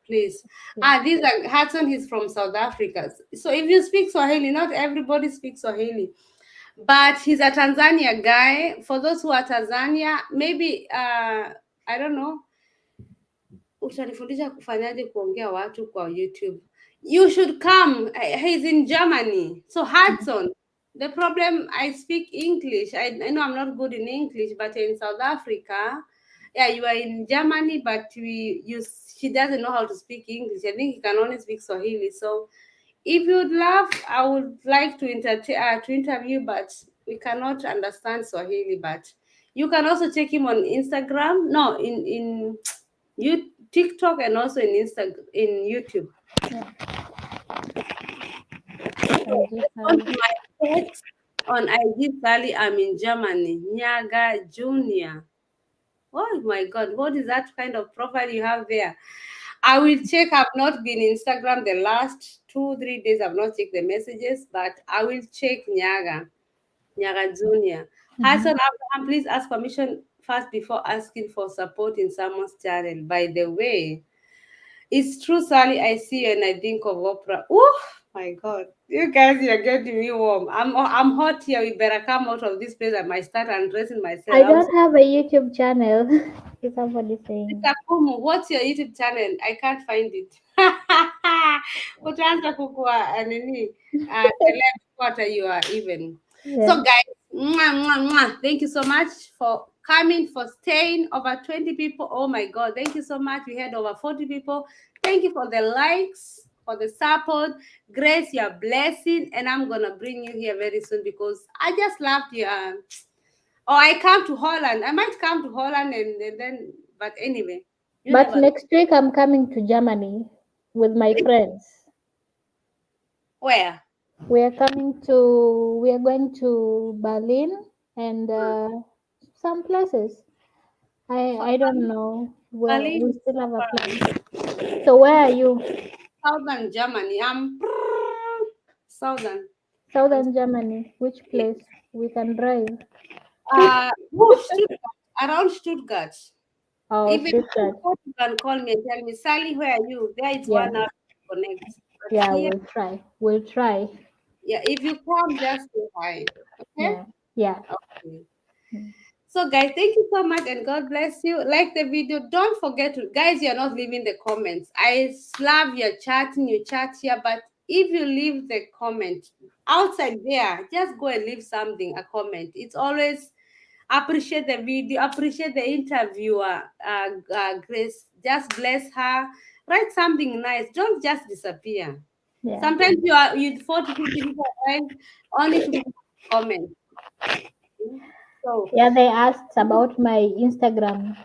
please. Yeah. These are Hudson. He's from South Africa. So if you speak Swahili, not everybody speaks Swahili, but he's a Tanzania guy. For those who are Tanzania, maybe I don't know. utanifundisha kufanyaje kuongea watu kwa YouTube. You should come. He's in Germany. So Hudson, the problem, I speak English. I know I'm not good in English, but in South Africa, yeah, you are in Germany, but she doesn't know how to speak English. I think he can only speak Swahili. So if you'd love, I would like to interview, but we cannot understand Swahili. But you can also check him on Instagram. No, in you TikTok and also in YouTube. Yeah. So IG let's go to Sally. my text on IG. Sally, I'm in Germany. Nyaga Junior. Oh my God, what is that kind of profile you have there? I will check. I've not been Instagram the last 2 3 days. I've not checked the messages, but I will check Nyaga Junior. Hassan Mm-hmm. Abraham, please ask permission first before asking for support in someone's channel. By the way, it's true, Sally. I see you and I think of Oprah. Oh my God, you guys, you're getting me warm. I'm hot here. We better come out of this place. I might start undressing myself. I don't have a YouTube channel. Is somebody saying? Mr. Kumu, what's your YouTube channel? I can't find it. Utaanza kukua nini? Celeb quarter you are even. Yeah. So guys, mwah, mwah, mwah. Thank you so much for coming, for staying. Over 20 people. Oh my God, thank you so much. We had over 40 people. Thank you for the likes, for the support. Grace, your blessing. And I'm gonna bring you here very soon because I just loved you. Or I come to Holland. I might come to Holland and then, but anyway, you But never know. next week I'm coming to Germany with my friends. Where? We are going to Berlin and some places. I don't know. Berlin We is still so have a far plan. away. So where are you? Southern Germany. I'm southern. I'm Southern Germany. Which yeah. place? We can drive. Stuttgart, around Stuttgart. Oh, Even Stuttgart. you can call me and tell me, Sally, where are you? There it's Yeah. 1 hour to connect. But Yeah, here, we'll try. We'll try. yeah, if you come, just say hi. Okay? Yeah. Yeah. Okay. Mm. So, guys, thank you so much and God bless you. Like the video. Don't forget to, guys, you're not leaving the comments. I love your chatting, you chat here, but if you leave the comment outside there, just go and leave something, a comment. It's always appreciate the video, appreciate the interviewer, Grace. Just bless her. Write something nice. Don't just disappear. Yeah. Sometimes you 40, 50 people arrive only to comment. So Yeah, they asked about my Instagram.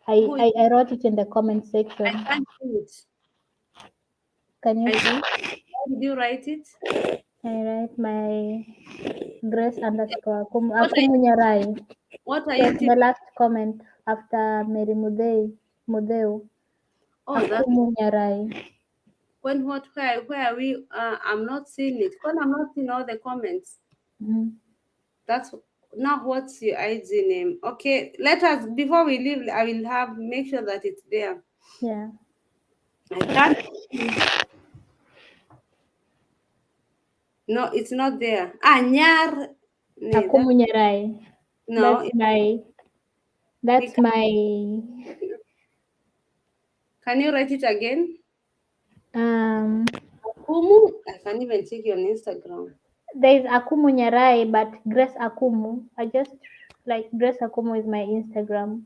who I wrote it in the comment I section. can't do it. Can you I see? how did you write it? I write my Grace underscore What are Akumunyarai. what are So you the typing? last comment after Mary Mudeu Oh, that Akumunyarai. when what where are we? I'm not seeing it. When I'm not seeing all the comments. Mhm. That's now what's your IG name? Okay, let us before we leave. I will have make sure that it's there. Yeah. I can't. No, it's not there. Ah, Nyar. Nee, that Akumunyarai. no. That's my We that's can, my can you write it again? um Akumu. I can't even check you on Instagram. there's Akumunyarai but Grace Akumu. I just like Grace Akumu is my Instagram.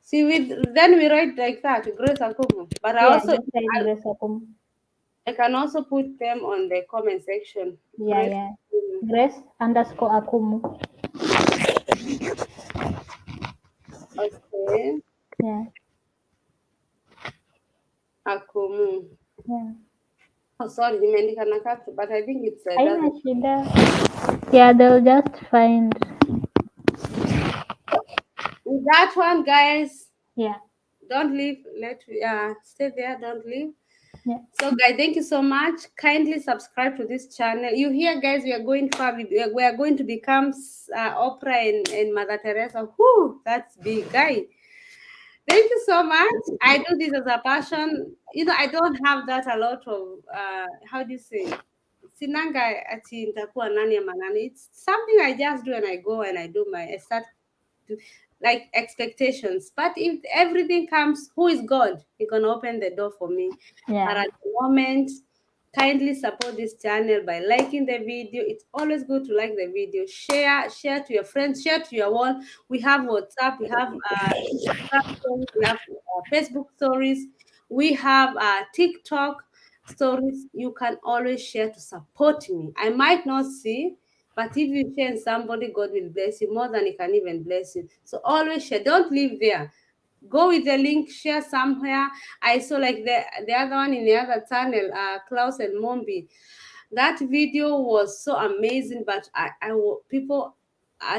See, with then we write like that, Grace Akumu. But Yeah, just like Grace Akumu. I can also put them on the comment section. Yeah, Grace yeah. Akumu. Grace underscore Akumu. Okay, Yeah, Akumu. yeah. Oh, sorry, nimeandika na katu, but I think it's Haina doesn't. shida. Yeah, they'll just find. With that one, guys, Yeah, don't leave. Stay there. Don't leave. yeah. So, guys, thank you so much. Kindly subscribe to this channel. You hear, guys, we are going far. We are going to become Oprah and Mother Teresa. Whoo, that's big, guy. Thank you so much. I do this as a passion. I don't have that a lot of how do you say? Sinanga ati nitakuwa nani ama nani. It's something I just do and I go and I do I start to, like expectations. But if everything comes, who is God? He gonna open the door for me. But Yeah. at the moment, kindly support this channel by liking the video. It's always good to like the video. Share to your friends, share to your wall. We have WhatsApp, we have Instagram stories, we have Facebook stories, we have TikTok stories. You can always share to support me. I might not see, but if you share and somebody, God will bless you more than He can even bless you. So always share. Don't leave there. Go with the link, share somewhere. I saw like the other one in the other channel, Klaus and Mombi. That video was so amazing, but people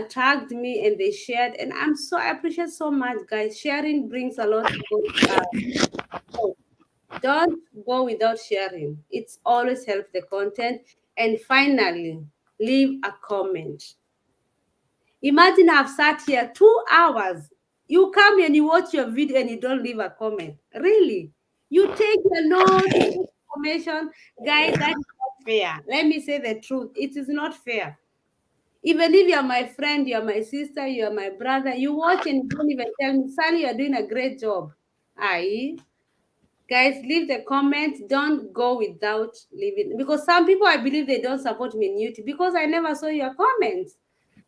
tagged me and they shared, and I appreciate so much, guys. Sharing brings a lot of good. Hope. Don't go without sharing. It's always help the content. And finally, leave a comment. Imagine I've sat here 2 hours. You come and you watch your video and you don't leave a comment. Really? You take your notes, you take information. Guys, that is not fair. Let me say the truth. It is not fair. Even if you're my friend, you're my sister, you're my brother, you watch and you don't even tell me, Sally, you're doing a great job. Aye. Guys, leave the comment. Don't go without leaving. Because some people, I believe they don't support me in YouTube because I never saw your comments.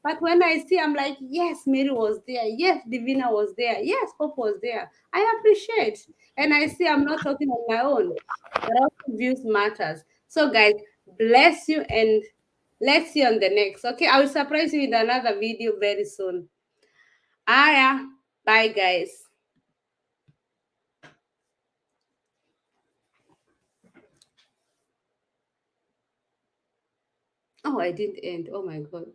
But when I see, I'm like, yes, Mary was there. Yes, Divina was there. Yes, Hope was there. I appreciate. And I see I'm not talking on my own. But also views matters. So, guys, bless you and let's see on the next. Okay, I will surprise you with another video very soon. Aya, bye, guys. Oh, I didn't end. Oh my God.